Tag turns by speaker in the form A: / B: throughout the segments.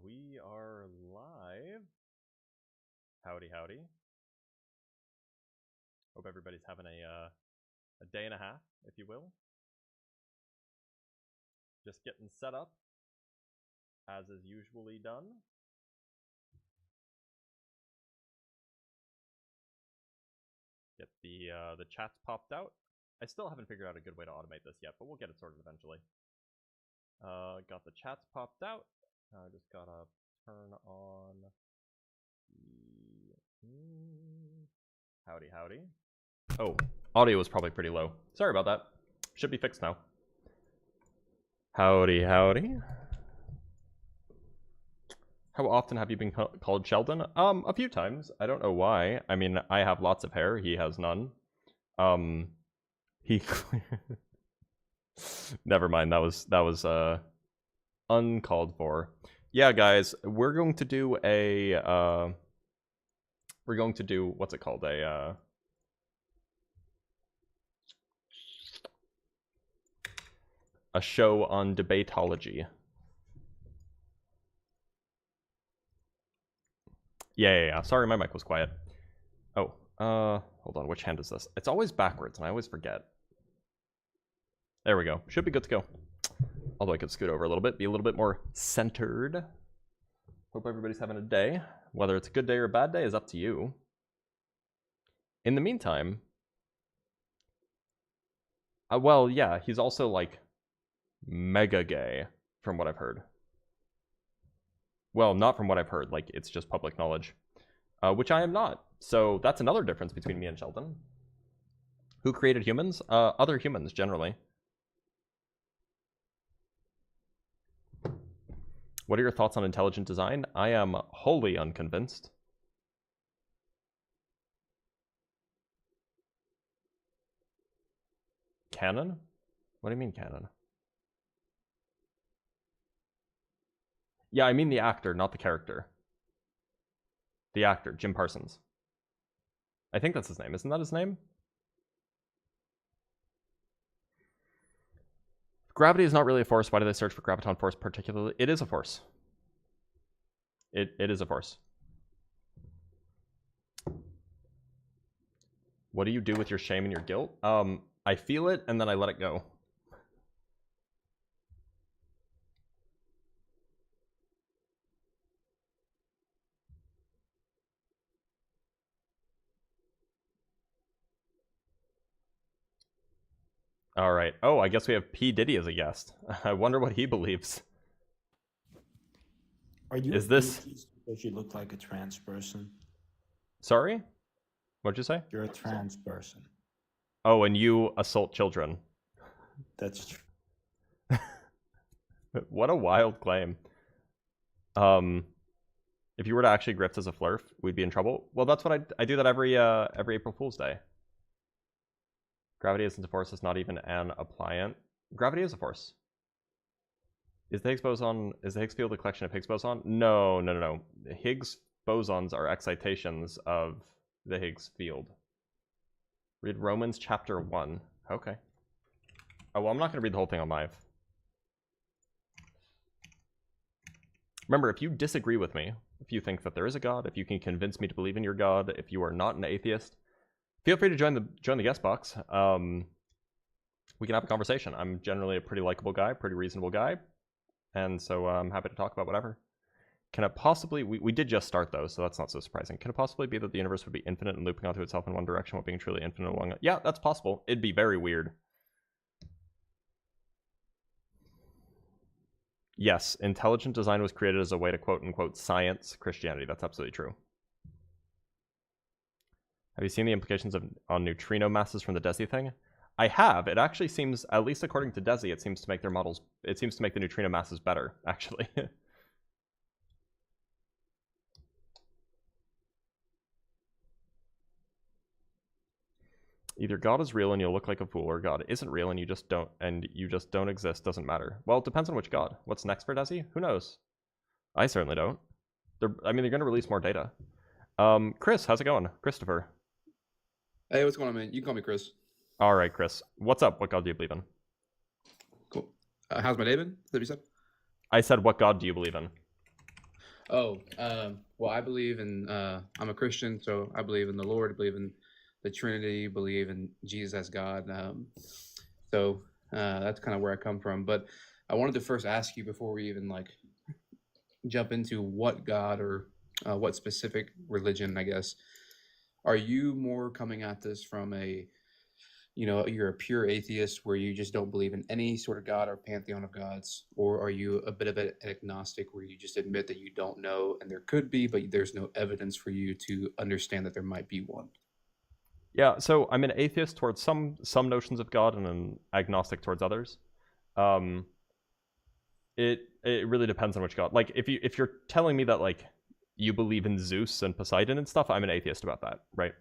A: We are live. Howdy, howdy. Hope everybody's having a day and a half, if you will. Just getting set up, as is usually done. Get the chats popped out. I still haven't figured out a good way to automate this yet, but we'll get it sorted eventually. Got the chats popped out. I just gotta turn on the... Howdy, howdy. Oh, audio was probably pretty low. Sorry about that. Should be fixed now. Howdy, howdy. How often have you been called Sheldon? A few times. I don't know why. I mean, I have lots of hair. He has none. He... Never mind. That was uncalled for. Yeah, guys, we're going to do a what's it called? A show on debatology. Yeah. Sorry, my mic was quiet. Oh, hold on. Which hand is this? It's always backwards, and I always forget. There we go. Should be good to go. Although I could scoot over a little bit, be a little bit more centered. Hope everybody's having a day. Whether it's a good day or a bad day is up to you. In the meantime, well, yeah, he's also like mega gay, from what I've heard. Well, not from what I've heard, like it's just public knowledge, which I am not. So that's another difference between me and Sheldon. Who created humans? Other humans, generally. What are your thoughts on intelligent design? I am wholly unconvinced. Canon? What do you mean canon? Yeah, I mean the actor, not the character. The actor, Jim Parsons. I think that's his name. Isn't that his name? Gravity is not really a force. Why do they search for graviton force particularly? It is a force. It is a force. What do you do with your shame and your guilt? I feel it and then I let it go. All right. Oh, I guess we have P. Diddy as a guest. I wonder what he believes.
B: Are you
A: Is this
B: because you look like a trans person?
A: Sorry? What'd you say?
B: You're a trans person.
A: Oh, and you assault children.
B: That's true.
A: What a wild claim. If you were to actually grift as a flurf, we'd be in trouble. Well, that's what I do that every April Fool's Day. Gravity isn't a force, it's not even an appliant. Gravity is a force. Is the Higgs boson, is the Higgs field a collection of Higgs boson? No. The Higgs bosons are excitations of the Higgs field. Read Romans chapter 1. Okay. Oh, well, I'm not going to read the whole thing on live. Remember, if you disagree with me, if you think that there is a God, if you can convince me to believe in your God, if you are not an atheist, feel free to join the guest box. We can have a conversation. I'm generally a pretty likable guy, pretty reasonable guy, and so I'm happy to talk about whatever. Can it possibly... We did just start, though, so that's not so surprising. Can it possibly be that the universe would be infinite and looping onto itself in one direction while being truly infinite along it? Yeah, that's possible. It'd be very weird. Yes, intelligent design was created as a way to quote-unquote science Christianity. That's absolutely true. Have you seen the implications on neutrino masses from the DESI thing? I have. It actually seems, at least according to DESI, it seems to make their models... It seems to make the neutrino masses better, actually. Either God is real and you'll look like a fool, or God isn't real and you just don't exist. Doesn't matter. Well, it depends on which God. What's next for DESI? Who knows? I certainly don't. They're going to release more data. Chris, how's it going? Christopher.
C: Hey, what's going on, man? You can call me Chris.
A: All right, Chris. What's up? What God do you believe in?
C: Cool. How's my day been? Is that what you said?
A: I said, what God do you believe in?
C: Oh, well, I believe in. I'm a Christian, so I believe in the Lord. I believe in the Trinity. Believe in Jesus as God. So that's kind of where I come from. But I wanted to first ask you before we even like jump into what God or what specific religion, I guess, are you more coming at this from a, you're a pure atheist where you just don't believe in any sort of God or pantheon of gods, or are you a bit of an agnostic where you just admit that you don't know and there could be, but there's no evidence for you to understand that there might be one?
A: Yeah, so I'm an atheist towards some notions of God and an agnostic towards others. It really depends on which God. Like if you're telling me that like you believe in Zeus and Poseidon and stuff, I'm an atheist about that, right?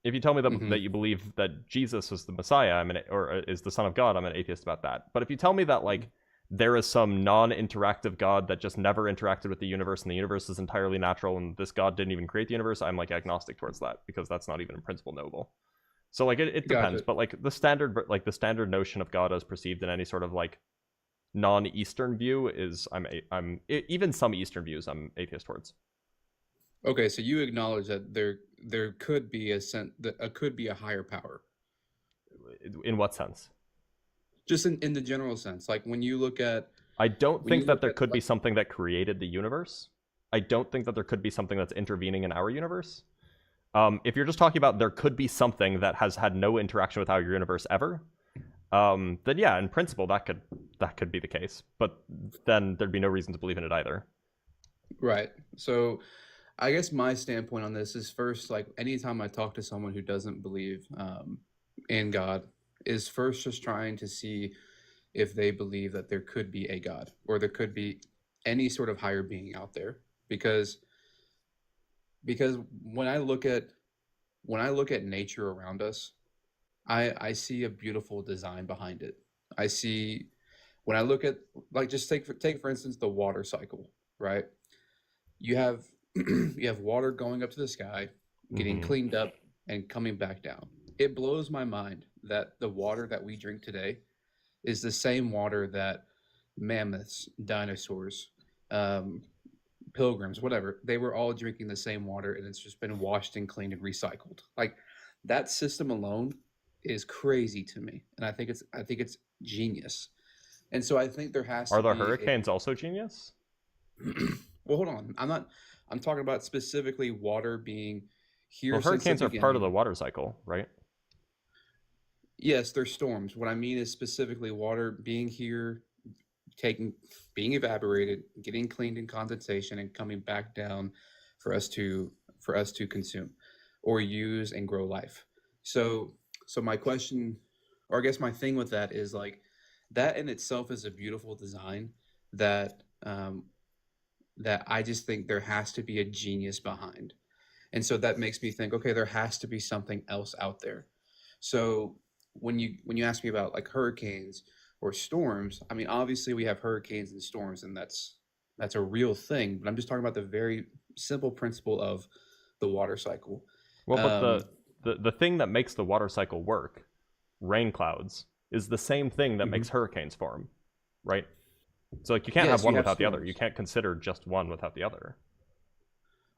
A: If you tell me that,
C: Mhm.
A: that you believe that Jesus is the Messiah, or is the Son of God, I'm an atheist about that. But if you tell me that like there is some non-interactive God that just never interacted with the universe and the universe is entirely natural and this God didn't even create the universe, I'm like agnostic towards that because that's not even in principle knowable. So like it depends,
C: Gotcha.
A: but like the standard notion of God as perceived in any sort of like non-Eastern view is even some Eastern views I'm atheist towards.
C: Okay, so you acknowledge that there could be could be a higher power,
A: In what sense?
C: just in the general sense. Like when you look at
A: I don't
C: when you
A: think that
C: look
A: there
C: at
A: could be
C: like,
A: something that created the universe. I don't think that there could be something that's intervening in our universe. If you're just talking about there could be something that has had no interaction with our universe ever, then yeah, in principle that could be the case. But then there'd be no reason to believe in it either.
C: right. So I guess my standpoint on this is first, like anytime I talk to someone who doesn't believe in God, is first just trying to see if they believe that there could be a God or there could be any sort of higher being out there. Because when I look at nature around us, I see a beautiful design behind it. I see when I look at like just take for instance the water cycle, right? You have you have water going up to the sky, getting
A: Mm-hmm.
C: cleaned up and coming back down. It blows my mind that the water that we drink today is the same water that mammoths, dinosaurs, um, pilgrims, whatever, they were all drinking the same water and it's just been washed and cleaned and recycled. Like that system alone is crazy to me. And I think it's genius. And so I think there has
A: Are
C: to
A: the
C: be
A: hurricanes also genius?
C: well, hold on. I'm talking about specifically water being
A: Well,
C: here since the
A: hurricanes are part of the
C: beginning.
A: water cycle, right?
C: Yes, there's storms. What I mean is specifically water being here, taking being evaporated, getting cleaned in condensation and coming back down for us to consume or use and grow life. So so my question, or I guess my thing with that is like that in itself is a beautiful design that that I just think there has to be a genius behind. And so that makes me think, okay, there has to be something else out there. So when you ask me about like hurricanes or storms, I mean obviously we have hurricanes and storms and that's a real thing, but I'm just talking about the very simple principle of the water cycle.
A: Well, but
C: Um,
A: the thing that makes the water cycle work, rain clouds, is the same thing that
C: mhm.
A: makes hurricanes form, right? So like you can't have
C: Yes,
A: one
C: you have
A: without the other. You
C: storms.
A: can't consider just one without the other.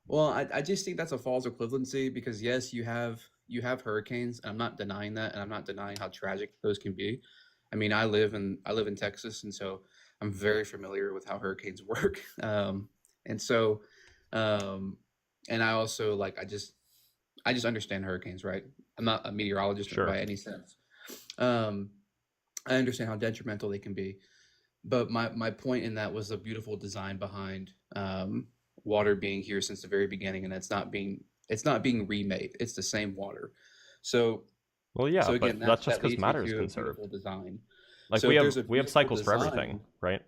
C: Well, I just think that's a false equivalency because yes, you have hurricanes, and I'm not denying that, and I'm not denying how tragic those can be. I mean, I live in Texas, and so I'm very familiar with how hurricanes work. And so, um, and I also like I just understand hurricanes, right? I'm not a meteorologist
A: Sure.
C: by any sense. Um, I understand how detrimental they can be, but my point in that was the beautiful design behind water being here since the very beginning, and it's not being remade. It's the same water. So
A: Well, yeah,
C: so
A: but
C: again,
A: that's just
C: that
A: because
C: leads me
A: matter is
C: to a
A: conserved.
C: beautiful design.
A: Like
C: So if there's a
A: we have
C: beautiful
A: cycles for everything,
C: design,
A: right?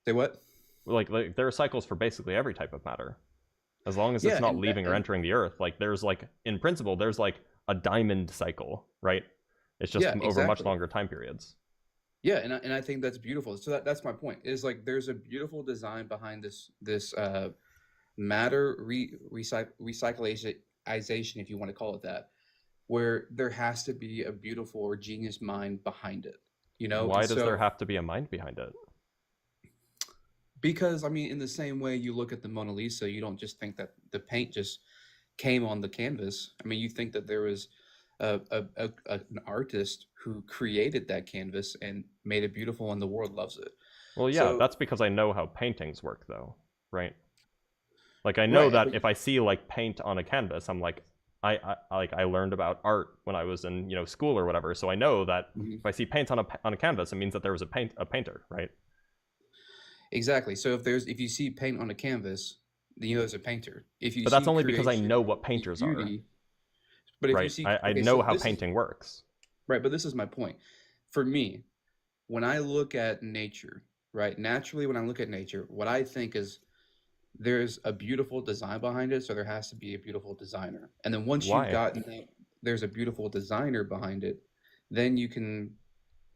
C: say what?
A: Like there are cycles for basically every type of matter, as long as it's
C: Yeah,
A: not leaving or entering the earth. Like there's like in principle there's like a diamond cycle, right? It's just
C: yeah,
A: over much
C: exactly.
A: longer time periods.
C: Yeah, and I think that's beautiful. So that's my point. Is like there's a beautiful design behind this matter recyclization, if you want to call it that, where there has to be a beautiful or genius mind behind it, you know? And
A: Why does there
C: so
A: have to be a mind behind it?
C: Because I mean, in the same way you look at the Mona Lisa, you don't just think that the paint just came on the canvas. I mean, you think that there was an artist who created that canvas and made it beautiful, and the world loves it.
A: Well, yeah,
C: So
A: that's because I know how paintings work, though, right? Like, I know
C: right,
A: that
C: but
A: if I see like paint on a canvas, I'm like, I learned about art when I was in school or whatever, so I know that
C: Mhm.
A: if I see paint on a canvas, it means that there was a painter, right?
C: Exactly. So if you see paint on a canvas, then you know there's a painter. If you
A: But that's
C: see
A: only because I
C: creation,
A: know what
C: you see
A: painters are,
C: beauty, but if you
A: right?
C: see,
A: I
C: okay,
A: know
C: so
A: how
C: this is
A: painting works.
C: right, but this is my point. For me, when I look at nature, right, naturally, when I look at nature, what I think is there's a beautiful design behind it, so there has to be a beautiful designer. And then once you've
A: Why?
C: gotten that, there's a beautiful designer behind it, then you can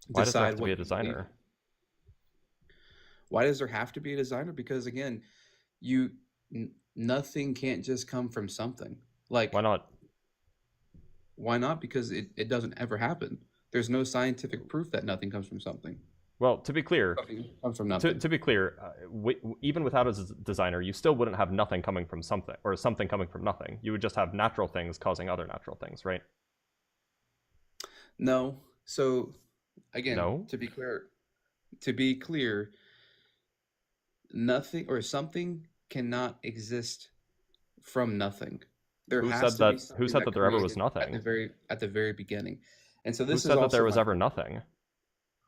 A: Why does there have
C: decide
A: to be a
C: what you believe in.
A: designer?
C: Why does there have to be a designer? Because again, you nothing can't just come from something.
A: Why
C: Like,
A: not?
C: why not? Because it doesn't ever happen. There's no scientific proof that nothing comes from something.
A: Well, to be clear,
C: Something comes from
A: to,
C: nothing.
A: to be clear, even without a designer, you still wouldn't have nothing coming from something, or something coming from nothing. You would just have natural things causing other natural things, right?
C: No. So again,
A: No?
C: to be clear, nothing or something cannot exist from nothing. There
A: Who
C: has
A: said
C: to be
A: that? Who
C: something
A: said
C: that
A: that there ever was
C: created
A: nothing?
C: at the very beginning. And so
A: Who
C: this is
A: said that there
C: also
A: was
C: my
A: ever
C: thing.
A: nothing?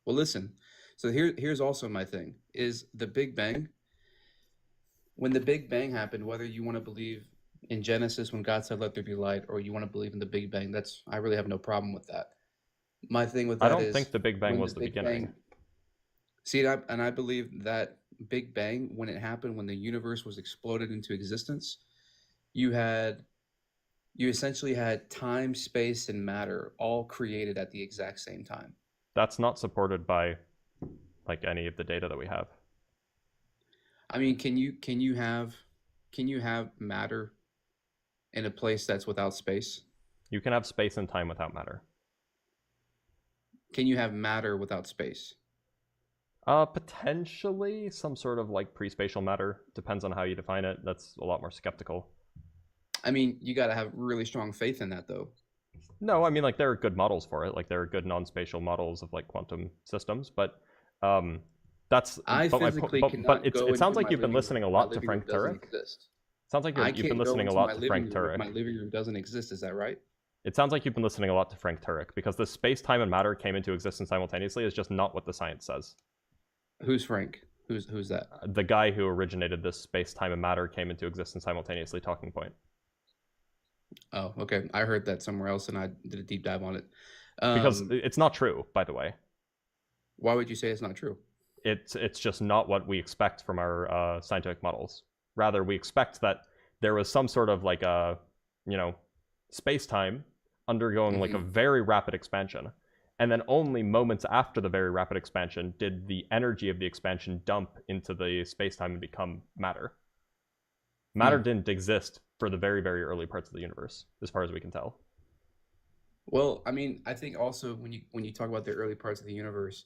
C: Well, listen. So here's also my thing is the Big Bang. When the Big Bang happened, whether you want to believe in Genesis when God said let there be light, or you want to believe in the Big Bang, that's I really have no problem with that. My thing with
A: I
C: that
A: don't think
C: is
A: the Big Bang
C: when the
A: was the
C: Big
A: beginning.
C: Bang. See, and I believe that Big Bang, when it happened, when the universe was exploded into existence, you essentially had time, space, and matter all created at the exact same time.
A: That's not supported by like any of the data that we have.
C: I mean, can you have matter in a place that's without space?
A: You can have space and time without matter.
C: Can you have matter without space?
A: Potentially some sort of like pre-spatial matter. Depends on how you define it. That's a lot more skeptical.
C: I mean, you got to have really strong faith in that, though.
A: No, I mean like there are good models for it. Like there are good non-spatial models of like quantum systems, but that's
C: I
A: but
C: physically
A: but
C: cannot go
A: it sounds
C: into
A: like
C: my
A: you've been
C: living room.
A: listening a
C: My
A: lot to
C: living room
A: Frank
C: doesn't
A: Turek.
C: exist.
A: Sounds like
C: I
A: you've been
C: can't go
A: listening a
C: into
A: lot
C: my
A: to
C: living
A: Frank
C: room if
A: Turek.
C: my living room doesn't exist. Is that right?
A: It sounds like you've been listening a lot to Frank Turek because the space, time, and matter came into existence simultaneously is just not what the science says.
C: Who's Frank? Who's that?
A: The guy who originated this space, time, and matter came into existence simultaneously talking point.
C: Oh, okay. I heard that somewhere else, and I did a deep dive on it.
A: Because it's not true, by the way.
C: Why would you say it's not true?
A: It's just not what we expect from our scientific models. Rather, we expect that there was some sort of like a, space-time undergoing like a very rapid expansion. And then only moments after the very rapid expansion did the energy of the expansion dump into the space-time and become matter. Matter didn't exist for the very, very early parts of the universe, as far as we can tell.
C: Well, I mean, I think also when you talk about the early parts of the universe,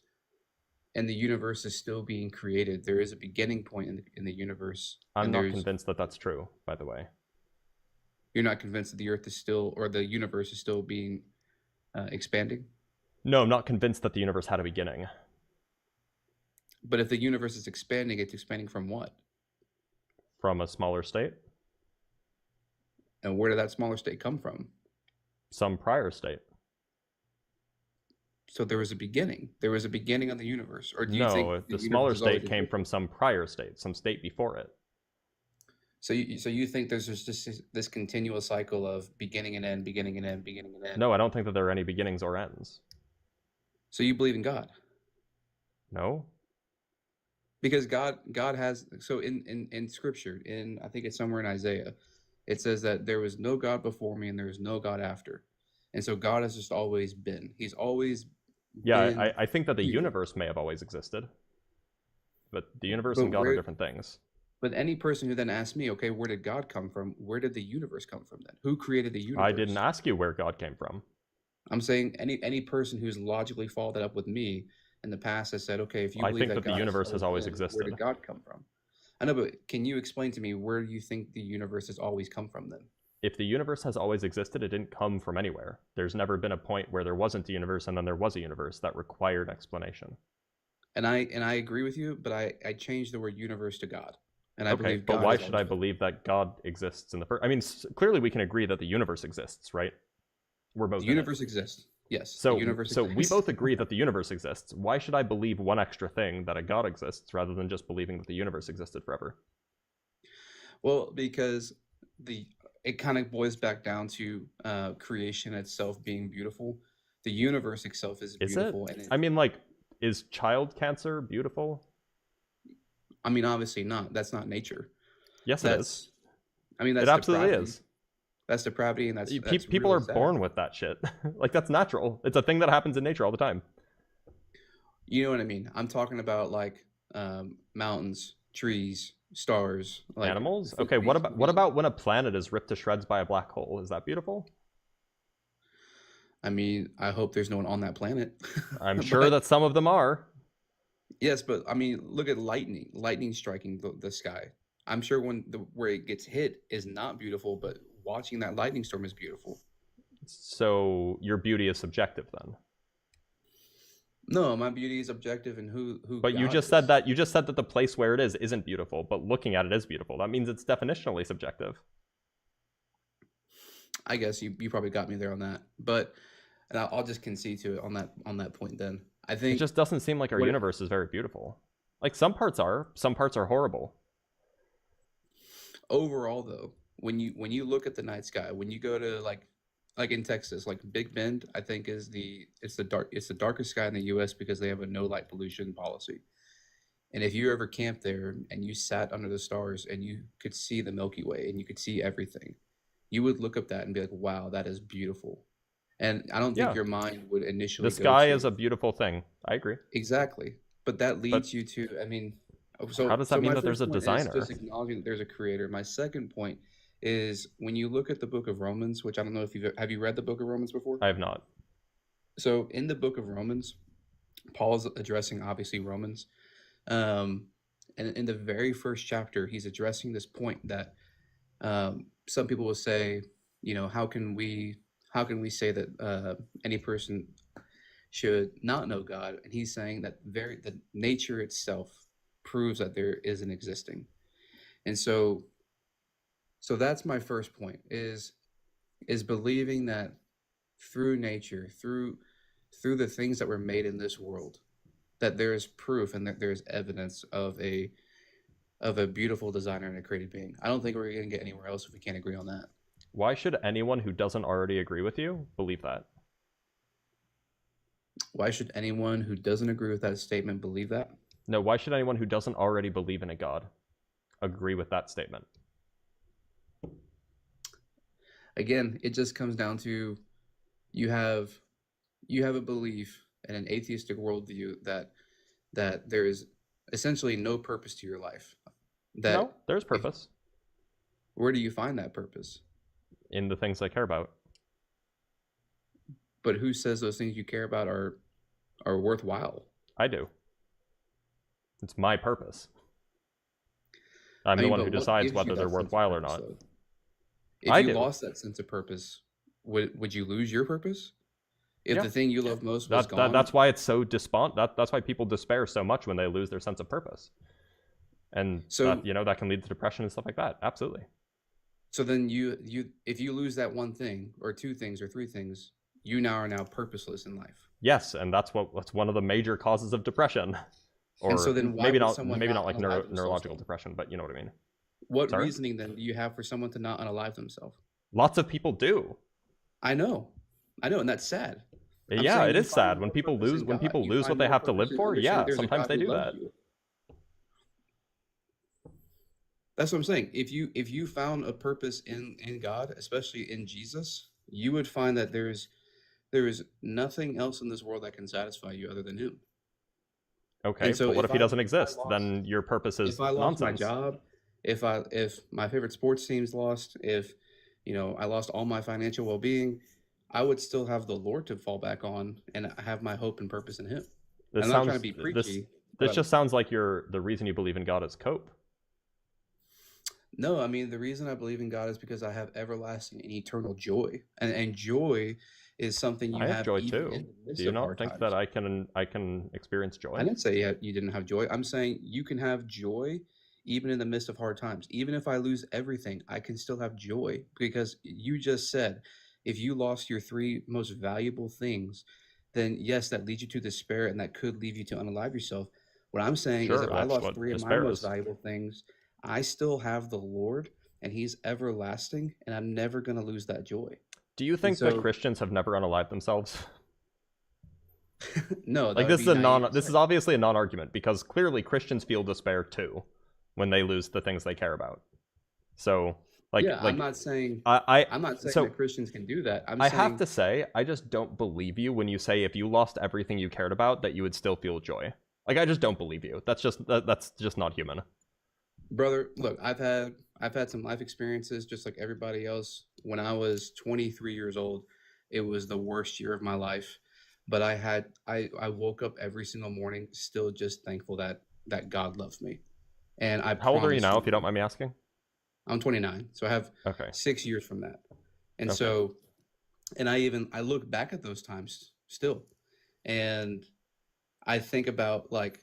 C: and the universe is still being created, there is a beginning point in the universe.
A: I'm not convinced that that's true, by the way.
C: You're not convinced that the Earth is still, or the universe is still being expanding?
A: No, I'm not convinced that the universe had a beginning.
C: But if the universe is expanding, it's expanding from what?
A: From a smaller state.
C: And where did that smaller state come from?
A: Some prior state.
C: So there was a beginning. There was a beginning of the universe. Or do you think
A: no, the smaller state came from some prior state, some state before it.
C: So you think there's just this continual cycle of beginning and end, beginning and end, beginning and end?
A: No, I don't think that there are any beginnings or ends.
C: So you believe in God?
A: No.
C: Because God has, so in Scripture, I think it's somewhere in Isaiah, it says that there was no God before me and there is no God after. And so God has just always been. He's always been.
A: I think that the universe may have always existed. But the universe and God are different things.
C: But any person who then asks me, okay, where did God come from? Where did the universe come from then? Who created the universe?
A: I didn't ask you where God came from.
C: I'm saying any person who's logically followed that up with me in the past has said, okay, if you believe
A: that the universe has always existed.
C: Where did God come from? I know, but can you explain to me where you think the universe has always come from then?
A: If the universe has always existed, it didn't come from anywhere. There's never been a point where there wasn't a universe and then there was a universe that required explanation.
C: And I agree with you, but I changed the word universe to God. And I
A: Okay,
C: believe
A: but
C: God
A: why
C: is
A: should I
C: always-
A: believe that God exists in the first? I mean, clearly we can agree that the universe exists, right? We're both
C: The
A: in it.
C: universe exists. Yes.
A: So,
C: the universe
A: so we
C: exists.
A: both agree that the universe exists. Why should I believe one extra thing, that a God exists, rather than just believing that the universe existed forever?
C: Well, because it kind of boils back down to creation itself being beautiful. The universe itself is
A: Is
C: beautiful.
A: it?
C: And
A: I mean, like, is child cancer beautiful?
C: I mean, obviously not. That's not nature.
A: Yes, it is.
C: I mean, that's
A: It absolutely
C: depravity.
A: is.
C: That's depravity, and that's
A: People
C: really
A: are
C: sad.
A: born with that shit. Like, that's natural. It's a thing that happens in nature all the time.
C: You know what I mean? I'm talking about like mountains, trees, stars, like
A: Animals?
C: for
A: Okay, what
C: these
A: about
C: reasons.
A: when a planet is ripped to shreds by a black hole? Is that beautiful?
C: I mean, I hope there's no one on that planet.
A: I'm sure
C: But-
A: that some of them are.
C: Yes, but I mean, look at lightning striking the sky. I'm sure where it gets hit is not beautiful, but watching that lightning storm is beautiful.
A: So your beauty is subjective then.
C: No, my beauty is objective, and who.
A: But you
C: God
A: just
C: is.
A: said that the place where it is isn't beautiful, but looking at it is beautiful. That means it's definitionally subjective.
C: I guess you probably got me there on that, but and I'll just concede to it on that point. Then I
A: It
C: think
A: just doesn't seem like our
C: what-
A: universe is very beautiful. Like, some parts are horrible.
C: overall though, when you look at the night sky, when you go to like in Texas, like Big Bend, I think it's the darkest sky in the U.S. because they have a no light pollution policy. And if you ever camped there and you sat under the stars and you could see the Milky Way and you could see everything, you would look up that and be like, "Wow, that is beautiful." And I don't think
A: Yeah.
C: your mind would initially.
A: The
C: go
A: sky
C: to-
A: is a beautiful thing. I agree.
C: exactly, but that leads you to. I mean, so
A: How does that
C: so
A: mean
C: my
A: that there's
C: first
A: a
C: point is
A: designer?
C: just acknowledging that there's a creator. My second point is when you look at the book of Romans, which I don't know if have you read the book of Romans before?
A: I have not.
C: So in the book of Romans, Paul is addressing obviously Romans, and in the very first chapter, he's addressing this point that some people will say, you know, how can we say that any person should not know God? And he's saying that the nature itself proves that there is an existing, and so that's my first point is believing that through nature, through the things that were made in this world, that there is proof and that there is evidence of a beautiful designer and a created being. I don't think we're going to get anywhere else if we can't agree on that.
A: Why should anyone who doesn't already agree with you believe that?
C: Why should anyone who doesn't agree with that statement believe that?
A: No, why should anyone who doesn't already believe in a God agree with that statement?
C: Again, it just comes down to you have a belief in an atheistic worldview that there is essentially no purpose to your life. That
A: No, there's purpose
C: where do you find that purpose?
A: in the things I care about.
C: But who says those things you care about are worthwhile?
A: I do. It's my purpose. I'm
C: I
A: the
C: mean,
A: one
C: but
A: who
C: what
A: decides
C: gives you
A: whether
C: that
A: they're
C: sense of
A: worthwhile or
C: purpose,
A: not.
C: though? If
A: I
C: you
A: do.
C: lost that sense of purpose, would you lose your purpose? If
A: Yeah.
C: the thing you love most was gone,
A: That's why it's so that's why people despair so much when they lose their sense of purpose. And
C: So-
A: that can lead to depression and stuff like that. Absolutely.
C: so then if you lose that one thing or two things or three things, you are now purposeless in life.
A: Yes, and that's one of the major causes of depression. Or
C: so then why
A: maybe
C: would
A: not
C: someone
A: maybe
C: not
A: not like
C: unalive themselves
A: neurological
C: then?
A: depression, but you know what I mean.
C: What
A: Sorry?
C: reasoning then do you have for someone to not unalive themselves?
A: Lots of people do.
C: I know, and that's sad. I'm
A: Yeah,
C: saying
A: it
C: you
A: is
C: find
A: sad
C: more
A: when people
C: purpose
A: lose
C: in
A: when
C: God.
A: people
C: You
A: lose
C: find
A: what they
C: more
A: have to live
C: purpose in
A: for.
C: understanding
A: Yeah,
C: there's a
A: sometimes
C: God
A: they
C: who
A: do
C: loves
A: that.
C: you. That's what I'm saying. If you found a purpose in God, especially in Jesus, you would find that there is nothing else in this world that can satisfy you other than Him.
A: Okay,
C: And so
A: but what if he
C: if I-
A: doesn't
C: if I
A: exist?
C: lost-
A: Then your purpose is
C: If I lost my
A: nonsense.
C: job, if my favorite sports team's lost, if I lost all my financial well-being, I would still have the Lord to fall back on and have my hope and purpose in Him.
A: This
C: I'm not trying
A: sounds
C: to be
A: this
C: preachy.
A: this
C: but
A: just sounds like the reason you believe in God is cope.
C: No, I mean, the reason I believe in God is because I have everlasting and eternal joy. And joy is something you
A: I have
C: have
A: joy
C: even
A: too.
C: in the
A: Do
C: midst
A: you
C: of
A: not
C: hard
A: think that
C: times.
A: I can experience
C: I
A: joy?
C: didn't say you didn't have joy. I'm saying you can have joy even in the midst of hard times. Even if I lose everything, I can still have joy because you just said if you lost your three most valuable things, then yes, that leads you to despair and that could lead you to unalive yourself. What I'm saying is
A: Sure,
C: if I
A: that's
C: lost
A: what
C: three of my
A: despair
C: most
A: is.
C: valuable things, I still have the Lord and He's everlasting and I'm never going to lose that joy.
A: Do you
C: And
A: think that
C: so,
A: Christians have never unalived themselves?
C: no, that
A: Like
C: would
A: this
C: be
A: is a
C: naive
A: non
C: to
A: this
C: say.
A: is obviously a non-argument because clearly Christians feel despair too when they lose the things they care about. So
C: Yeah,
A: like I
C: I'm not saying
A: so
C: that Christians can do that. I'm
A: I have
C: saying
A: to say I just don't believe you when you say if you lost everything you cared about that you would still feel joy. Like I just don't believe you. That's just not human.
C: brother, look, I've had some life experiences just like everybody else. When I was 23 years old, it was the worst year of my life. But I woke up every single morning still just thankful that God loves me. And I
A: How old are you
C: promise
A: now,
C: you,
A: if you don't mind me asking?
C: I'm 29, so I have
A: Okay.
C: 6 years from that. And
A: Okay.
C: so, and I look back at those times still, and I think about like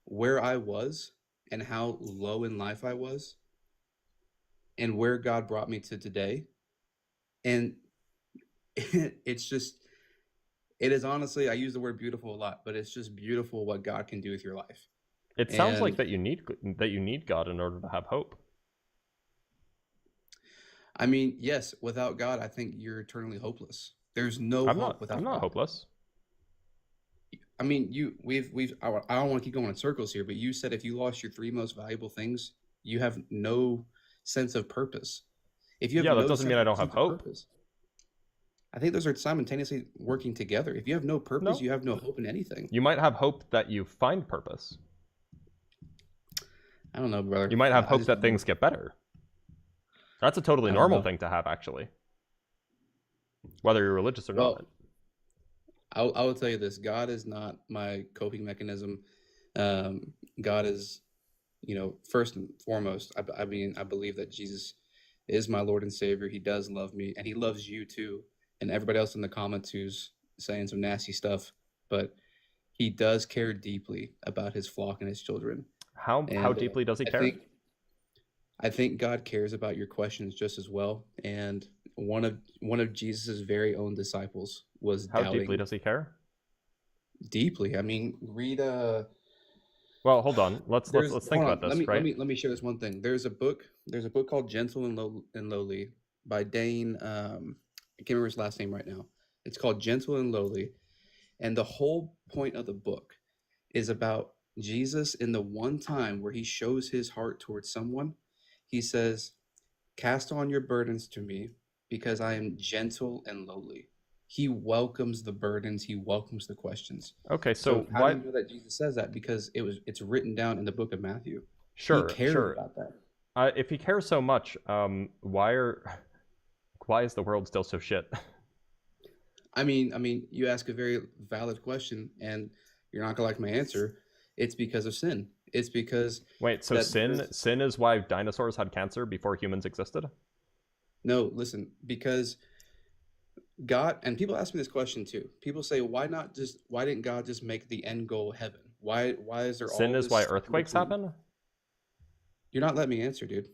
C: where I was and how low in life I was and where God brought me to today. And it's just, it is honestly, I use the word beautiful a lot, but it's just beautiful what God can do with your life.
A: It sounds like
C: And
A: that you need God in order to have hope.
C: I mean, yes, without God, I think you're eternally hopeless. There's no hope
A: I'm
C: without
A: not
C: God.
A: hopeless.
C: I mean, I don't want to keep going in circles here, but you said if you lost your three most valuable things, you have no sense of purpose. If you have
A: Yeah, that
C: no
A: doesn't mean I don't have
C: sense of
A: hope.
C: purpose, I think those are simultaneously working together. If you have no purpose,
A: No.
C: you have no hope in anything.
A: You might have hope that you find purpose.
C: I don't know, brother.
A: You might have
C: I
A: hope
C: just
A: that things get better. That's a totally
C: I don't
A: normal
C: know.
A: thing to have, actually. Whether you're religious or
C: Well,
A: not.
C: I will tell you this: God is not my coping mechanism. Um, God is, first and foremost. I mean, I believe that Jesus is my Lord and Savior. He does love me, and He loves you too, and everybody else in the comments who's saying some nasty stuff. But He does care deeply about His flock and His children,
A: How
C: and
A: deeply does he
C: I
A: care?
C: think I think God cares about your questions just as well. And one of Jesus's very own disciples was
A: How deeply
C: doubting
A: does he care?
C: deeply. I mean, read
A: Well, hold on.
C: there's
A: Let's think
C: hold
A: about
C: on. Let
A: this,
C: me let
A: right?
C: me let me share this one thing. There's a book called Gentle and Lowly by Dane. I can't remember his last name right now. It's called Gentle and Lowly, and the whole point of the book is about Jesus in the one time where he shows his heart towards someone. He says, "Cast on your burdens to me, because I am gentle and lowly." He welcomes the burdens, he welcomes the questions.
A: Okay,
C: So
A: so
C: how do
A: why?
C: you know that Jesus says that? Because it's written down in the book of Matthew. He
A: Sure,
C: cares
A: sure.
C: about that.
A: If he cares so much, why is the world still so shit?
C: I mean, you ask a very valid question, and you're not gonna like my answer. It's because of sin. It's because
A: Wait, so
C: that there's
A: sin is why dinosaurs had cancer before humans existed?
C: no listen because God, and people ask me this question too. People say, why didn't God just make the end goal heaven? Why is there
A: Sin
C: all
A: is
C: this
A: why
C: stuff in
A: earthquakes
C: between?
A: happen?
C: You're not letting me answer, dude.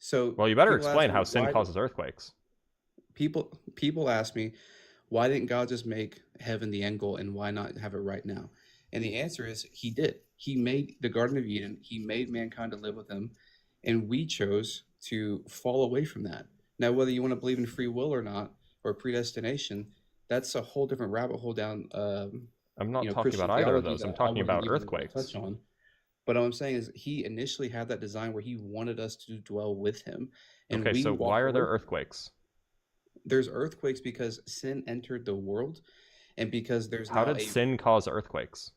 C: So
A: Well, you better
C: people ask
A: explain
C: me
A: how sin causes earthquakes.
C: people ask me, why didn't God just make heaven the end goal and why not have it right now? And the answer is he did. He made the Garden of Eden, he made mankind to live with him, and we chose to fall away from that. Now, whether you want to believe in free will or not, or predestination, that's a whole different rabbit hole down
A: I'm not talking
C: Christian
A: about either of
C: theology
A: those. I'm
C: that I
A: talking
C: wasn't
A: about
C: even going to
A: earthquakes.
C: touch on. But what I'm saying is he initially had that design where he wanted us to dwell with him, and
A: Okay,
C: we
A: so why
C: walked
A: are there
C: away.
A: earthquakes?
C: There's earthquakes because sin entered the world, and because
A: How did sin cause earthquakes?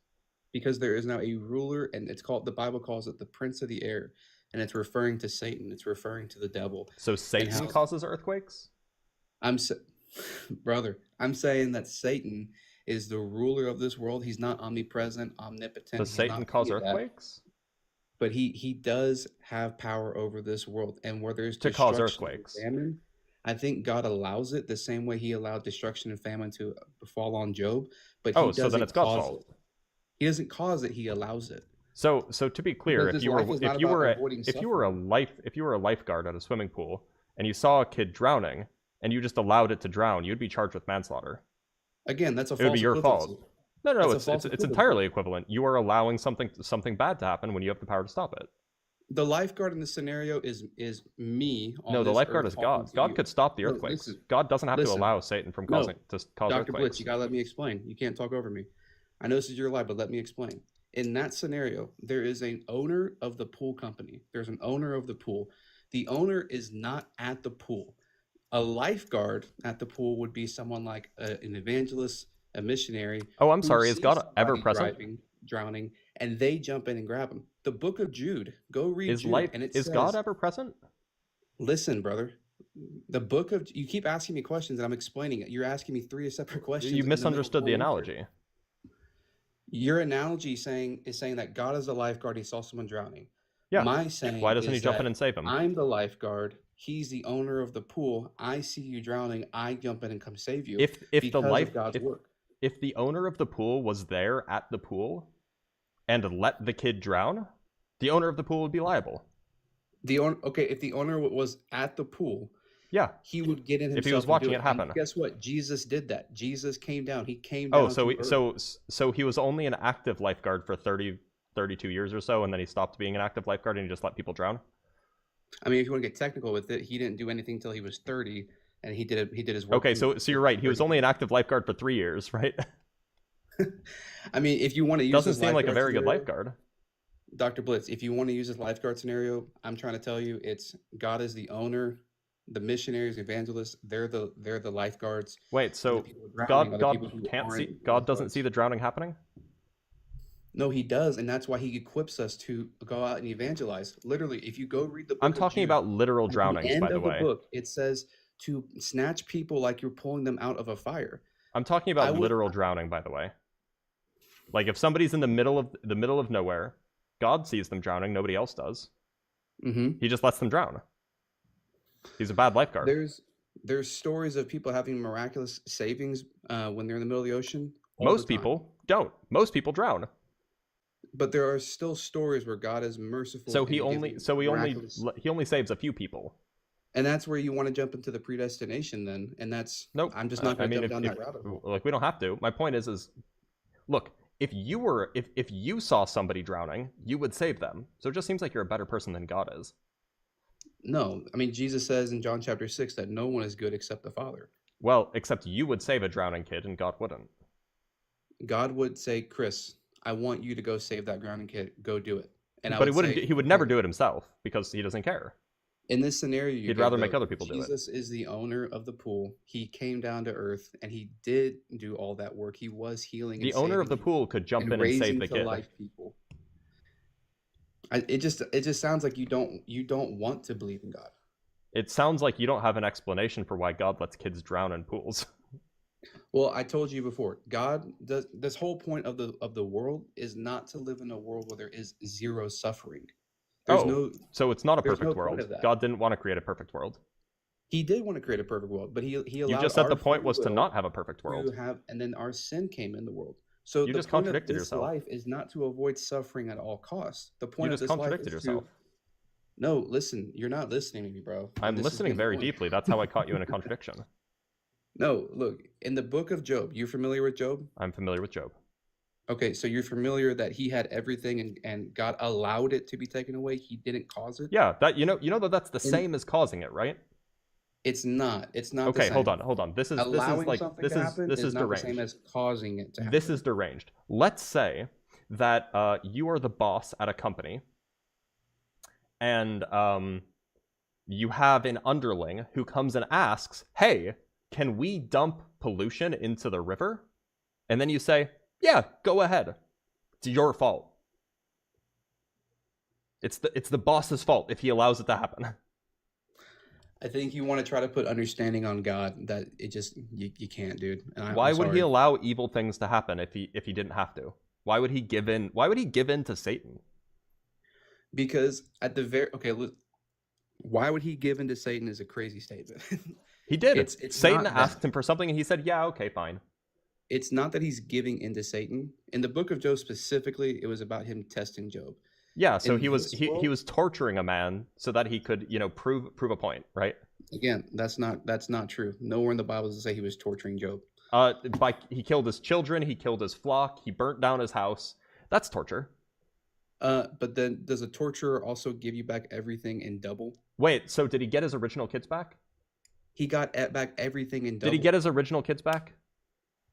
C: because there is now a ruler, and the Bible calls it the prince of the air, and it's referring to Satan. It's referring to the devil.
A: So
C: And
A: Satan
C: how
A: causes earthquakes?
C: I'm brother, I'm saying that Satan is the ruler of this world. He's not omnipresent, omnipotent.
A: Does
C: He's
A: Satan
C: not
A: cause
C: any of that.
A: earthquakes?
C: but he does have power over this world, and where there's
A: To cause
C: destruction and
A: earthquakes.
C: famine, I think God allows it the same way he allowed destruction and famine to fall on Job, but he
A: Oh, so then
C: doesn't
A: it's God's
C: cause
A: fault.
C: it. He doesn't cause it, he allows it.
A: So to be clear,
C: Because
A: if
C: his
A: you were
C: life is not
A: if you
C: about
A: were a,
C: avoiding
A: if you were a
C: suffering.
A: if you were a lifeguard at a swimming pool and you saw a kid drowning and you just allowed it to drown, you'd be charged with manslaughter.
C: Again, that's a
A: It would
C: false
A: be your
C: equivalency.
A: fault. No,
C: That's a
A: it's
C: false
A: it's
C: equivalency.
A: entirely equivalent. You are allowing something bad to happen when you have the power to stop it.
C: The lifeguard in this scenario is me on
A: No, the
C: this
A: lifeguard
C: earth
A: is
C: talking
A: God.
C: to
A: God
C: you.
A: could stop the
C: No,
A: earthquakes.
C: listen,
A: God doesn't have to
C: listen.
A: allow Satan from
C: No,
A: causing to cause
C: Dr.
A: earthquakes.
C: Blitz, you gotta let me explain. You can't talk over me. I know this is your life, but let me explain. In that scenario, there is an owner of the pool company. There's an owner of the pool. The owner is not at the pool. A lifeguard at the pool would be someone like an evangelist, a missionary.
A: Oh, I'm
C: who
A: sorry. Is
C: sees
A: God ever
C: somebody
A: present?
C: drowning, and they jump in and grab him. The book of Jude. Go read Jude, and it
A: Is
C: says,
A: God ever present?
C: listen, brother. The book of you keep asking me questions, and I'm explaining it. You're asking me three separate questions.
A: You
C: in the middle of
A: misunderstood the
C: one answer.
A: analogy.
C: Your analogy is saying that God is the lifeguard. He saw someone drowning.
A: Yeah.
C: My saying
A: Why doesn't he
C: is
A: jump in
C: that
A: and save him?
C: I'm the lifeguard. He's the owner of the pool. I see you drowning. I jump in and come save you.
A: If the
C: because
A: life
C: of God's work.
A: if the owner of the pool was there at the pool and let the kid drown, the owner of the pool would be liable.
C: If the owner was at the pool,
A: Yeah.
C: he would get in himself.
A: If he was
C: and
A: watching
C: do
A: it happen.
C: And guess what? Jesus did that. Jesus came down. He came down.
A: Oh, so
C: to earth.
A: so he was only an active lifeguard for 32 years or so, and then he stopped being an active lifeguard and he just let people drown?
C: I mean, if you want to get technical with it, he didn't do anything until he was 30, and he did his work.
A: Okay, so you're right. He was only an active lifeguard for 3 years, right?
C: I mean, if you want to use
A: Doesn't
C: this
A: seem like a
C: lifeguard
A: very good
C: scenario-
A: lifeguard.
C: Dr. Blitz, if you want to use this lifeguard scenario, I'm trying to tell you, it's God is the owner, the missionaries, evangelists, they're the lifeguards.
A: Wait,
C: and
A: so
C: the people drowning are the people
A: God
C: who
A: can't see
C: aren't
A: God doesn't
C: lifeguards.
A: see the drowning happening?
C: No, he does, and that's why he equips us to go out and evangelize. Literally, if you go read the book
A: I'm
C: of
A: talking
C: Jude,
A: about literal
C: at the
A: drownings,
C: end
A: by the
C: of
A: way.
C: book, it says to snatch people like you're pulling them out of a fire.
A: I'm talking
C: I
A: about
C: would-
A: literal drowning, by the way. Like if somebody's in the middle of nowhere, God sees them drowning, nobody else does.
C: Mm-hmm.
A: He just lets them drown. He's a bad lifeguard.
C: There's stories of people having miraculous savings when they're in the middle of the ocean. all
A: Most
C: the time.
A: people don't. Most people drown.
C: But there are still stories where God is merciful.
A: So
C: and
A: he
C: gives
A: only
C: you miraculous-
A: he only saves a few people.
C: and that's where you want to jump into the predestination then, and that's
A: Nope.
C: I'm just not going to jump down
A: if,
C: that rabbit hole.
A: like we don't have to. My point is look, if you saw somebody drowning, you would save them. So it just seems like you're a better person than God is.
C: No, I mean Jesus says in John chapter 6 that no one is good except the Father.
A: Well, except you would save a drowning kid and God wouldn't.
C: God would say, Chris, I want you to go save that drowning kid. Go do it. And
A: But he would never do it himself because he doesn't care.
C: In this scenario,
A: He'd rather make other people do it.
C: Jesus is the owner of the pool. He came down to earth and he did do all that work. He was healing.
A: The
C: and
A: owner of the
C: saving
A: pool could jump in and
C: raising
A: save the
C: to
A: kid.
C: life people. It just sounds like you don't want to believe in God.
A: It sounds like you don't have an explanation for why God lets kids drown in pools.
C: Well, I told you before, God does this whole point of the world is not to live in a world where there is zero suffering.
A: So it's not a
C: there's
A: perfect
C: no point
A: world.
C: of that.
A: God didn't want to create a perfect world.
C: He did want to create a perfect world, but he allowed
A: You just said
C: our
A: the point
C: free
A: was to
C: will
A: not have a perfect world.
C: to have, and then our sin came in the world. So
A: You
C: the
A: just
C: point of
A: contradicted
C: this
A: yourself.
C: life is not to avoid suffering at all costs. The
A: You
C: point of
A: just
C: this life
A: contradicted
C: is
A: yourself.
C: No, listen, you're not listening to me, bro.
A: I'm
C: This has
A: listening
C: been
A: very
C: going-
A: deeply. That's how I caught you in a contradiction.
C: No, look, in the book of Job, you familiar with Job?
A: I'm familiar with Job.
C: Okay, so you're familiar that he had everything and God allowed it to be taken away. He didn't cause it.
A: Yeah, that you know that that's the same as causing it, right?
C: It's not. It's not.
A: Okay,
C: the
A: hold
C: same.
A: on. This is
C: Allowing
A: like
C: something
A: this
C: to
A: is
C: happen
A: this is
C: not the
A: deranged.
C: same as causing it to happen.
A: This is deranged. Let's say that you are the boss at a company, and you have an underling who comes and asks, "Hey, can we dump pollution into the river?" And then you say, "Yeah, go ahead. It's your fault. It's the boss's fault if he allows it to happen."
C: I think you want to try to put understanding on God that it just you can't, dude. And
A: Why
C: I'm
A: would he
C: sorry.
A: allow evil things to happen if he didn't have to? Why would he give in? Why would he give in to Satan?
C: Because at the very okay, look, why would he give in to Satan is a crazy statement.
A: He did.
C: It's
A: Satan
C: not
A: asked
C: that.
A: him for something, and he said, "Yeah, okay, fine."
C: It's not that he's giving into Satan. In the book of Job specifically, it was about him testing Job.
A: Yeah, so
C: In
A: he was
C: this
A: he
C: world,
A: was torturing a man so that he could, prove a point, right?
C: again, that's not true. Nowhere in the Bible does it say he was torturing Job.
A: He killed his children, he killed his flock, he burnt down his house. That's torture.
C: But then does a torturer also give you back everything in double?
A: Wait, so did he get his original kids back?
C: He got back everything in double.
A: Did he get his original kids back?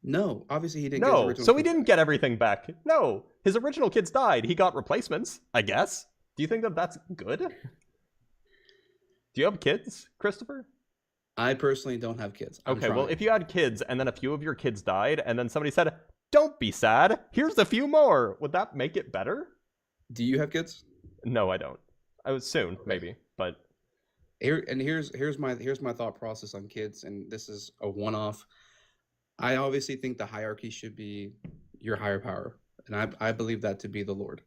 C: No, obviously he didn't get his
A: No,
C: original
A: so he
C: kids
A: didn't
C: back.
A: get everything back. No, his original kids died. He got replacements, I guess. Do you think that that's good? Do you have kids, Christopher?
C: I personally don't have kids. I'm
A: Okay, well,
C: trying.
A: if you had kids and then a few of your kids died and then somebody said, "Don't be sad, here's a few more," would that make it better?
C: Do you have kids?
A: No, I don't. I was soon, maybe, but
C: Here's my thought process on kids, and this is a one-off. I obviously think the hierarchy should be your higher power, and I believe that to be the Lord.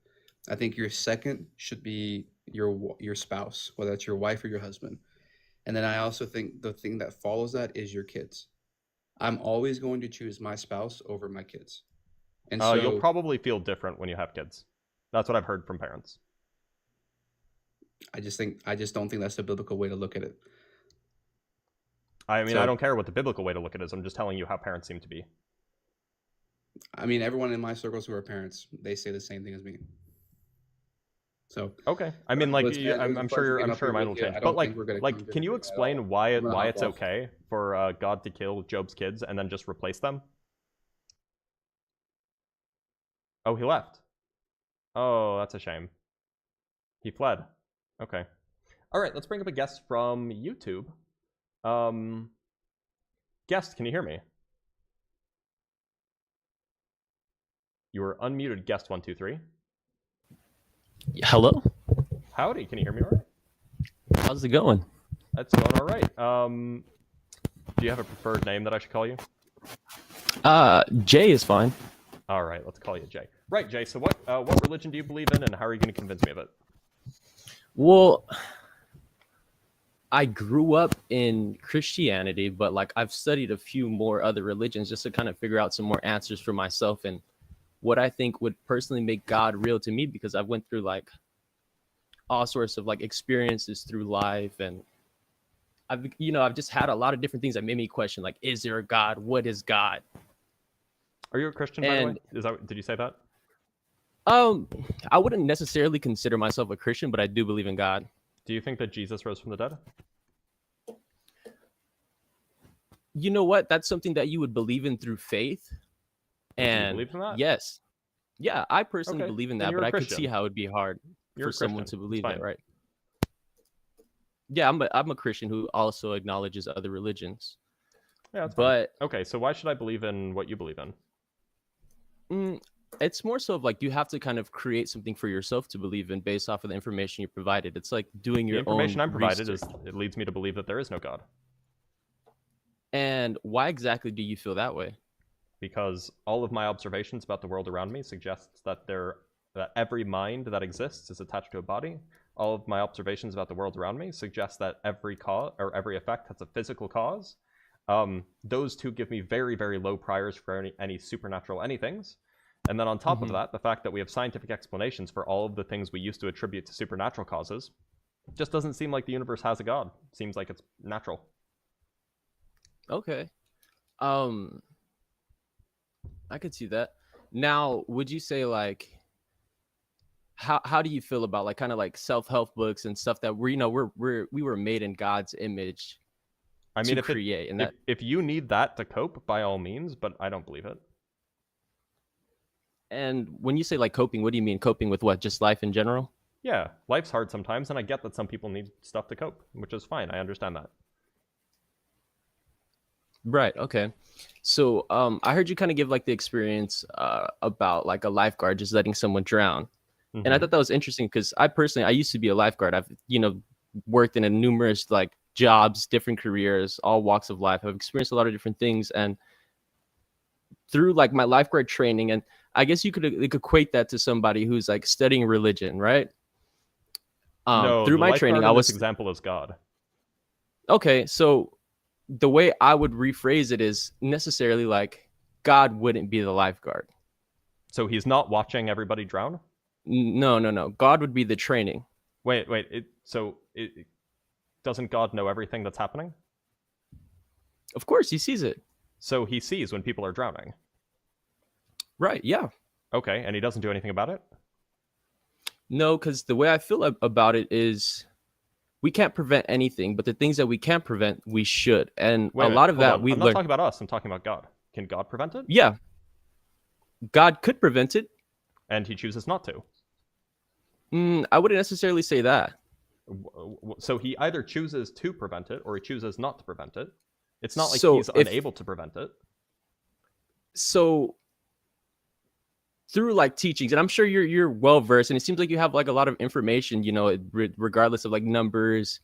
C: I think your second should be your spouse, whether it's your wife or your husband, and then I also think the thing that follows that is your kids. I'm always going to choose my spouse over my kids, and so
A: you'll probably feel different when you have kids. That's what I've heard from parents.
C: I just don't think that's the biblical way to look at it.
A: I mean,
C: So-
A: I don't care what the biblical way to look at it is. I'm just telling you how parents seem to be.
C: I mean, everyone in my circles who are parents, they say the same thing as me. So
A: Okay. I mean, like,
C: Well, it's-
A: I'm
C: it's
A: sure
C: fun
A: your
C: to get up
A: mind
C: here
A: will
C: with you.
A: change.
C: I
A: But
C: don't
A: like,
C: think we're gonna
A: like,
C: come
A: can you
C: together at all.
A: explain why
C: I'm gonna
A: why
C: hop
A: it's
C: off.
A: okay for God to kill Job's kids and then just replace them? Oh, he left. Oh, that's a shame. He fled. Okay. All right, let's bring up a guest from YouTube. Guest, can you hear me? You are unmuted, guest 123.
D: Hello?
A: Howdy, can you hear me all right?
D: How's it going?
A: That's going all right. Do you have a preferred name that I should call you?
D: Jay is fine.
A: All right, let's call you Jay. Right, Jay. So what religion do you believe in, and how are you going to convince me of it?
D: Well, I grew up in Christianity, but like I've studied a few more other religions just to kind of figure out some more answers for myself and what I think would personally make God real to me, because I've went through like all sorts of like experiences through life, and I've just had a lot of different things that made me question, like, is there a God? What is God?
A: Are you a Christian, by the way?
D: And-
A: Did you say that?
D: I wouldn't necessarily consider myself a Christian, but I do believe in God.
A: Do you think that Jesus rose from the dead?
D: You know what? That's something that you would believe in through faith.
A: Do you
D: And
A: believe in that?
D: yes, yeah, I personally
A: Okay,
D: believe in
A: then
D: that,
A: you're
D: but
A: a
D: I could see
A: Christian.
D: how it'd be hard
A: You're a
D: for someone
A: Christian.
D: to
A: It's
D: believe
A: fine.
D: that, right? Yeah, I'm a Christian who also acknowledges other religions,
A: Yeah, that's fine.
D: but
A: Okay, so why should I believe in what you believe in?
D: it's more so of like you have to kind of create something for yourself to believe in based off of the information you're provided. It's like doing
A: The
D: your
A: information
D: own
A: I'm provided
D: research.
A: it leads me to believe that there is no God,
D: And why exactly do you feel that way?
A: because all of my observations about the world around me suggests that every mind that exists is attached to a body. All of my observations about the world around me suggest that every cause or every effect has a physical cause. Those two give me very, very low priors for any supernatural anythings. And then on top of that, the fact that we have scientific explanations for all of the things we used to attribute to supernatural causes just doesn't seem like the universe has a god. Seems like it's natural.
D: Okay. I could see that. Now, would you say like how do you feel about like kind of like self-help books and stuff that we were made in God's image
A: I mean,
D: to create, and that
A: if you need that to cope, by all means, but I don't believe it.
D: and when you say like coping, what do you mean coping with what? Just life in general?
A: Yeah, life's hard sometimes, and I get that some people need stuff to cope, which is fine. I understand that.
D: Right. Okay. So I heard you kind of give like the experience about like a lifeguard just letting someone drown. And I
A: Mhm.
D: thought that was interesting because I used to be a lifeguard. I've, worked in a numerous like jobs, different careers, all walks of life. I've experienced a lot of different things. And through like my lifeguard training, and I guess you could equate that to somebody who's like studying religion, right?
A: No,
D: through
A: the
D: my training,
A: lifeguard
D: I
A: in this
D: was
A: example is God.
D: okay. So the way I would rephrase it is necessarily like God wouldn't be the lifeguard.
A: So he's not watching everybody drown?
D: No. God would be the training.
A: Wait. Doesn't God know everything that's happening?
D: Of course, he sees it.
A: So he sees when people are drowning.
D: Right. Yeah.
A: Okay, and he doesn't do anything about it?
D: No, because the way I feel about it is we can't prevent anything, but the things that we can prevent, we should. And
A: Wait,
D: a lot of
A: hold
D: that
A: on.
D: we
A: I'm not
D: learn.
A: talking about us. I'm talking about God. Can God prevent it?
D: Yeah. God could prevent it.
A: And he chooses not to.
D: I wouldn't necessarily say that.
A: So he either chooses to prevent it or he chooses not to prevent it. It's not like
D: So
A: he's unable to prevent it.
D: So through like teachings, and I'm sure you're well versed, and it seems like you have like a lot of information, you know, regardless of like numbers,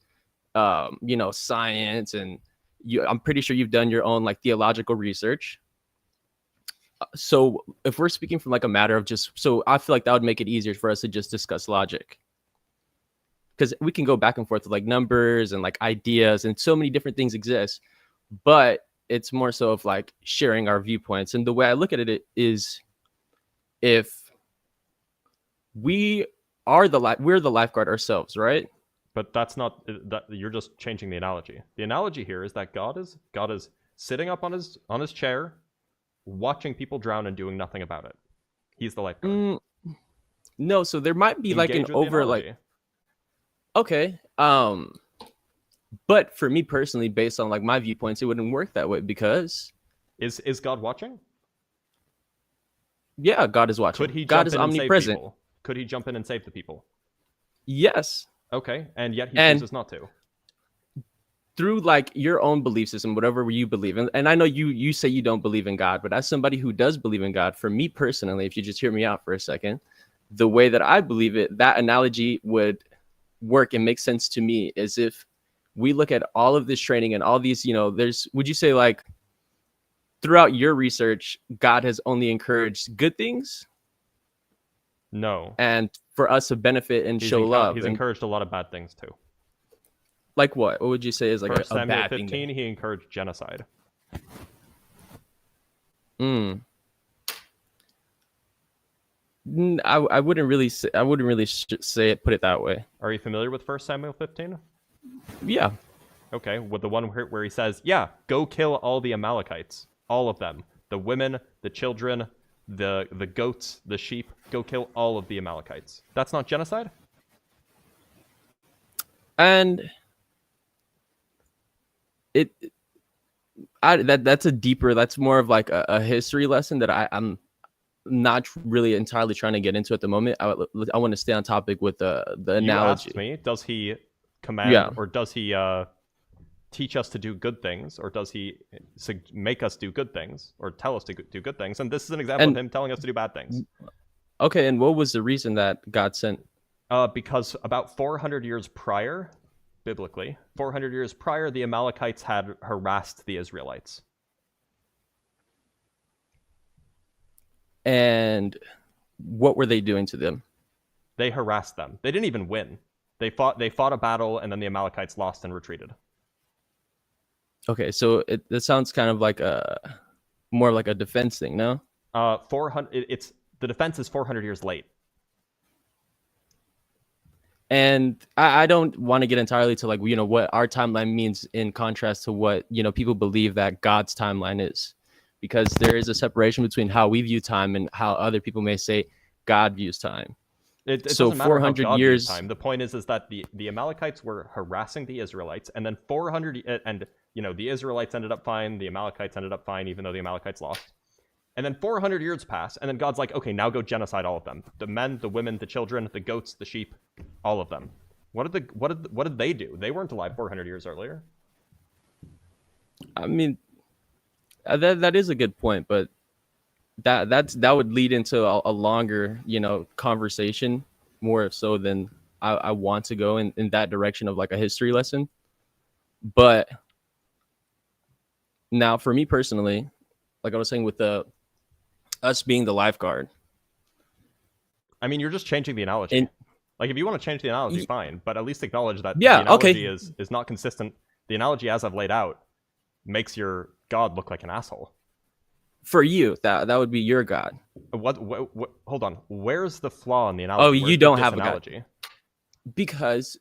D: you know, science, and I'm pretty sure you've done your own like theological research. So if we're speaking from like a matter of just, so I feel like that would make it easier for us to just discuss logic, because we can go back and forth with like numbers and like ideas, and so many different things exist, but it's more so of like sharing our viewpoints. And the way I look at it is, if we're the lifeguard ourselves, right?
A: But that's not that. You're just changing the analogy. The analogy here is that God is sitting up on his chair, watching people drown and doing nothing about it. He's the lifeguard.
D: No, so there might be like
A: Engage
D: an
A: with the
D: over like
A: analogy.
D: okay, but for me personally, based on like my viewpoints, it wouldn't work that way, because
A: Is God watching?
D: yeah, God is watching.
A: Could he
D: God
A: jump
D: is
A: in and save
D: omnipresent.
A: people? Could he jump in and save the people?
D: Yes,
A: Okay, and yet he
D: And-
A: chooses not to.
D: through like your own belief system, whatever you believe in. And I know you say you don't believe in God, but as somebody who does believe in God, for me personally, if you just hear me out for a second, the way that I believe it, that analogy would work and make sense to me, is if we look at all of this training and all these, you know, would you say like throughout your research, God has only encouraged good things
A: No.
D: and for us to benefit and show love?
A: He's
D: And
A: encouraged a lot of bad things too.
D: like what? What would you say is like
A: First
D: a
A: Samuel
D: bad
A: 15,
D: thing?
A: he encouraged genocide.
D: I wouldn't really say, say it, put it that way.
A: Are you familiar with First Samuel 15?
D: Yeah.
A: Okay, with the one where he says, yeah, go kill all the Amalekites. All of them. The women, the children, the goats, the sheep. Go kill all of the Amalekites. That's not genocide?
D: And that's more of like a history lesson that I'm not really entirely trying to get into at the moment. I want to stay on topic with the analogy.
A: You asked me, does he command or does he teach us to do good things, or does he make us do good things, or tell us to do good things? And this is an example of him telling us to do bad things.
D: Okay, and what was the reason that God sent?
A: Because about 400 years prior, biblically, 400 years prior, the Amalekites had harassed the Israelites.
D: And what were they doing to them?
A: They harassed them. They didn't even win. They fought a battle, and then the Amalekites lost and retreated.
D: Okay, so it sounds kind of like more like a defense thing, no?
A: 400. The defense is 400 years late.
D: And I don't want to get entirely to like, you know, what our timeline means in contrast to what, you know, people believe that God's timeline is, because there is a separation between how we view time and how other people may say God views time.
A: It
D: So
A: doesn't matter
D: 400
A: how God
D: years.
A: views time. The point is that the Amalekites were harassing the Israelites, and then 400, and you know, the Israelites ended up fine, the Amalekites ended up fine, even though the Amalekites lost. And then 400 years pass, and then God's like, okay, now go genocide all of them. The men, the women, the children, the goats, the sheep, all of them. What did they do? They weren't alive 400 years earlier.
D: I mean, that is a good point, but that would lead into a longer, you know, conversation, more so than I want to go in that direction of like a history lesson. But now for me personally, like I was saying with us being the lifeguard.
A: I mean, you're just changing the analogy. Like, if you want to change the analogy, fine, but at least acknowledge that
D: Yeah,
A: the analogy
D: okay.
A: is not consistent. The analogy, as I've laid out, makes your God look like an asshole.
D: For you, that would be your God.
A: What? Hold on. Where's the flaw in the analogy?
D: Oh,
A: Where's
D: you
A: the
D: don't have a God.
A: disanalogy?
D: Because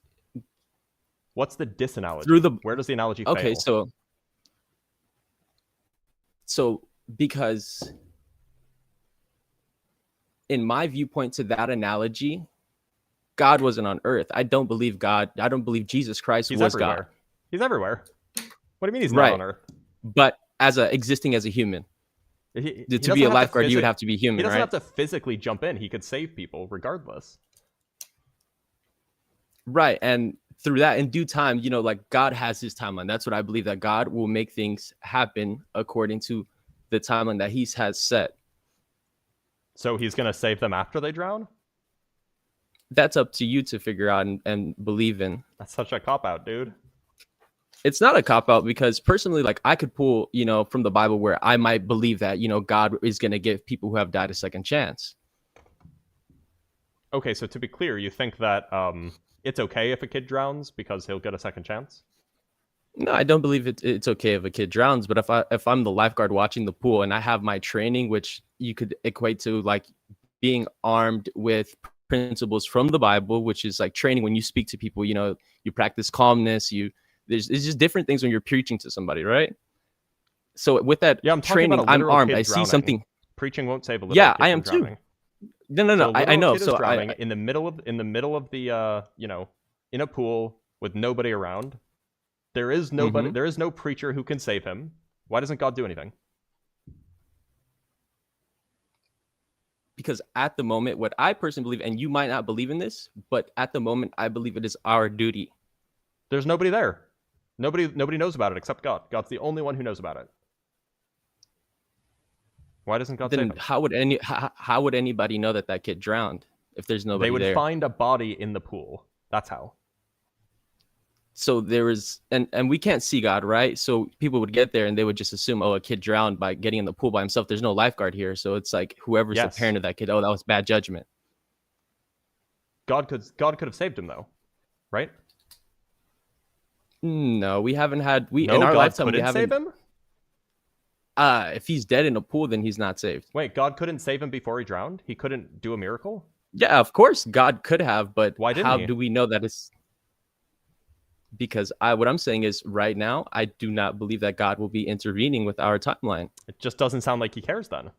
A: What's the disanalogy?
D: through the
A: Where does the analogy fail?
D: okay, so because in my viewpoint to that analogy, God wasn't on earth. I don't believe Jesus Christ
A: He's
D: was
A: everywhere.
D: God.
A: He's everywhere. What do you mean he's
D: Right.
A: not on Earth?
D: But existing as a human.
A: He
D: To be
A: doesn't
D: a
A: have to
D: lifeguard, you would have to be human,
A: He doesn't
D: right?
A: have to physically jump in. He could save people regardless.
D: Right. And through that, in due time, like God has his timeline. That's what I believe, that God will make things happen according to the timeline that he has set.
A: So he's going to save them after they drown?
D: That's up to you to figure out and believe in.
A: That's such a cop-out, dude.
D: It's not a cop-out, because personally, like, I could pull, from the Bible where I might believe that, God is going to give people who have died a second chance.
A: Okay, so to be clear, you think that it's okay if a kid drowns because he'll get a second chance?
D: No, I don't believe it's okay if a kid drowns. But if I'm the lifeguard watching the pool and I have my training, which you could equate to like being armed with principles from the Bible, which is like training when you speak to people, you practice calmness, there's just different things when you're preaching to somebody, right? So with that
A: Yeah, I'm talking
D: training,
A: about a
D: I'm
A: literal
D: armed.
A: kid
D: I see
A: drowning.
D: something.
A: Preaching won't save a little
D: Yeah,
A: kid
D: I
A: from
D: am too.
A: drowning.
D: No,
A: So a
D: I know.
A: kid is
D: So
A: drowning in the middle of the in a pool with nobody around. There is nobody. There is no preacher who can save him. Why doesn't God do anything?
D: because at the moment, what I personally believe, and you might not believe in this, but at the moment, I believe it is our duty.
A: There's nobody there. Nobody knows about it except God. God's the only one who knows about it. Why doesn't God save
D: Then
A: him?
D: how would anybody know that kid drowned if there's nobody
A: They would
D: there?
A: find a body in the pool. That's how.
D: So there is, and we can't see God, right? So people would get there and they would just assume, oh, a kid drowned by getting in the pool by himself. There's no lifeguard here. So it's like whoever's the parent of that kid, oh, that was bad judgment.
A: God could have saved him though, right?
D: No, we haven't had
A: No,
D: in our
A: God
D: lifetime we
A: couldn't
D: haven't.
A: save him?
D: If he's dead in a pool, then he's not saved.
A: Wait, God couldn't save him before he drowned? He couldn't do a miracle?
D: Yeah, of course God could have, but
A: Why didn't
D: how
A: he?
D: do we know that it's because what I'm saying is right now, I do not believe that God will be intervening with our timeline.
A: It just doesn't sound like he cares then.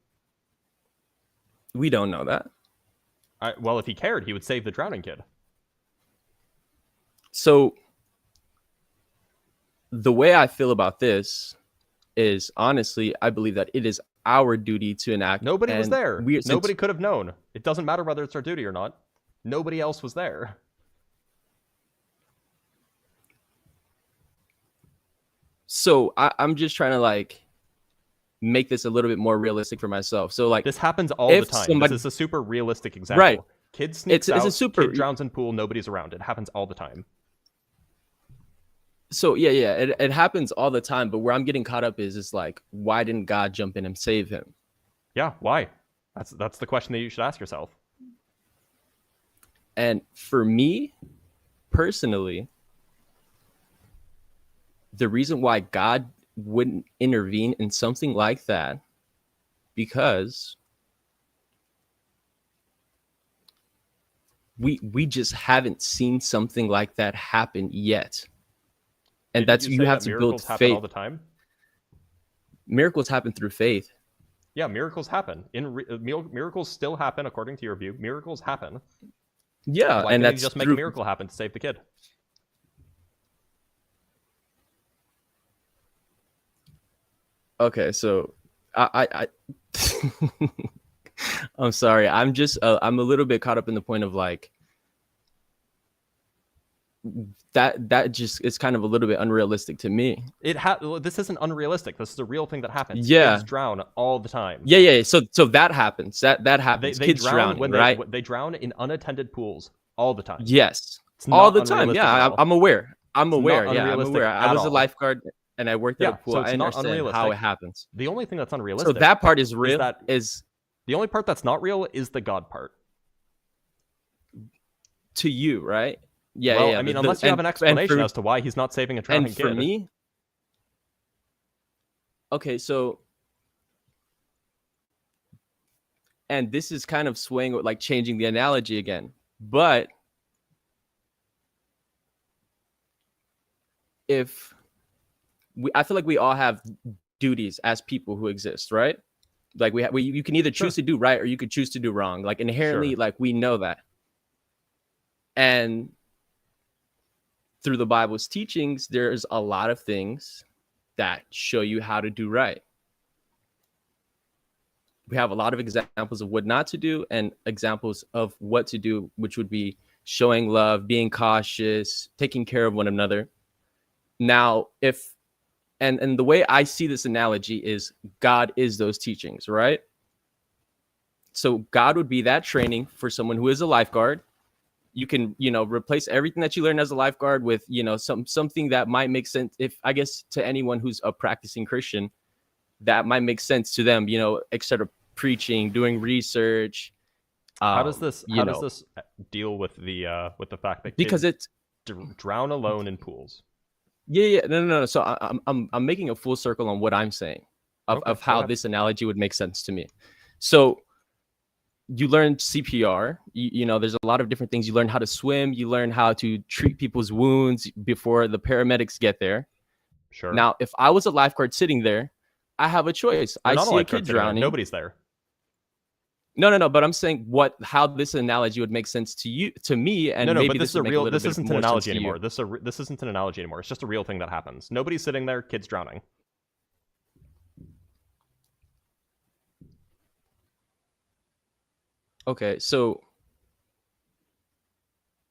D: We don't know that.
A: Well, if he cared, he would save the drowning kid.
D: So the way I feel about this is honestly, I believe that it is our duty to enact.
A: Nobody was
D: and
A: there.
D: since-
A: Nobody could have known. It doesn't matter whether it's our duty or not. Nobody else was there.
D: So I'm just trying to like make this a little bit more realistic for myself. So like
A: This happens all the
D: if
A: time.
D: somebody-
A: This is a super realistic example.
D: Right.
A: Kid sneaks
D: It's
A: out,
D: a super-
A: kid drowns in pool, nobody's around. It happens all the time.
D: So yeah, it happens all the time. But where I'm getting caught up is like, why didn't God jump in and save him?
A: Yeah, why? That's the question that you should ask yourself.
D: And for me, personally, the reason why God wouldn't intervene in something like that, because we just haven't seen something like that happen yet. And
A: Didn't
D: that's
A: you
D: you
A: say
D: have
A: that
D: to
A: miracles
D: build
A: happen
D: faith.
A: all the time.
D: Miracles happen through faith.
A: Yeah, miracles happen. Miracles still happen according to your view. Miracles happen.
D: Yeah,
A: Why
D: and
A: can't
D: that's
A: you just make
D: through,
A: a miracle happen to save the kid?
D: Okay, so I I'm sorry. I'm just I'm a little bit caught up in the point of like that just is kind of a little bit unrealistic to me.
A: This isn't unrealistic. This is a real thing that happens.
D: Yeah.
A: Kids drown all the time.
D: Yeah. So that happens. That happens.
A: They
D: Kids
A: drown
D: drowning,
A: when
D: right?
A: they drown in unattended pools all the time.
D: Yes,
A: It's
D: all
A: not
D: the time.
A: unrealistic
D: Yeah,
A: at all.
D: I'm aware. I'm
A: It's
D: aware.
A: not
D: Yeah, I'm
A: unrealistic
D: aware. I
A: at
D: was a
A: all.
D: lifeguard and I worked at
A: Yeah,
D: a pool.
A: so
D: I
A: it's not
D: understand how
A: unrealistic.
D: it happens.
A: The only thing that's unrealistic.
D: So that part is real.
A: The only part that's not real is the God part.
D: to you, right? Yeah,
A: Well,
D: yeah.
A: I mean, unless you have an explanation as to why he's not saving a drowning
D: and for
A: kid.
D: me, okay, so and this is kind of swaying with like changing the analogy again, but if I feel like we all have duties as people who exist, right? Like you can either choose to do right or you could choose to do wrong. Like inherently, like we know that. And through the Bible's teachings, there's a lot of things that show you how to do right. We have a lot of examples of what not to do and examples of what to do, which would be showing love, being cautious, taking care of one another. Now, if and the way I see this analogy is God is those teachings, right? So God would be that training for someone who is a lifeguard. You can, replace everything that you learned as a lifeguard with, something that might make sense. If I guess to anyone who's a practicing Christian, that might make sense to them, instead of preaching, doing research.
A: How does this deal with the fact that
D: because
A: kids drown alone in pools?
D: Yeah, no. So I'm making a full circle on what I'm saying of how this analogy would make sense to me. So you learn CPR. There's a lot of different things. You learn how to swim. You learn how to treat people's wounds before the paramedics get there.
A: Sure.
D: Now, if I was a lifeguard sitting there, I have a choice. I see a kid drowning.
A: Nobody's there.
D: No. But I'm saying how this analogy would make sense to me, and maybe
A: but
D: this is a real.
A: This isn't an analogy anymore. This isn't an analogy anymore. It's just a real thing that happens. Nobody's sitting there. Kids drowning.
D: Okay, so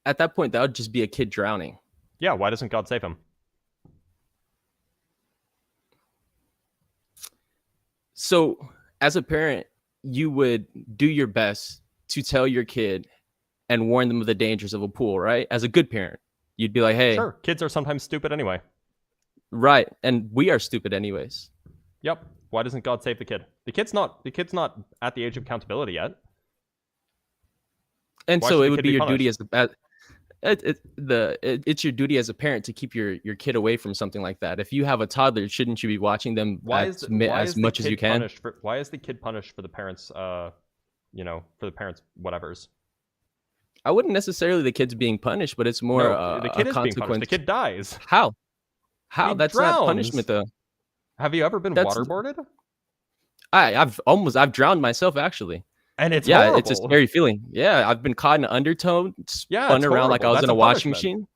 D: at that point, that would just be a kid drowning.
A: Yeah. Why doesn't God save him?
D: So, as a parent, you would do your best to tell your kid and warn them of the dangers of a pool, right? As a good parent, you'd be like, hey.
A: Sure, kids are sometimes stupid anyway.
D: Right, and we are stupid anyways.
A: Yep. Why doesn't God save the kid? The kid's not at the age of accountability yet.
D: And so it would be your duty it's your duty as a parent to keep your kid away from something like that. If you have a toddler, shouldn't you be watching them as much as you can?
A: Why is the kid punished for the parents, for the parents' whatevers?
D: I wouldn't necessarily the kid's being punished, but it's more
A: the kid
D: a
A: is
D: consequence.
A: Being punished. The kid dies.
D: How? That's
A: drowns.
D: Not punishment, though.
A: Have you ever been waterboarded?
D: I've drowned myself, actually.
A: And it's horrible.
D: It's a scary feeling. Yeah, I've been caught in an undertow, spun around like I was in a washing machine.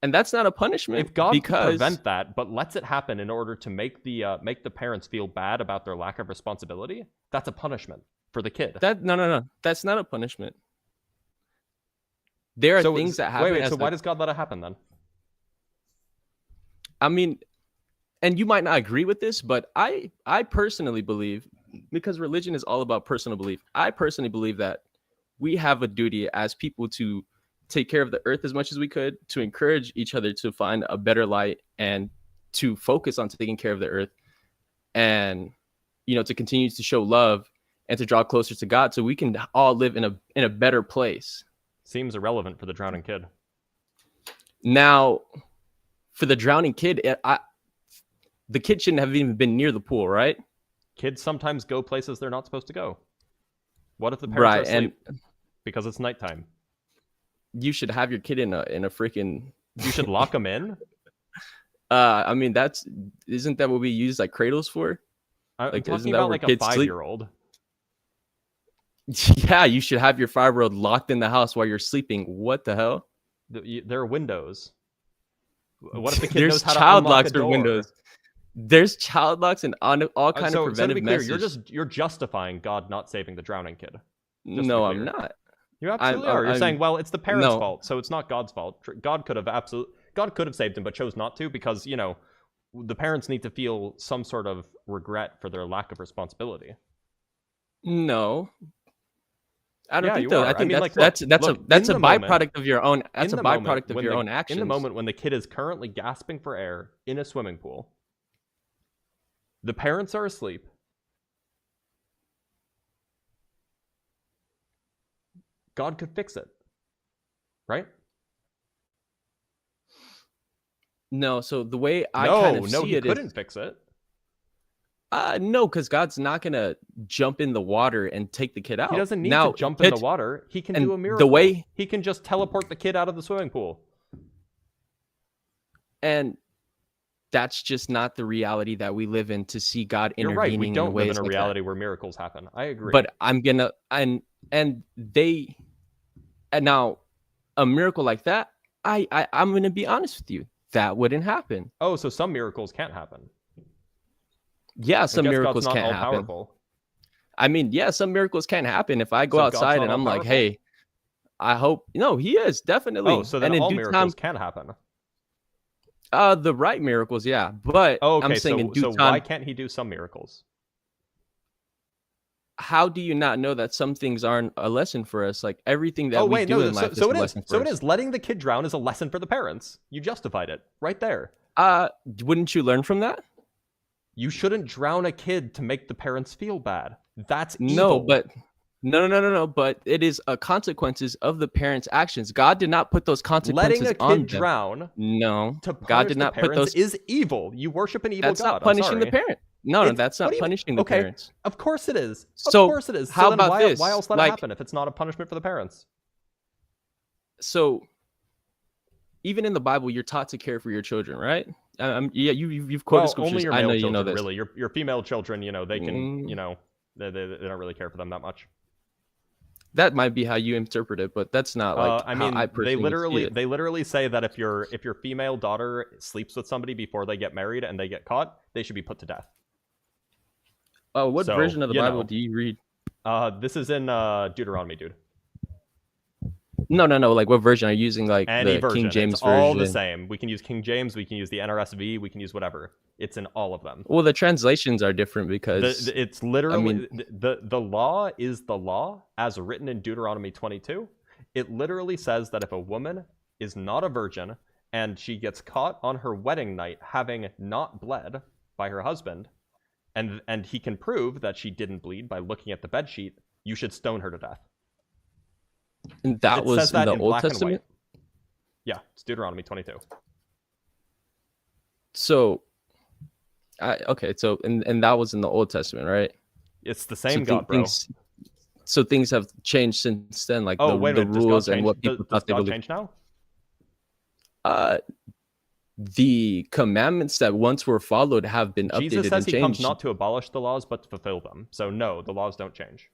D: And that's not a punishment.
A: If God could prevent that, but lets it happen in order to make the parents feel bad about their lack of responsibility, that's a punishment for the kid.
D: No. That's not a punishment. There are things that happen.
A: Wait, so why does God let it happen then?
D: I mean, and you might not agree with this, but I personally believe, because religion is all about personal belief, I personally believe that we have a duty as people to take care of the earth as much as we could, to encourage each other to find a better light and to focus on taking care of the earth, and to continue to show love and to draw closer to God so we can all live in a better place.
A: Seems irrelevant for the drowning kid.
D: Now, for the drowning kid, the kid shouldn't have even been near the pool, right?
A: Kids sometimes go places they're not supposed to go. What if the parents are asleep because it's nighttime?
D: You should have your kid in a freaking.
A: You should lock them in.
D: I mean, isn't that what we use like cradles for?
A: I'm talking about like a 5-year-old.
D: Yeah, you should have your 5-year-old locked in the house while you're sleeping. What the hell?
A: There are windows. What if the kid
D: There's
A: knows how
D: child
A: to
D: locks
A: for
D: windows? There's child locks and all kind of preventive measures.
A: You're justifying God not saving the drowning kid.
D: No, I'm not.
A: You absolutely are. You're saying, well, it's the parents' fault, so it's not God's fault. God could have saved him, but chose not to because the parents need to feel some sort of regret for their lack of responsibility.
D: No, I don't think so.
A: I
D: think
A: mean,
D: that's a byproduct of your own. That's a byproduct of your own actions.
A: In the moment when the kid is currently gasping for air in a swimming pool, the parents are asleep. God could fix it. right?
D: No, so the way I kind of
A: No,
D: see
A: he
D: it is,
A: couldn't fix it.
D: no, because God's not gonna jump in the water and take the kid out.
A: He doesn't need
D: Now,
A: to jump in the water. He can
D: and
A: do a
D: the
A: miracle.
D: way-
A: He can just teleport the kid out of the swimming pool.
D: And that's just not the reality that we live in, to see God
A: You're
D: intervening
A: right. We
D: in
A: don't live
D: ways
A: in a
D: like
A: reality where miracles happen. I agree.
D: that. But I'm gonna and now a miracle like that, I'm gonna be honest with you, that wouldn't happen.
A: oh, so some miracles can't happen.
D: Yeah, some
A: I guess
D: miracles
A: God's not
D: can't
A: all
D: happen.
A: powerful.
D: I mean, yeah, some miracles can happen. If I go
A: So God's
D: outside
A: not
D: and I'm like,
A: all-powerful?
D: hey, I hope no, he is definitely.
A: Oh, so then
D: and in
A: all
D: due
A: miracles
D: time,
A: can happen.
D: the right miracles, yeah. But
A: Oh, okay.
D: I'm saying in due
A: So
D: time,
A: why can't he do some miracles?
D: how do you not know that some things aren't a lesson for us? Like everything that
A: Oh
D: we
A: wait,
D: do
A: no.
D: in life
A: So
D: is a
A: it is.
D: lesson
A: So
D: for
A: it
D: us.
A: is. Letting the kid drown is a lesson for the parents. You justified it right there.
D: Wouldn't you learn from that?
A: You shouldn't drown a kid to make the parents feel bad. That's
D: No,
A: evil.
D: but no. But it is consequences of the parents' actions. God did not put those consequences
A: letting a
D: on
A: kid
D: them.
A: drown
D: No,
A: to punish
D: God did
A: the
D: not put
A: parents
D: those.
A: is evil. You worship an evil
D: That's
A: God.
D: not punishing
A: I'm
D: the
A: sorry.
D: parent. No,
A: It's-
D: that's
A: what
D: not
A: do you mean?
D: punishing the
A: Okay,
D: parents.
A: of course it is.
D: So,
A: of course it is.
D: how
A: then
D: about
A: why,
D: this?
A: why else let
D: Like-
A: it happen if it's not a punishment for the parents?
D: So, even in the Bible, you're taught to care for your children, right? Yeah, you've quoted
A: Well,
D: scriptures.
A: only your
D: I
A: male
D: know
A: children,
D: you know this.
A: really. Your female children, they can,
D: Mm.
A: they don't really care for them that much.
D: That might be how you interpret it, but that's not like
A: I
D: how
A: mean,
D: I
A: they
D: personally see it.
A: literally say that if your female daughter sleeps with somebody before they get married and they get caught, they should be put to death.
D: Oh, what
A: So,
D: version of the
A: you
D: Bible
A: know.
D: do you read?
A: This is in Deuteronomy, dude.
D: No. Like, what version are you using? Like
A: Any
D: the
A: version,
D: King James
A: it's all the
D: version?
A: same. We can use King James, we can use the NRSV, we can use whatever. It's in all of them.
D: Well, the translations are different because
A: It's literally
D: mean-
A: the law is the law as written in Deuteronomy 22. It literally says that if a woman is not a virgin and she gets caught on her wedding night having not bled by her husband, and he can prove that she didn't bleed by looking at the bed sheet, you should stone her to death.
D: and that
A: It
D: was
A: says that
D: in the
A: in
D: Old
A: black and
D: Testament.
A: white. Yeah, it's Deuteronomy 22.
D: So, okay, so and that was in the Old Testament, right?
A: It's the
D: So
A: same God, bro.
D: things have changed since then, like
A: Oh, wait a
D: the
A: minute. Does God
D: rules and
A: change?
D: what people
A: Does
D: thought they
A: God
D: believed.
A: change now?
D: The commandments that once were followed have been updated
A: Jesus says
D: and
A: he comes
D: changed.
A: not to abolish the laws, but to fulfill them. So no, the laws don't change.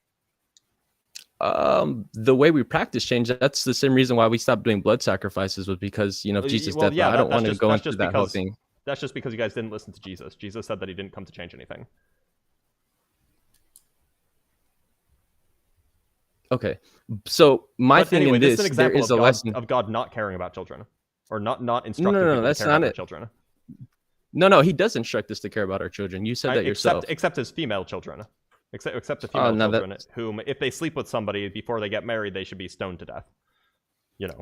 D: The way we practice changed. That's the same reason why we stopped doing blood sacrifices, was because of Jesus'
A: Well,
D: death.
A: yeah,
D: I don't
A: that's
D: want to
A: just-
D: go
A: that's
D: into
A: just
D: that whole
A: because-
D: thing.
A: That's just because you guys didn't listen to Jesus. Jesus said that he didn't come to change anything.
D: Okay, so my
A: But
D: thing
A: anyway,
D: in
A: this is
D: this,
A: an
D: there
A: example
D: is
A: of
D: a lesson.
A: God not caring about children, or not instructing
D: no,
A: people
D: that's
A: to care
D: not
A: about their
D: it.
A: children.
D: No, he does instruct us to care about our children. You said that yourself.
A: Except his female children. Except the
D: Oh,
A: female
D: no,
A: children, whom, if they sleep with somebody before they get married, they should be stoned to death.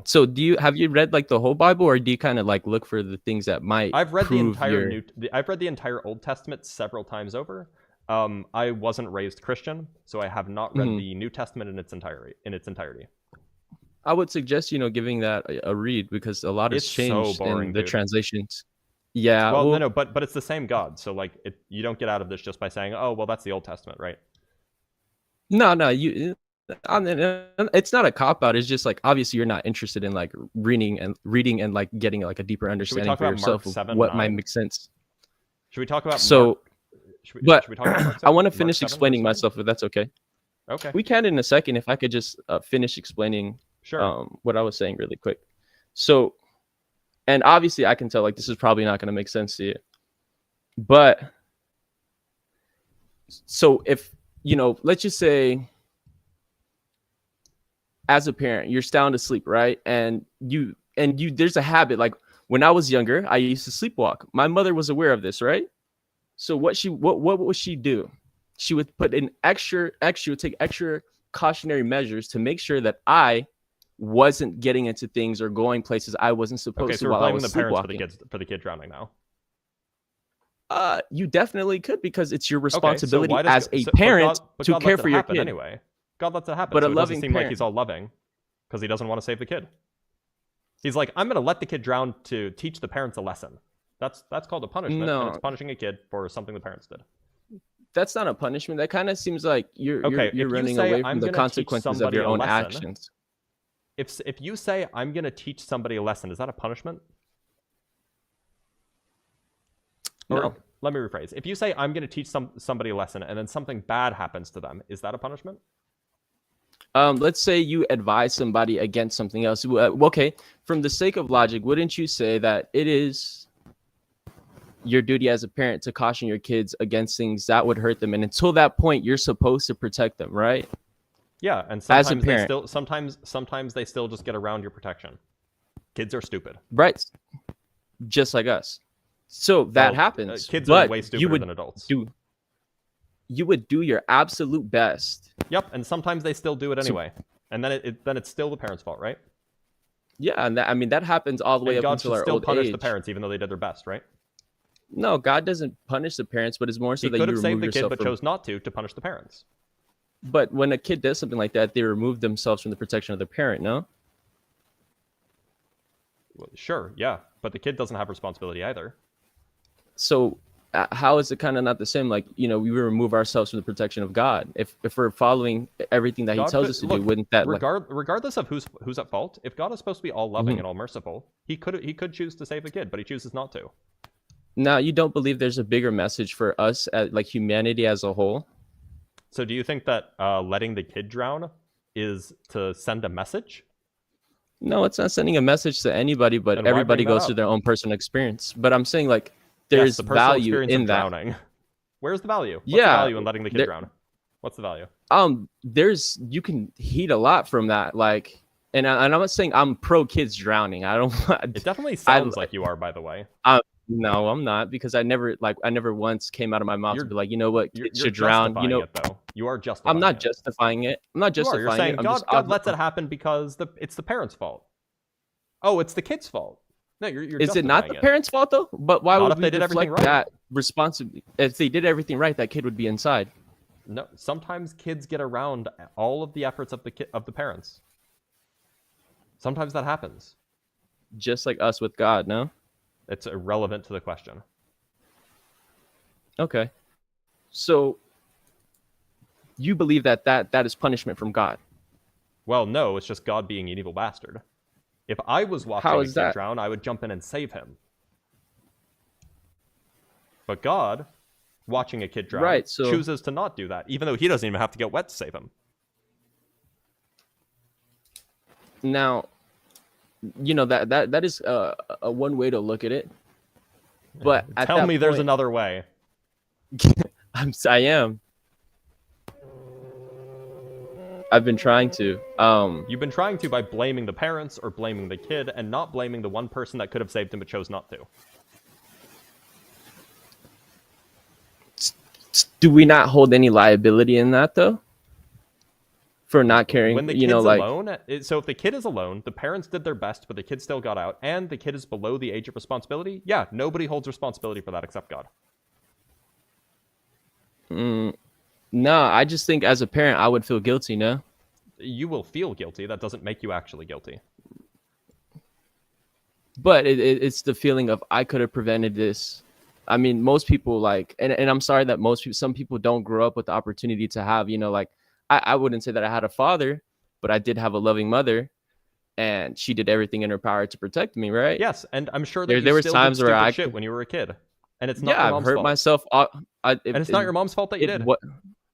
D: So have you read like the whole Bible, or do you kind of like look for the things that might
A: I've read the
D: prove
A: entire
D: your...
A: I've read the entire Old Testament several times over. I wasn't raised Christian, so I have not read the New Testament in its entirety.
D: I would suggest giving that a read, because a lot has
A: It's so
D: changed
A: boring,
D: in the
A: dude.
D: translations. Yeah.
A: Well, no, but it's the same God, so like you don't get out of this just by saying, oh, well, that's the Old Testament, right?
D: No, it's not a cop out. It's just like, obviously you're not interested in like reading and like getting like a deeper understanding
A: talk
D: for
A: about
D: yourself
A: Mark
D: of
A: 7,
D: what
A: 9?
D: might make sense.
A: Should we talk about
D: So,
A: Mark? Should we talk about Mark
D: I want to
A: 7,
D: finish
A: verse
D: explaining
A: 7?
D: myself, if that's okay.
A: Okay,
D: We can in a second, if I could just finish explaining
A: sure.
D: what I was saying really quick. So, and obviously I can tell like this is probably not going to make sense to you, but so if let's just say, as a parent, you're sound asleep, right? And you there's a habit, like when I was younger, I used to sleepwalk. My mother was aware of this, right? So what would she do? She would put in she would take extra cautionary measures to make sure that I wasn't getting into things or going places I wasn't supposed
A: Okay, so
D: to
A: we're
D: while I
A: blaming
D: was
A: the parents
D: sleepwalking.
A: for the kid drowning now.
D: You definitely could, because it's your
A: Okay, so
D: responsibility
A: why does
D: as a
A: but
D: parent
A: but
D: to
A: God
D: care
A: lets it
D: for your
A: happen
D: kid.
A: anyway. God lets it happen,
D: But
A: so
D: a
A: it
D: loving
A: doesn't seem like
D: parent-
A: he's all loving because he doesn't want to save the kid. He's like, I'm gonna let the kid drown to teach the parents a lesson. That's called a punishment,
D: No.
A: and it's punishing a kid for something the parents did.
D: That's not a punishment. That kind of seems like you're
A: Okay, if you
D: running
A: say,
D: away
A: "I'm
D: from the
A: gonna teach
D: consequences of
A: somebody
D: your
A: a
D: own
A: lesson,"
D: actions.
A: If you say, I'm gonna teach somebody a lesson, is that a punishment? Or,
D: No.
A: let me rephrase. If you say, I'm gonna teach somebody a lesson, and then something bad happens to them, is that a punishment?
D: Let's say you advise somebody against something else. Okay, from the sake of logic, wouldn't you say that it is your duty as a parent to caution your kids against things that would hurt them, and until that point, you're supposed to protect them, right?
A: Yeah, and
D: As a
A: sometimes they
D: parent.
A: still sometimes they still just get around your protection. Kids are stupid.
D: Right, just like us. So that
A: Well,
D: happens.
A: Kids
D: but
A: are way
D: you
A: stupider
D: would
A: than adults.
D: you would do your absolute best.
A: Yep, and sometimes they still do it anyway, and then it's still the parents' fault, right?
D: Yeah, and that happens all the way
A: And
D: up
A: God
D: until
A: should
D: our
A: still
D: old
A: punish
D: age.
A: the parents, even though they did their best, right?
D: No, God doesn't punish the parents, but it's more so
A: He
D: that
A: could
D: you
A: have saved
D: remove
A: the kid,
D: yourself
A: but
D: from.
A: chose not to punish the parents.
D: But when a kid does something like that, they remove themselves from the protection of the parent. No.
A: Well, sure, yeah, but the kid doesn't have responsibility either.
D: So how is it kind of not the same? Like, we remove ourselves from the protection of God. If we're following everything that He
A: God
D: tells
A: could-
D: us to
A: look,
D: do, wouldn't that
A: regardless of who's at fault, if God is supposed to be all loving
D: Mhm.
A: and all merciful, he could choose to save the kid, but he chooses not to.
D: now you don't believe there's a bigger message for us, like humanity as a whole?
A: So do you think that letting the kid drown is to send a message?
D: No, it's not sending a message to anybody, but
A: Then why
D: everybody
A: bring that
D: goes through
A: up?
D: their own personal experience. But I'm saying, like,
A: Yes,
D: there's
A: the personal
D: value
A: experience
D: in
A: of
D: that.
A: drowning. Where's the value? What's
D: Yeah,
A: the value in letting the kid
D: there-
A: drown? What's the value?
D: You can heat a lot from that, like, and I'm not saying I'm pro kids drowning. I don't.
A: It definitely sounds like you are, by the way.
D: No, I'm not, because I never once came out of my mouth to
A: You're-
D: be like, you know what,
A: You're
D: kids should drown.
A: justifying it, though. You are justifying
D: I'm not
A: it.
D: justifying it. I'm not
A: You are. You're
D: justifying
A: saying
D: it. I'm
A: God,
D: just
A: God lets it happen because it's the parents' fault. Oh, it's the kid's fault. No, you're
D: Is it not the
A: justifying it.
D: parents' fault though? But why
A: Not
D: would
A: if
D: we
A: they did everything
D: reflect
A: right.
D: that responsibility? If they did everything right, that kid would be inside.
A: No, sometimes kids get around all of the efforts of the parents. Sometimes that happens.
D: Just like us with God, no?
A: It's irrelevant to the question.
D: Okay. So you believe that is punishment from God?
A: Well, no, it's just God being an evil bastard. If I was watching
D: How
A: a
D: is
A: kid
D: that?
A: drown, I would jump in and save him. But God, watching a kid drown,
D: Right, so-
A: chooses to not do that, even though he doesn't even have to get wet to save him.
D: Now, that is a one way to look at it. But at
A: Tell
D: that
A: me there's
D: point-
A: another way.
D: I am. I've been trying to.
A: You've been trying to by blaming the parents or blaming the kid and not blaming the one person that could have saved him but chose not to.
D: Do we not hold any liability in that though? For not caring,
A: When the kid's alone, so if the kid is alone, the parents did their best, but the kid still got out, and the kid is below the age of responsibility, yeah, nobody holds responsibility for that except God.
D: No, I just think as a parent, I would feel guilty. No,
A: You will feel guilty. That doesn't make you actually guilty.
D: but it's the feeling of I could have prevented this. I mean, most people and I'm sorry that some people don't grow up with the opportunity to have, I wouldn't say that I had a father, but I did have a loving mother, and she did everything in her power to protect me, right?
A: Yes, and I'm sure that
D: There
A: you
D: were
A: still
D: times
A: did
D: where
A: stupid
D: I
A: shit
D: could-
A: when you were a kid, and it's not
D: Yeah,
A: your
D: I've
A: mom's
D: hurt
A: fault.
D: myself.
A: And it's not your mom's fault that you did.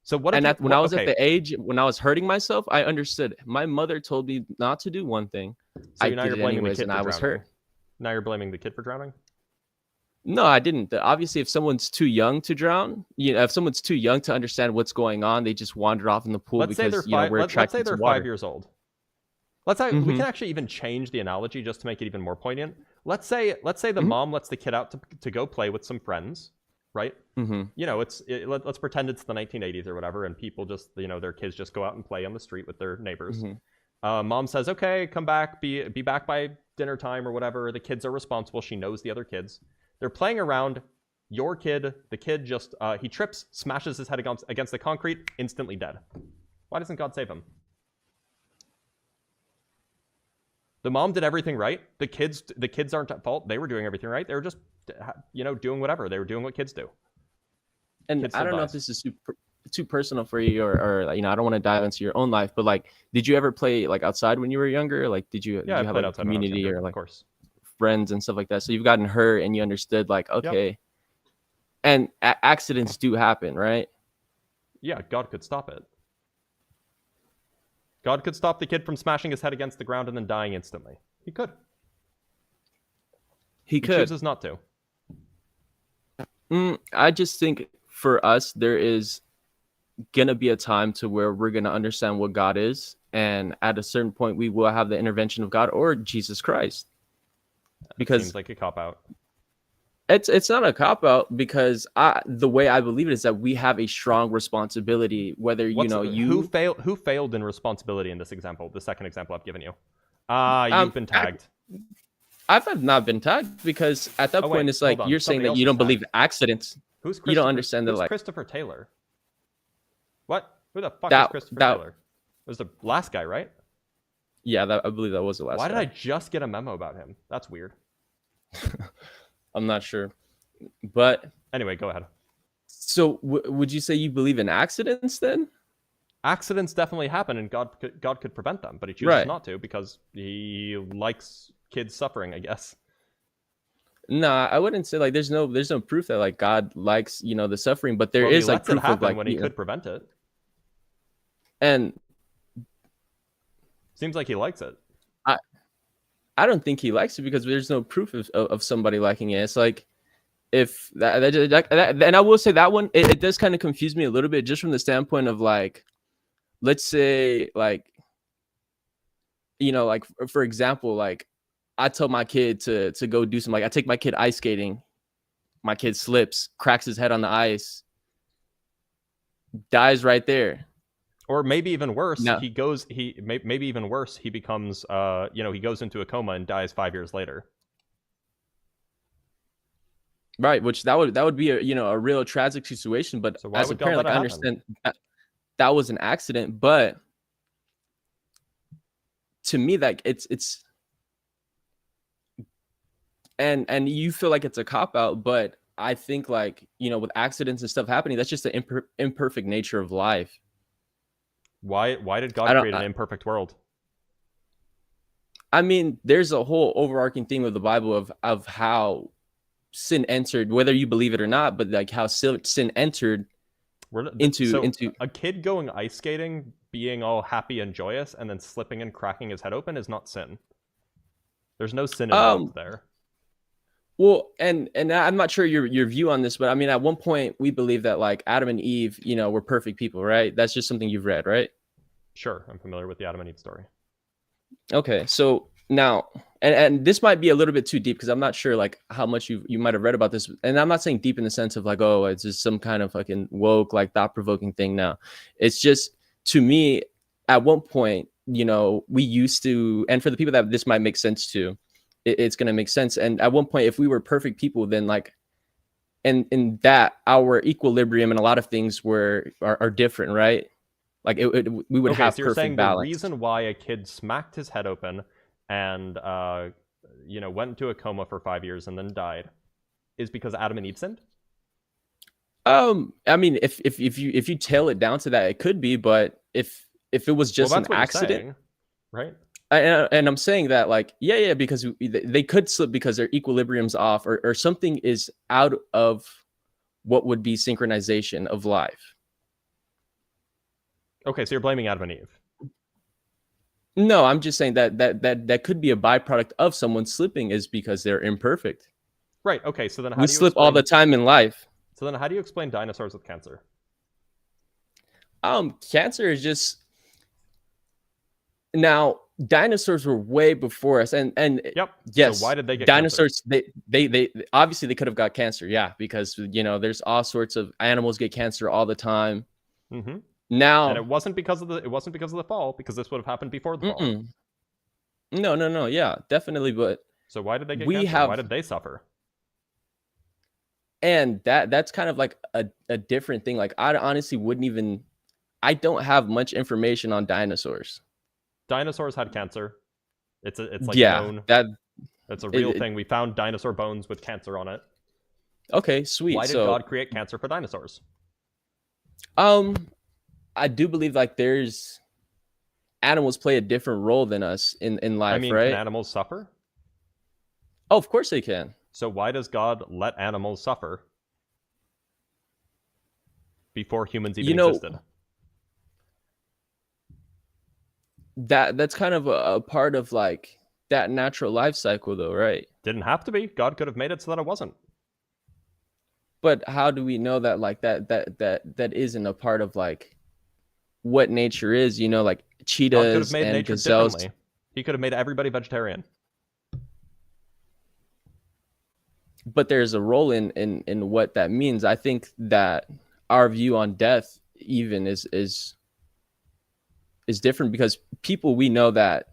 A: So what? If
D: When I was at the age when I was hurting myself, I understood. My mother told me not to do one thing.
A: So
D: I
A: now
D: did
A: you're
D: it
A: blaming
D: anyways,
A: the kid
D: and
A: for
D: I was
A: drowning.
D: hurt.
A: Now you're blaming the kid for drowning.
D: No, I didn't. Obviously, if someone's too young to drown, if someone's too young to understand what's going on, they just wander off in the pool
A: Let's say they're
D: because
A: five.
D: we're
A: Let's say
D: attracted
A: they're
D: to water.
A: 5 years old. Let's say we
D: Mhm.
A: can actually even change the analogy just to make it even more poignant. Let's say the
D: Mhm.
A: mom lets the kid out to go play with some friends, right?
D: Mm-hmm.
A: Let's pretend it's the 1980s or whatever, and people just their kids just go out and play on the street with their neighbors.
D: Mhm.
A: Mom says, "Okay, come back, be back by dinner time or whatever." The kids are responsible. She knows the other kids. They're playing around. Your kid, the kid just he trips, smashes his head against the concrete, instantly dead. Why doesn't God save him? The mom did everything right. The kids aren't at fault. They were doing everything right. They were just, doing whatever. They were doing what kids do.
D: And
A: Kid
D: I
A: still
D: don't know if
A: dies.
D: this is too personal for you, or I don't want to dive into your own life, but like, did you ever play like outside when you were younger? Like, did you
A: Yeah, I
D: have
A: played
D: like a
A: outside when I was
D: community
A: younger,
D: or
A: of
D: like
A: course.
D: friends and stuff like that? So you've gotten hurt and you understood like, okay, and accidents do happen, right?
A: Yeah, God could stop it. God could stop the kid from smashing his head against the ground and then dying instantly. He could.
D: He could.
A: Chooses not to.
D: I just think for us, there is gonna be a time to where we're gonna understand what God is, and at a certain point, we will have the intervention of God or Jesus Christ. Because
A: Seems like a cop out.
D: it's not a cop out, because the way I believe it is that we have a strong responsibility, whether
A: Who failed in responsibility in this example, the second example I've given you. You've been tagged.
D: I've not been tagged, because at that point it's like you're saying that you don't believe accidents. You don't understand that,
A: Who's
D: like
A: Christopher Taylor? What? Who the fuck is Christopher Taylor? It was the last guy, right?
D: Yeah, I believe that was the last.
A: Why
D: guy.
A: did I just get a memo about him? That's weird.
D: I'm not sure, but
A: anyway, go ahead.
D: So would you say you believe in accidents then?
A: Accidents definitely happen, and God could prevent them, but he chooses not to because he likes kids suffering, I guess.
D: No, I wouldn't say like there's no proof that like God likes the suffering, but there is like proof of like
A: when he could prevent it.
D: And
A: seems like he likes it.
D: I don't think he likes it, because there's no proof of somebody liking it. It's like if that and I will say that one it does kind of confuse me a little bit, just from the standpoint of like, let's say like like for example, like I tell my kid to go do something, like I take my kid ice skating, my kid slips, cracks his head on the ice, dies right there.
A: Or maybe even worse, maybe even worse, he becomes he goes into a coma and dies 5 years later.
D: Right, which that would be a real tragic situation. But
A: so as a
D: parent, like, I understand that was an accident, but to me, like it's and you feel like it's a cop out, but I think like with accidents and stuff happening, that's just the imperfect nature of life.
A: Why did God create an imperfect world?
D: I mean, there's a whole overarching theme of the Bible of how sin entered, whether you believe it or not, but like how sin entered into
A: a kid going ice skating, being all happy and joyous, and then slipping and cracking his head open is not sin. There's no sin involved there.
D: Well, and I'm not sure your view on this, but I mean, at one point we believe that like Adam and Eve, were perfect people, right? That's just something you've read, right?
A: Sure, I'm familiar with the Adam and Eve story.
D: Okay, so now, and this might be a little bit too deep, because I'm not sure like how much you might have read about this, and I'm not saying deep in the sense of like, oh, it's just some kind of fucking woke, like thought-provoking thing. Now, it's just, to me, at one point, we used to, and for the people that this might make sense to, it's going to make sense. And at one point, if we were perfect people, then like, and in that our equilibrium and a lot of things are different, right? Like we would have
A: so you're
D: perfect
A: saying
D: balance.
A: The reason why a kid smacked his head open and went into a coma for 5 years and then died is because Adam and Eve sinned?
D: I mean, if you tail it down to that, it could be, but if it was just an accident,
A: saying, right?
D: And I'm saying that like, yeah, because they could slip because their equilibrium's off, or something is out of what would be synchronization of life.
A: Okay, so you're blaming Adam and Eve.
D: No, I'm just saying that could be a byproduct of someone slipping, is because they're imperfect.
A: Right. Okay. So then
D: we slip all the time in life.
A: So then how do you explain dinosaurs with cancer?
D: Cancer is just, now dinosaurs were way before us, and
A: yep.
D: Yes.
A: So why did they get
D: dinosaurs?
A: Cancer?
D: They obviously they could have got cancer. Yeah, because there's all sorts of animals get cancer all the time.
A: Mm-hmm.
D: Now,
A: and it wasn't because of the fall, because this would have happened before the fall.
D: No. Yeah, definitely. But
A: so why did they get cancer? Why did they suffer?
D: And that's kind of like a different thing. Like I honestly wouldn't even. I don't have much information on dinosaurs.
A: Dinosaurs had cancer. It's like
D: Yeah,
A: known.
D: that
A: It's a
D: it,
A: real
D: it-
A: thing. We found dinosaur bones with cancer on it.
D: okay, sweet.
A: Why did
D: So
A: God create cancer for dinosaurs?
D: I do believe like there's animals play a different role than us in life,
A: I mean, can
D: right?
A: animals suffer?
D: Oh, of course they can.
A: So why does God let animals suffer before humans even
D: You know,
A: existed?
D: that's kind of a part of like that natural life cycle though, right?
A: Didn't have to be. God could have made it so that it wasn't.
D: But how do we know that like that isn't a part of like what nature is, you know, like
A: God could have
D: cheetahs
A: made
D: and
A: nature
D: gazelles?
A: differently. He could have made everybody vegetarian.
D: But there's a role in what that means. I think that our view on death even is different because people, we know that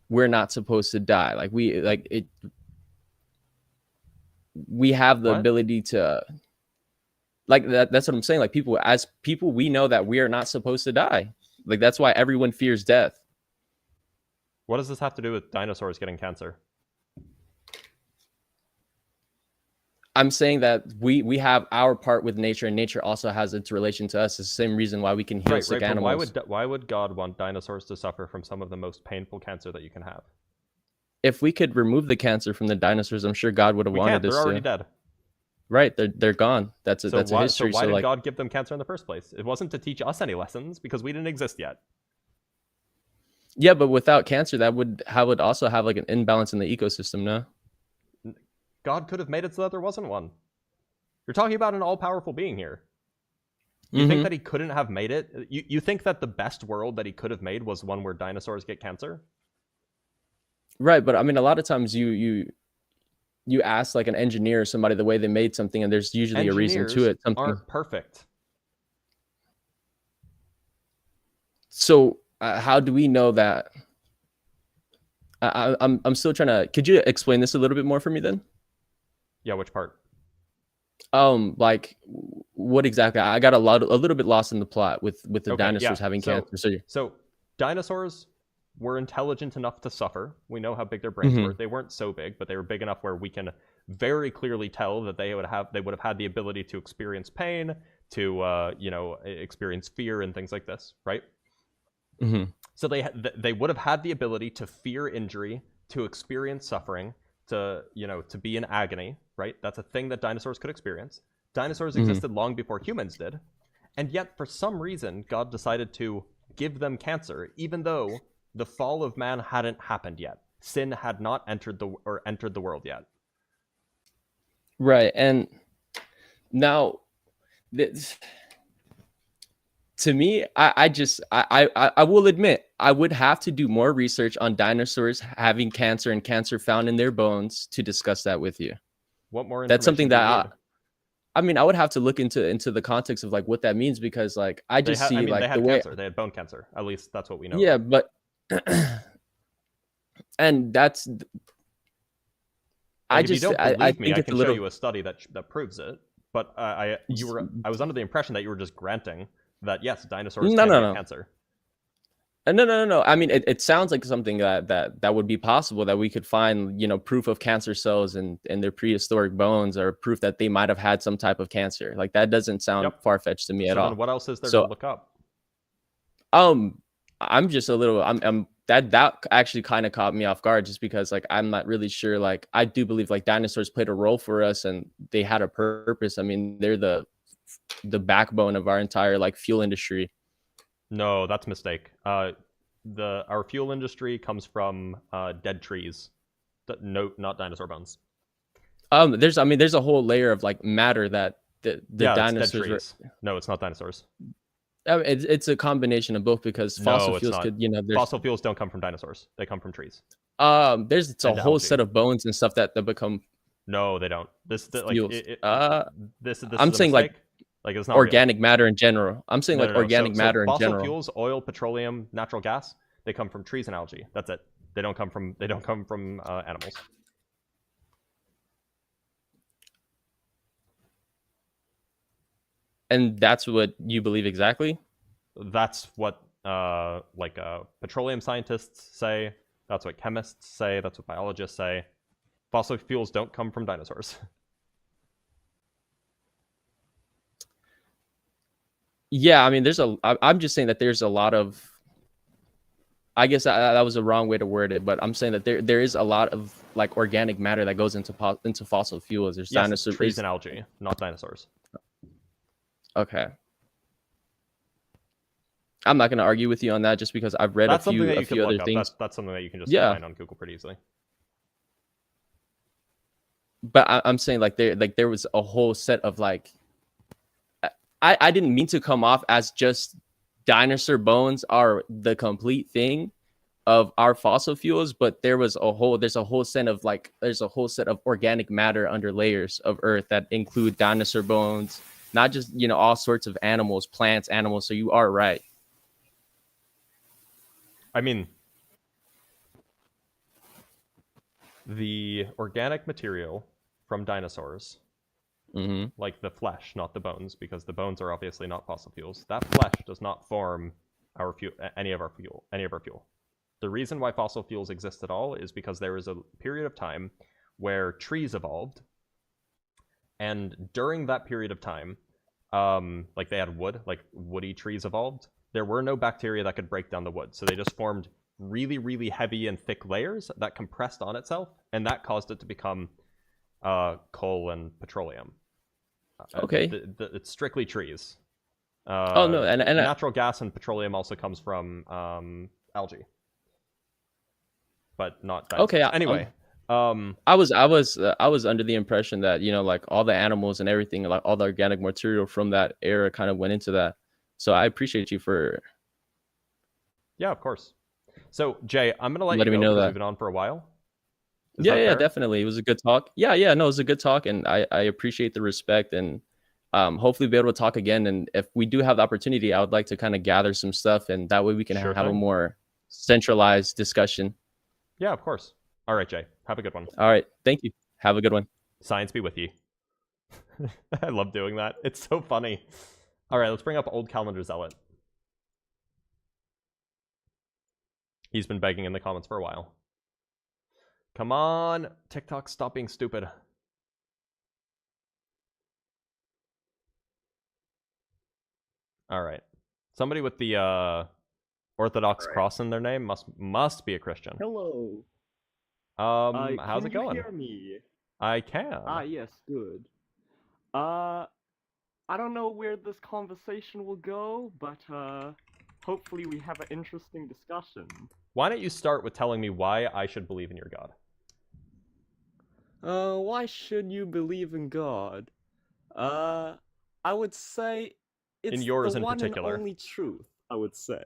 D: we're not supposed to die. Like we have the
A: What?
D: ability to like that's what I'm saying. Like people, as people, we know that we are not supposed to die. Like that's why everyone fears death.
A: What does this have to do with dinosaurs getting cancer?
D: I'm saying that we have our part with nature, and nature also has its relation to us. It's the same reason why we can heal sick
A: But
D: animals.
A: why would God want dinosaurs to suffer from some of the most painful cancer that you can have?
D: If we could remove the cancer from the dinosaurs, I'm sure God would have
A: We
D: wanted
A: can't.
D: us
A: They're already
D: to.
A: dead.
D: Right, they're gone. That's a history.
A: So why
D: So
A: did
D: like,
A: God give them cancer in the first place? It wasn't to teach us any lessons because we didn't exist yet.
D: yeah, but without cancer, that would also have like an imbalance in the ecosystem. No.
A: God could have made it so that there wasn't one. You're talking about an all-powerful being here. You think that he couldn't have made it? You think that the best world that he could have made was one where dinosaurs get cancer?
D: Right, but I mean, a lot of times you ask like an engineer or somebody the way they made something, and there's usually a reason to
A: Engineers
D: it. Something.
A: aren't perfect.
D: So how do we know that? I'm still trying to. Could you explain this a little bit more for me then?
A: Yeah, which part?
D: Like what exactly? I got a little bit lost in the plot with the
A: Okay,
D: dinosaurs
A: yeah.
D: having
A: So-
D: cancer.
A: So dinosaurs were intelligent enough to suffer. We know how big their brains
D: Mhm.
A: were. They weren't so big, but they were big enough where we can very clearly tell that they would have had the ability to experience pain, to experience fear and things like this, right?
D: hmm
A: So they would have had the ability to fear injury, to experience suffering, to be in agony, right? That's a thing that dinosaurs could experience. Dinosaurs
D: Mhm.
A: existed long before humans did, and yet for some reason God decided to give them cancer, even though the fall of man hadn't happened yet. Sin had not entered the world yet.
D: Right, and now this, to me, I will admit I would have to do more research on dinosaurs having cancer and cancer found in their bones to discuss that with you.
A: What more?
D: That's something
A: information do you
D: that
A: need?
D: I mean, I would have to look into the context of like what that means because like I just see
A: they
D: like
A: had
D: the way.
A: cancer. They had bone cancer. At least that's what we know.
D: Yeah, but and that's
A: Like, if you don't believe
D: I
A: me,
D: think
A: I
D: it's a
A: can show
D: little.
A: you a study that proves it. But I was under the impression that you were just granting that yes, dinosaurs
D: No,
A: can
D: no,
A: get
D: no.
A: cancer.
D: No. I mean, it sounds like something that would be possible that we could find, proof of cancer cells in their prehistoric bones or proof that they might have had some type of cancer. Like that doesn't sound
A: Yep.
D: far-fetched to me at
A: So
D: all.
A: then what else is there
D: So-
A: to look up?
D: I'm just a little. I'm that actually kind of caught me off guard just because like I'm not really sure. Like I do believe like dinosaurs played a role for us and they had a purpose. I mean, they're the backbone of our entire like fuel industry.
A: No, that's a mistake. Our fuel industry comes from dead trees. No, not dinosaur bones.
D: There's a whole layer of like matter that the
A: Yeah, it's dead
D: dinosaurs.
A: trees. No, it's not dinosaurs.
D: I mean, it's a combination of both because
A: No,
D: fossil
A: it's
D: fuels
A: not.
D: could, there's
A: Fossil fuels don't come from dinosaurs. They come from trees.
D: it's a
A: and
D: whole
A: algae.
D: set of bones and stuff that become
A: No, they don't. This
D: fuels.
A: this
D: I'm
A: is a
D: saying, like,
A: mistake. Like it's not real.
D: organic matter in general. I'm saying
A: No,
D: like
A: no, no.
D: organic
A: So
D: matter in
A: fossil
D: general.
A: fuels, oil, petroleum, natural gas, they come from trees and algae. That's it. They don't come from animals.
D: And that's what you believe exactly?
A: That's what petroleum scientists say. That's what chemists say. That's what biologists say. Fossil fuels don't come from dinosaurs.
D: Yeah, I mean, I'm just saying that there's a lot of. I guess that was a wrong way to word it, but I'm saying that there is a lot of like organic matter that goes into fossil fuels. There's
A: Yes,
D: dinosaurs.
A: trees and algae, not dinosaurs.
D: Okay. I'm not going to argue with you on that just because I've read
A: That's
D: a
A: something that you
D: few
A: can
D: other
A: look up.
D: things.
A: That's something that you can just
D: Yeah.
A: find on Google pretty easily.
D: But I'm saying like there was a whole set of like I didn't mean to come off as just dinosaur bones are the complete thing of our fossil fuels, but there's a whole set of organic matter under layers of earth that include dinosaur bones, not just all sorts of animals, plants, animals. So you are right.
A: I mean, the organic material from dinosaurs, like the flesh, not the bones, because the bones are obviously not fossil fuels. That flesh does not form our fuel, any of our fuel. The reason why fossil fuels exist at all is because there was a period of time where trees evolved, and during that period of time, like they had wood, like woody trees evolved. There were no bacteria that could break down the wood, so they just formed really, really heavy and thick layers that compressed on itself, and that caused it to become coal and petroleum.
D: Okay.
A: It's strictly trees.
D: Oh no, and
A: natural gas and petroleum also comes from algae, but not dinosaurs.
D: Okay.
A: Anyway,
D: I was under the impression that like all the animals and everything, like all the organic material from that era, kind of went into that. So I appreciate you for.
A: Yeah, of course. So Jay, I'm gonna let
D: letting
A: you
D: me
A: go
D: know
A: because
D: that.
A: we've been on for a while. Is
D: Yeah,
A: that
D: yeah,
A: fair?
D: definitely. It was a good talk. Yeah, no, it was a good talk, and I appreciate the respect, and hopefully be able to talk again. And if we do have the opportunity, I would like to kind of gather some stuff, and that way we can
A: Sure
D: have a
A: thing.
D: more centralized discussion.
A: Yeah, of course. All right, Jay. Have a good one.
D: All right, thank you. Have a good one.
A: Science be with you. I love doing that. It's so funny. All right, let's bring up Old Calendar Zealot. He's been begging in the comments for a while. Come on, TikTok, stop being stupid. All right. Somebody with the Orthodox cross in their name must be a Christian.
E: Hello.
A: How's it
E: Can you
A: going?
E: hear me?
A: I can.
E: Yes, good. I don't know where this conversation will go, but hopefully we have an interesting discussion.
A: Why don't you start with telling me why I should believe in your God?
E: Why should you believe in God? I would say it's
A: In yours
E: the
A: in
E: one
A: particular.
E: and only truth, I would say.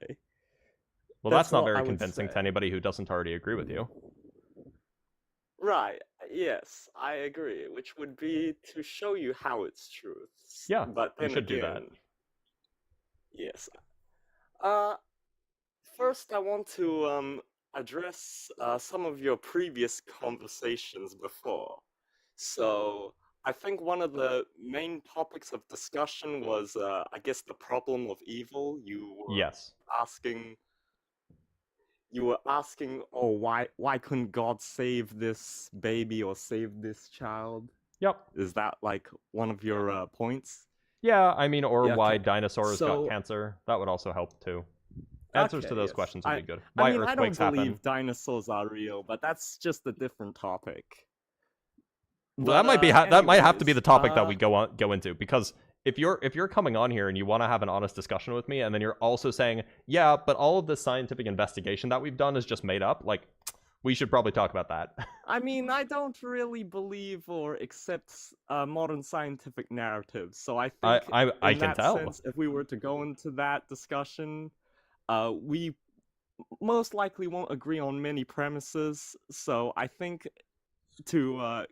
A: Well, that's not
E: what I
A: very
E: would
A: convincing to
E: say.
A: anybody who doesn't already agree with you.
E: Right, yes, I agree, which would be to show you how it's truth.
A: Yeah,
E: but
A: you
E: then
A: should do that.
E: Yes. First I want to address some of your previous conversations before. So I think one of the main topics of discussion was, I guess, the problem of evil.
A: Yes.
E: You were asking, oh, why couldn't God save this baby or save this child?
A: Yep.
E: Is that like one of your points?
A: Yeah, I mean, or
E: Yeah,
A: why
E: okay.
A: dinosaurs got
E: So-
A: cancer. That would also help too. Answers
E: Okay,
A: to those
E: yes.
A: questions would be good.
E: I
A: Why
E: mean, I
A: earthquakes
E: don't believe
A: happen.
E: dinosaurs are real, but that's just a different topic.
A: Well, that might be that might have to be the topic that we
E: anyways,
A: go into, because if you're coming on here and you want to have an honest discussion with me, and then you're also saying, yeah, but all of the scientific investigation that we've done is just made up, like, we should probably talk about that.
E: I mean, I don't really believe or accept modern scientific narratives, so I think
A: I
E: in
A: can
E: that
A: tell.
E: sense, if we were to go into that discussion, we most likely won't agree on many premises. So I think to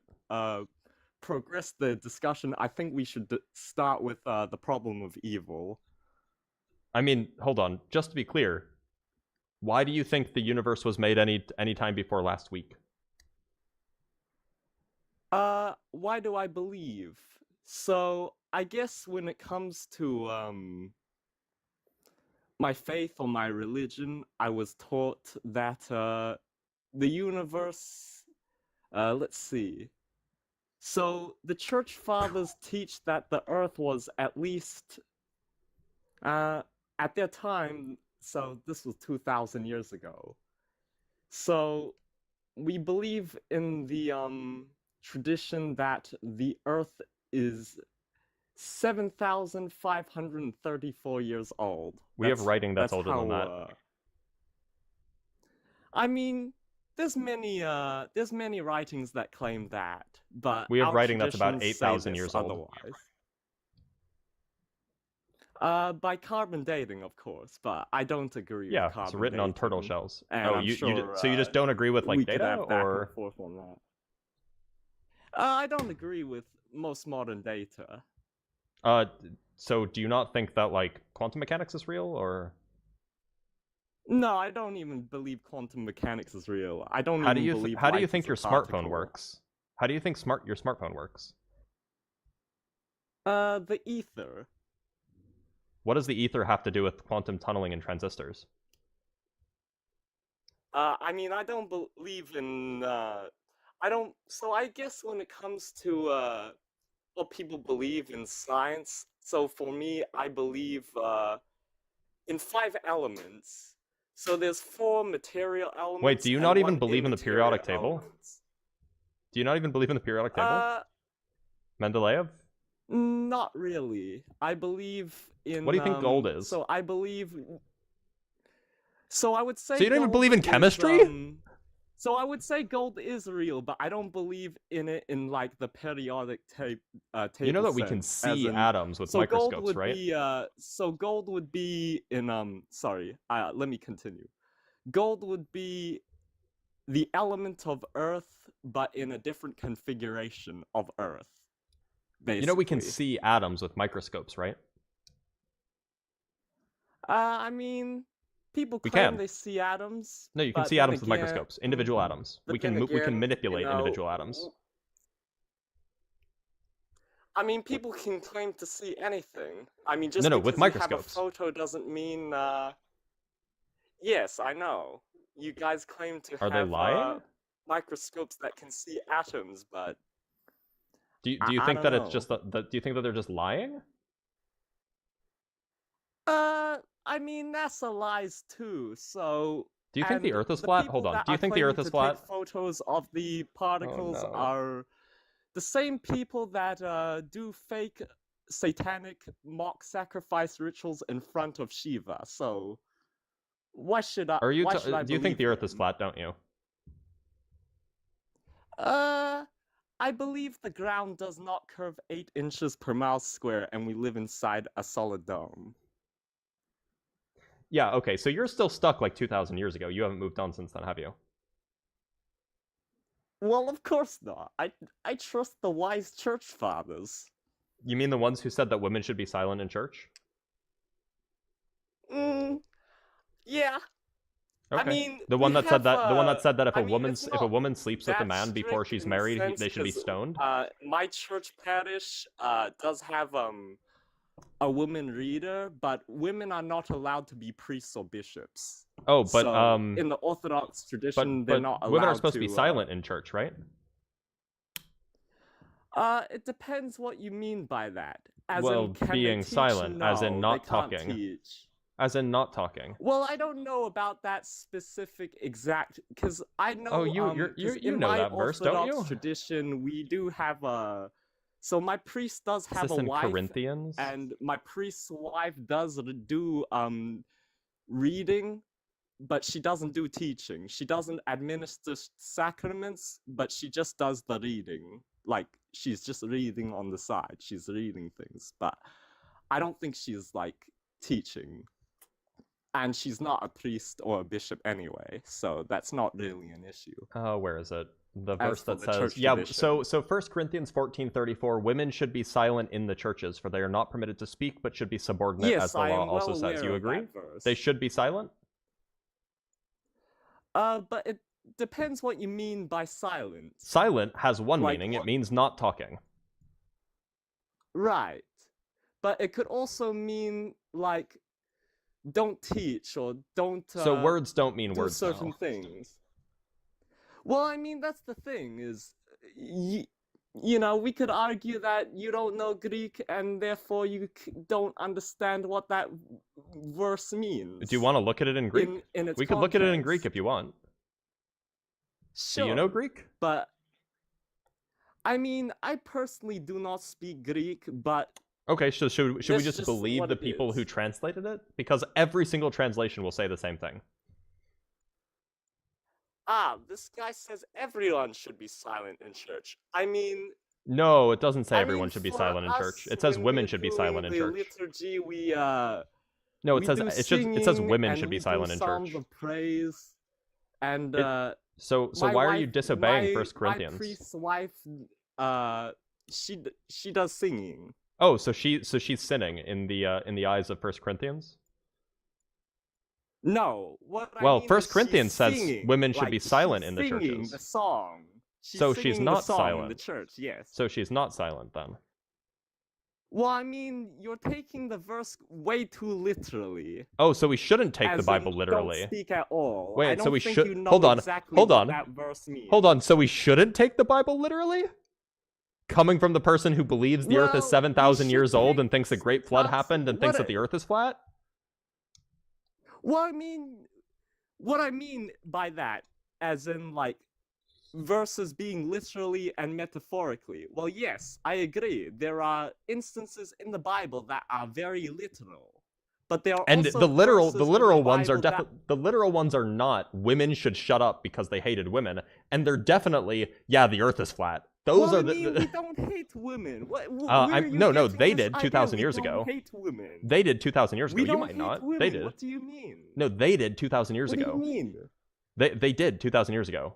E: progress the discussion, I think we should start with the problem of evil.
A: I mean, hold on. Just to be clear, why do you think the universe was made any time before last week?
E: Why do I believe? So I guess when it comes to my faith or my religion, I was taught that the universe. Let's see. So the church fathers teach that the Earth was at least, at their time. So this was 2,000 years ago. So we believe in the tradition that the Earth is 7,534 years old.
A: We have writing that's older than that.
E: I mean, there's many writings that claim that, but
A: We have
E: our
A: writing that's about
E: traditions say
A: 8,000
E: this
A: years old.
E: otherwise. By carbon dating, of course, but I don't agree
A: Yeah,
E: with carbon
A: it's written on turtle
E: dating,
A: shells.
E: and
A: Oh,
E: I'm sure,
A: so you just don't agree with
E: we
A: like
E: could
A: data,
E: have back
A: or
E: and forth on that. I don't agree with most modern data.
A: so do you not think that like quantum mechanics is real, or
E: No, I don't even believe quantum mechanics is real. I don't
A: how do
E: even
A: you
E: believe
A: how do you
E: light
A: think
E: is
A: your
E: a
A: smartphone
E: particle.
A: works? How do you think your smartphone works?
E: The ether.
A: What does the ether have to do with quantum tunneling and transistors?
E: I mean, I don't believe in. I don't. So I guess when it comes to what people believe in science, so for me, I believe in 5 elements. So there's 4 material elements.
A: Wait, do you
E: and
A: not even
E: 1
A: believe in the periodic
E: immaterial
A: table?
E: elements.
A: Do you not even believe in the periodic table? Mendeleev?
E: Not really. I believe in.
A: What do you think gold is?
E: So I believe. So I would say.
A: So you don't even
E: gold
A: believe in
E: is,
A: chemistry?
E: So I would say gold is real, but I don't believe in it in like the periodic table.
A: You know that we can
E: sense, as
A: see
E: in-
A: atoms with
E: so gold
A: microscopes,
E: would
A: right?
E: be. So gold would be in. Sorry. Let me continue. Gold would be the element of Earth, but in a different configuration of Earth. Basically.
A: You know we can see atoms with microscopes, right?
E: I mean, people
A: We
E: claim
A: can.
E: they see atoms.
A: No, you can
E: but
A: see
E: then
A: atoms with
E: again-
A: microscopes, individual atoms.
E: but
A: We can
E: then
A: we can
E: again,
A: manipulate
E: you know,
A: individual atoms.
E: I mean, people can claim to see anything. I mean, just
A: No,
E: because
A: with
E: you have a
A: microscopes.
E: photo doesn't mean. Yes, I know. You guys claim to
A: Are they
E: have
A: lying?
E: microscopes that can see atoms, but
A: Do you
E: I
A: think
E: don't
A: that it's
E: know.
A: just that? Do you think that they're just lying?
E: I mean, NASA lies too. So.
A: Do you think the
E: and
A: Earth is
E: the
A: flat?
E: people
A: Hold on.
E: that
A: Do you
E: are
A: think the Earth
E: claiming
A: is
E: to take
A: flat?
E: Photos of the particles
A: no.
E: are the same people that do fake satanic mock sacrifice rituals in front of Shiva. So why should I?
A: Are you?
E: Why should I
A: Do you think the
E: believe
A: Earth is
E: them?
A: flat? Don't you?
E: I believe the ground does not curve 8 inches per mile square, and we live inside a solid dome.
A: Yeah. Okay. So you're still stuck like 2,000 years ago. You haven't moved on since then, have you?
E: Well, of course not. I trust the wise church fathers.
A: You mean the ones who said that women should be silent in church?
E: Yeah.
A: Okay.
E: I mean,
A: the one
E: we
A: that said that
E: have,
A: the one that said that if
E: I
A: a
E: mean,
A: woman
E: it's
A: if a
E: not
A: woman sleeps with a
E: that
A: man before
E: strict
A: she's
E: in the
A: married,
E: sense
A: they should be
E: 'cause,
A: stoned.
E: My church parish does have a woman reader, but women are not allowed to be priests or bishops.
A: Oh, but
E: So, in the Orthodox tradition, they're not allowed
A: women are supposed to be
E: to,
A: silent in church, right?
E: It depends what you mean by that. As
A: Well,
E: in, can
A: being
E: they teach?
A: silent, as in
E: No,
A: not
E: they can't
A: talking.
E: teach.
A: As in not talking.
E: Well, I don't know about that specific exact, because I know.
A: Oh, you
E: 'cause
A: you
E: in
A: know
E: my
A: that verse, don't
E: Orthodox
A: you?
E: tradition, we do have a. So my priest does
A: Is
E: have
A: this
E: a
A: in
E: wife,
A: Corinthians?
E: and my priest's wife does do reading, but she doesn't do teaching. She doesn't administer sacraments, but she just does the reading. Like she's just reading on the side. She's reading things, but I don't think she's like teaching. And she's not a priest or a bishop anyway, so that's not really an issue.
A: Oh, where is it? The
E: As
A: verse
E: for
A: that
E: the
A: says,
E: church
A: yeah.
E: tradition.
A: So 1 Corinthians 14:34, women should be silent in the churches, for they are not permitted to speak, but should be subordinate, as
E: Yes,
A: the
E: I
A: law
E: am
A: also
E: well
A: says.
E: aware
A: You
E: of
A: agree?
E: that verse.
A: They should be silent.
E: But it depends what you mean by silent.
A: Silent has one
E: Like
A: meaning.
E: what?
A: It means not talking.
E: Right. But it could also mean like don't teach or don't
A: So words don't mean
E: do
A: words
E: certain
A: now.
E: things. Well, I mean, that's the thing is, you know, we could argue that you don't know Greek and therefore you don't understand what that verse means.
A: Do you want to look at it in Greek?
E: In its
A: We could look at it in Greek
E: context.
A: if you want.
E: Sure,
A: Do you know Greek?
E: but I mean, I personally do not speak Greek, but
A: Okay, so should we
E: That's
A: just
E: just
A: believe
E: what
A: the
E: it
A: people who
E: is.
A: translated it? Because every single translation will say the same thing.
E: this guy says everyone should be silent in church. I mean,
A: No, it doesn't say
E: I
A: everyone
E: mean,
A: should be
E: for
A: silent in
E: us,
A: church. It says
E: when
A: women
E: we're
A: should be
E: doing
A: silent in
E: the
A: church.
E: liturgy,
A: No, it
E: we
A: says
E: do
A: it says
E: singing
A: women
E: and
A: should be
E: we do
A: silent in
E: psalms
A: church.
E: of praise, and
A: So
E: my
A: why are you
E: wife-
A: disobeying
E: my-
A: First
E: My
A: Corinthians?
E: priest's wife, she does singing.
A: Oh, so she's sinning in the eyes of First Corinthians?
E: No, what I
A: Well,
E: mean
A: First
E: is
A: Corinthians
E: she's
A: says
E: singing,
A: women should be
E: like,
A: silent
E: she's
A: in the
E: singing
A: churches.
E: The song. She's
A: So she's
E: singing
A: not
E: the song in the
A: silent.
E: church. Yes.
A: So she's not silent then.
E: Well, I mean, you're taking the verse way too literally.
A: Oh, so we shouldn't take the
E: as
A: Bible
E: in,
A: literally.
E: Don't speak at all.
A: Wait,
E: I
A: so
E: don't
A: we
E: think
A: should-
E: you know
A: hold on,
E: exactly
A: hold
E: what
A: on.
E: that verse means.
A: Hold on, so we shouldn't take the Bible literally? Coming from the person who believes the earth is
E: Well,
A: 7,000
E: we
A: years
E: should
A: old
E: take
A: and thinks a great flood happened and thinks
E: what
A: that the earth is flat?
E: Well, I mean, what I mean by that, as in, like, verses being literally and metaphorically. Well, yes, I agree. There are instances in the Bible that are very literal. But there are
A: And
E: also
A: the literal
E: verses in
A: ones are
E: Bible that-
A: the literal ones are not women should shut up because they hated women, and they're definitely the earth is flat. Those
E: well,
A: are
E: I
A: the,
E: mean,
A: the
E: we don't hate women. Where
A: I'm-
E: are you
A: no,
E: getting
A: they
E: this
A: did
E: idea
A: 2,000
E: we
A: years
E: don't
A: ago.
E: Hate women.
A: They did 2,000 years ago.
E: We
A: You
E: don't
A: might
E: hate
A: not.
E: Women.
A: They did.
E: What do you mean?
A: No, they did 2,000 years
E: What
A: ago.
E: do you mean?
A: They did 2,000 years ago.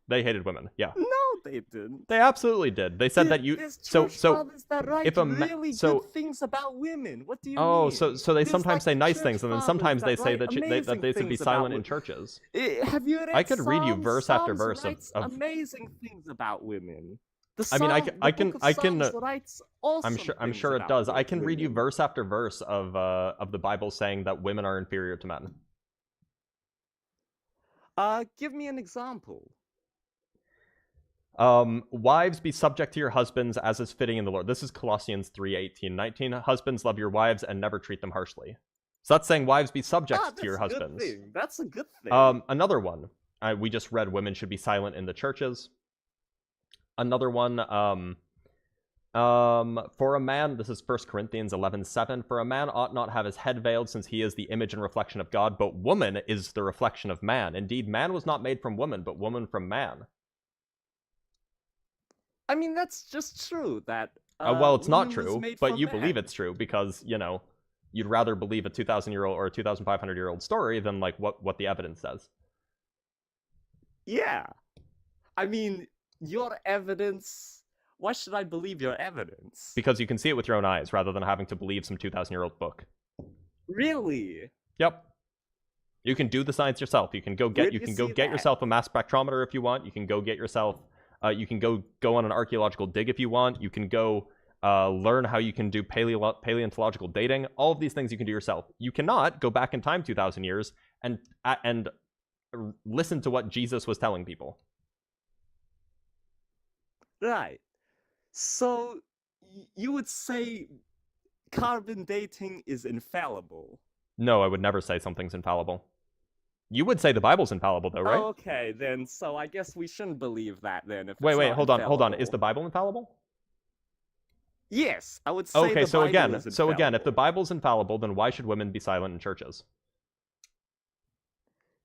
A: They hated women. Yeah.
E: No, they didn't.
A: They absolutely did. They said that you
E: There's
A: so
E: church
A: so
E: fathers that write
A: if a
E: really
A: so
E: good things about women. What do you
A: oh
E: mean?
A: so they
E: There's,
A: sometimes
E: like,
A: say nice
E: church
A: things and then
E: fathers
A: sometimes they
E: that
A: say
E: write
A: that that they should be
E: amazing things about
A: silent in
E: women.
A: churches.
E: Have you read
A: I could read you
E: Psalms?
A: verse after
E: Psalms
A: verse
E: writes
A: of
E: amazing things about women. The
A: I mean, I
E: Psalm-
A: can- I
E: the
A: can-
E: book of
A: I can,
E: Psalms writes awesome
A: I'm
E: things
A: sure it
E: about
A: does. I can read you
E: women.
A: verse after verse of the Bible saying that women are inferior to men.
E: Give me an example.
A: Wives, be subject to your husbands as is fitting in the Lord. This is Colossians 3:18-19. Husbands, love your wives and never treat them harshly. So that's saying wives be subject
E: That's
A: to your
E: a good
A: husbands.
E: thing. That's a good thing.
A: Another one. We just read women should be silent in the churches. Another one, for a man, this is 1 Corinthians 11:7. For a man ought not have his head veiled, since he is the image and reflection of God, but woman is the reflection of man. Indeed, man was not made from woman, but woman from man.
E: I mean, that's just true. That
A: Well, it's not
E: woman was
A: true,
E: made
A: but
E: from
A: you believe
E: man.
A: it's true because, you'd rather believe a 2,000-year-old or a 2,500-year-old story than, like, what the evidence says.
E: Yeah. I mean, your evidence. Why should I believe your evidence?
A: Because you can see it with your own eyes rather than having to believe some 2,000-year-old book.
E: Really?
A: Yep. You can do the science yourself. You can go
E: Where'd
A: get
E: you see that?
A: yourself a mass spectrometer if you want. You can go get yourself you can go on an archaeological dig if you want. You can go learn how you can do paleontological dating. All of these things you can do yourself. You cannot go back in time 2,000 years and listen to what Jesus was telling people.
E: Right. So you would say carbon dating is infallible.
A: No, I would never say something's infallible. You would say the Bible's infallible, though, right?
E: Oh, okay, then. So I guess we shouldn't believe that then. If
A: Wait,
E: it's not
A: hold on. Is
E: infallible.
A: the Bible infallible?
E: Yes, I would say.
A: Okay,
E: the
A: so
E: Bible
A: again,
E: is
A: if the
E: infallible.
A: Bible's infallible, then why should women be silent in churches?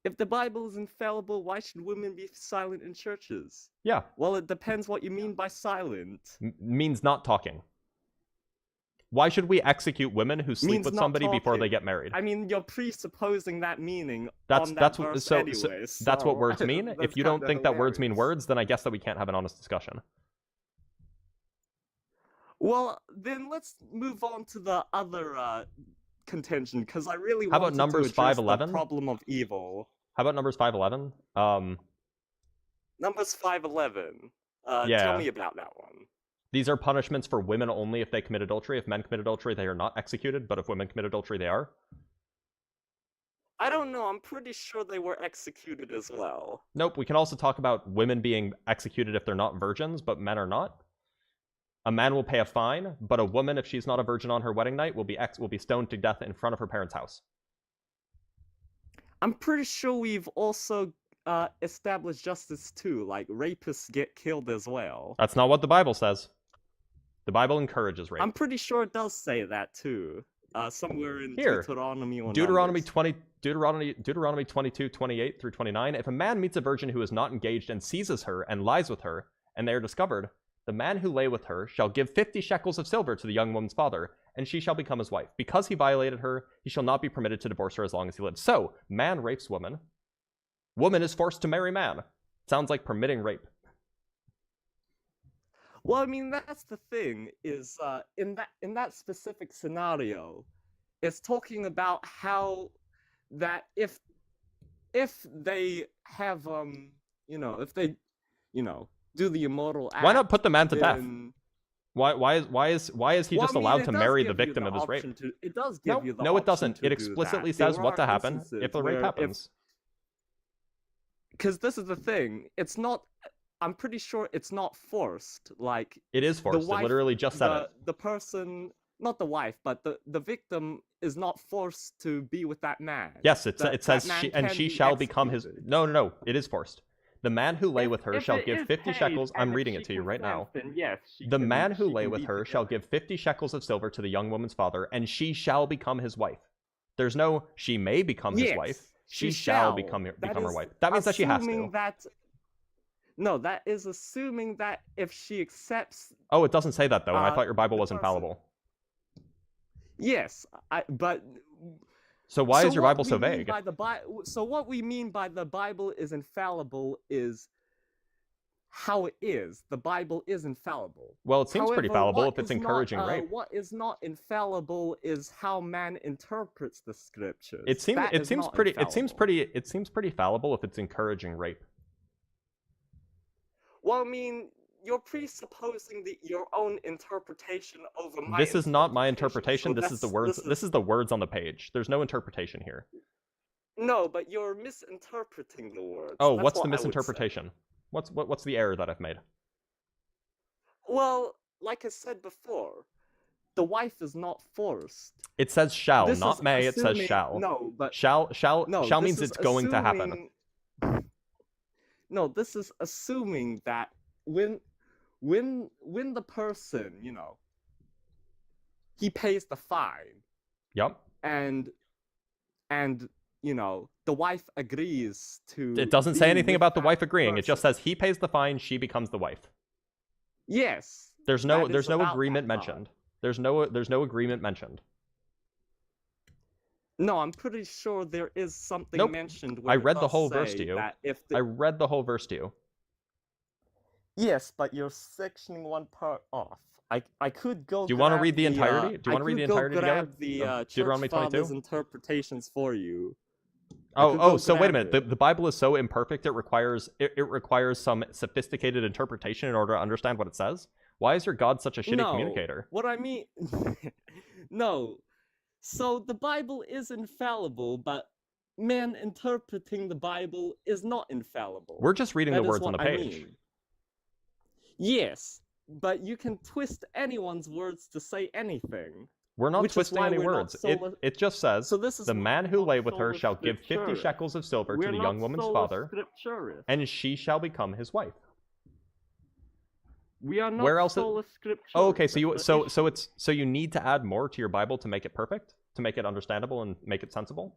E: If the Bible is infallible, why should women be silent in churches?
A: Yeah,
E: Well, it depends what you mean by silent.
A: means not talking. Why should we execute women who sleep
E: Means
A: with
E: not
A: somebody before they
E: talking.
A: get married?
E: I mean, you're presupposing that meaning
A: That's
E: on that
A: that's
E: verse
A: so
E: anyways,
A: that's what
E: so
A: words mean.
E: that's
A: If you don't
E: kinda
A: think that words mean
E: hilarious.
A: words, then I guess that we can't have an honest discussion.
E: Well, then let's move on to the other contention, because I really
A: How about
E: wanted
A: Numbers
E: to address
A: 5:11?
E: the problem of evil.
A: How about Numbers 5:11?
E: Numbers 5:11.
A: Yeah.
E: Tell me about that one.
A: These are punishments for women only if they commit adultery. If men commit adultery, they are not executed, but if women commit adultery, they are.
E: I don't know. I'm pretty sure they were executed as well.
A: Nope. We can also talk about women being executed if they're not virgins, but men are not. A man will pay a fine, but a woman, if she's not a virgin on her wedding night, will be stoned to death in front of her parents' house.
E: I'm pretty sure we've also established justice too. Like rapists get killed as well.
A: That's not what the Bible says. The Bible encourages rape.
E: I'm pretty sure it does say that too. Somewhere in
A: Here.
E: Deuteronomy or
A: Deuteronomy
E: Numbers.
A: 20, Deuteronomy 22, 28 through 29. If a man meets a virgin who is not engaged and seizes her and lies with her, and they are discovered, the man who lay with her shall give 50 shekels of silver to the young woman's father, and she shall become his wife. Because he violated her, he shall not be permitted to divorce her as long as he lives. So, man rapes woman. Woman is forced to marry man. Sounds like permitting rape.
E: Well, I mean, that's the thing, is in that specific scenario, it's talking about how that if they have if they do the immoral act,
A: Why not put the man to death?
E: then-
A: Why is he
E: Well,
A: just
E: I mean,
A: allowed
E: it
A: to
E: does
A: marry
E: give
A: the
E: you
A: victim
E: the
A: of his rape?
E: option to- It does give you the
A: No, it
E: option
A: doesn't.
E: to
A: It
E: do
A: explicitly
E: that.
A: says
E: There
A: what to
E: are
A: happen
E: instances
A: if the rape
E: where
A: happens.
E: Because this is the thing, it's not. I'm pretty sure it's not forced. Like
A: It is forced.
E: wife-
A: It literally just said it.
E: the person, not the wife, but the victim is not forced to be with that man.
A: Yes, it
E: That
A: says
E: man
A: she, and
E: can
A: she
E: be
A: shall become his.
E: executed.
A: No. It is forced. The man who lay with her
E: If
A: shall
E: it
A: give
E: is
A: 50
E: paid,
A: shekels.
E: and
A: I'm
E: if
A: reading
E: she
A: it to you right now.
E: consents, then yes, she
A: The
E: can-
A: man who
E: she
A: lay
E: can
A: with
E: be
A: her shall
E: together.
A: give 50 shekels of silver to the young woman's father, and she shall become his wife. There's no she may become his
E: Yes,
A: wife.
E: she
A: She shall
E: shall.
A: become
E: That
A: her
E: is
A: wife. That means that she has
E: assuming
A: to.
E: that. No, that is assuming that if she accepts.
A: Oh, it doesn't say that though, and I
E: uh,
A: thought your Bible
E: the
A: was
E: person-
A: infallible.
E: Yes, but.
A: So why is your
E: what
A: Bible
E: we
A: so
E: mean
A: vague?
E: by so what we mean by the Bible is infallible is how it is. The Bible is infallible.
A: Well, it seems pretty
E: However,
A: fallible
E: what
A: if it's
E: is
A: encouraging
E: not,
A: rape.
E: What is not infallible is how man interprets the scriptures.
A: It seems
E: That
A: it
E: is
A: seems
E: not
A: pretty
E: infallible.
A: it seems pretty fallible if it's encouraging rape.
E: Well, I mean, you're presupposing your own interpretation over my.
A: This is not my interpretation.
E: So
A: This is the words. This is the words on the page. There's no interpretation here.
E: No, but you're misinterpreting the words.
A: Oh,
E: That's
A: what's
E: what
A: the
E: I would say.
A: misinterpretation? What's the error that I've made?
E: Well, like I said before, the wife is not forced.
A: It says shall,
E: This
A: not
E: is
A: may. It says
E: assuming-
A: shall.
E: No, but
A: Shall
E: no,
A: means
E: this is
A: it's going to happen.
E: assuming- No, this is assuming that when the person, he pays the fine,
A: Yep.
E: and the wife agrees to.
A: It doesn't say
E: be
A: anything
E: with
A: about the
E: that
A: wife agreeing. It just
E: person.
A: says he pays the fine, she becomes the wife.
E: Yes.
A: There's
E: that
A: no
E: is about
A: agreement
E: that part.
A: mentioned. There's no agreement mentioned.
E: No, I'm pretty sure there is something
A: Nope.
E: mentioned.
A: I
E: Where it
A: read the
E: does
A: whole verse
E: say
A: to you.
E: that if
A: I read the whole verse to you.
E: Yes, but you're sectioning one part off. I could go.
A: Do you want to
E: grab
A: read the entirety? Do you want to read the entirety
E: I could
A: together?
E: go grab the
A: of
E: church
A: Deuteronomy 22?
E: fathers' interpretations for you. I could
A: Oh,
E: go
A: so wait a
E: grab
A: minute.
E: it.
A: The Bible is so imperfect it requires some sophisticated interpretation in order to understand what it says. Why is your God such a shitty
E: No,
A: communicator?
E: What I mean, no. So the Bible is infallible, but man interpreting the Bible is not infallible.
A: We're just reading
E: That
A: the
E: is
A: words on the
E: what I
A: page.
E: mean. Yes, but you can twist anyone's words to say anything.
A: We're not
E: Which is
A: twisting
E: why
A: any
E: we're not
A: words.
E: sola-
A: It just says,
E: So this is
A: the
E: why
A: man
E: we're
A: who
E: not
A: lay with her
E: sola
A: shall give 50
E: scriptura.
A: shekels of silver
E: We're
A: to the
E: not
A: young woman's
E: sola
A: father,
E: scripturis.
A: and she shall become his wife.
E: We are not
A: Where else?
E: sola scripturis.
A: Oh, okay. So
E: that's the issue.
A: so you need to add more to your Bible to make it perfect, to make it understandable and make it sensible.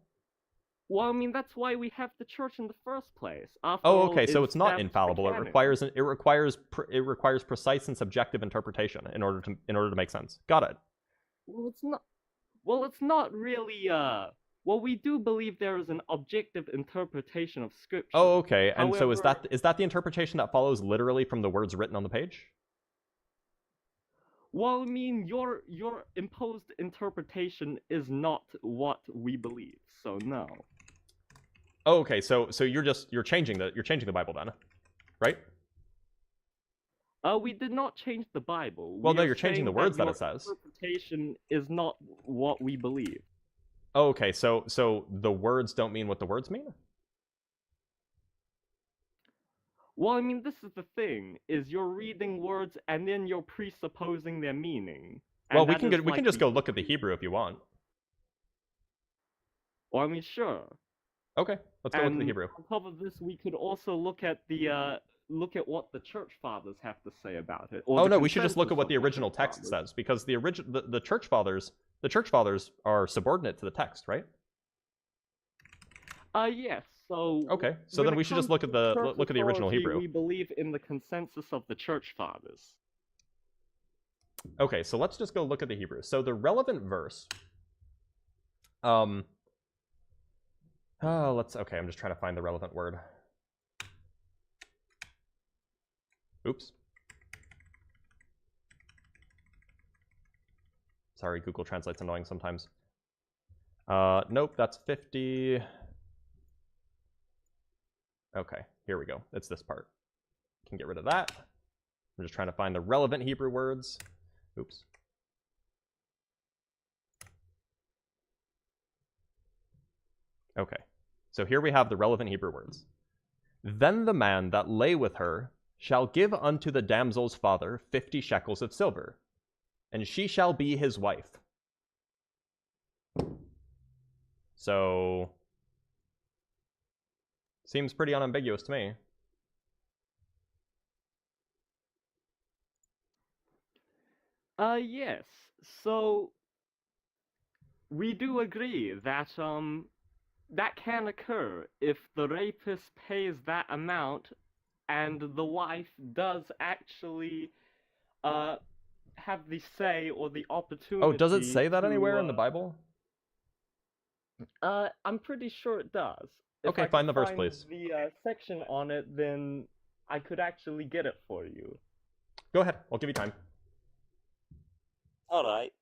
E: Well, I mean, that's why we have the church in the first place. After
A: Oh,
E: all,
A: okay. So it's not
E: established the
A: infallible. It
E: canon.
A: requires precise and subjective interpretation in order to make sense. Got it.
E: Well, it's not. Well, it's not really. Well, we do believe there is an objective interpretation of scripture.
A: Oh, okay. And so
E: However-
A: is that the interpretation that follows literally from the words written on the page?
E: Well, I mean, your imposed interpretation is not what we believe. So no.
A: Oh, okay. So you're changing the Bible then, right?
E: We did not change the Bible.
A: Well,
E: We
A: no,
E: are
A: you're changing the
E: saying
A: words that
E: your
A: it says.
E: Interpretation is not what we believe.
A: Oh, okay, so the words don't mean what the words mean?
E: Well, I mean, this is the thing: is you're reading words and then you're presupposing their meaning.
A: Well,
E: And
A: we
E: that
A: can
E: is
A: we can
E: like
A: just
E: the
A: go look at the Hebrew if you want.
E: Well, I mean, sure.
A: Okay, let's go look at the
E: And
A: Hebrew.
E: on top of this, we could also look at the look at what the church fathers have to say about it. Or
A: Oh
E: the
A: no, we should just look at
E: consensus
A: what the
E: of
A: original
E: church
A: text
E: fathers.
A: says, because the church fathers are subordinate to the text, right?
E: Yes. So
A: Okay, so
E: when
A: then
E: it
A: we should just
E: comes
A: look at
E: to
A: the
E: church
A: original
E: authority,
A: Hebrew.
E: We believe in the consensus of the church fathers.
A: Okay, so let's just go look at the Hebrew. So the relevant verse. Okay, I'm just trying to find the relevant word. Oops. Sorry, Google Translate's annoying sometimes. Nope, that's 50. Okay, here we go. It's this part. Can get rid of that. I'm just trying to find the relevant Hebrew words. Oops. Okay, so here we have the relevant Hebrew words. Then the man that lay with her shall give unto the damsel's father 50 shekels of silver, and she shall be his wife. So, seems pretty unambiguous to me.
E: Yes. So we do agree that that can occur if the rapist pays that amount and the wife does actually have the say or the opportunity.
A: Oh, does it say that
E: to,
A: anywhere in the Bible?
E: I'm pretty sure it does.
A: Okay,
E: If I
A: find
E: could
A: the verse,
E: find
A: please.
E: the section on it, then I could actually get it for you.
A: Go ahead, I'll give you time.
E: All right.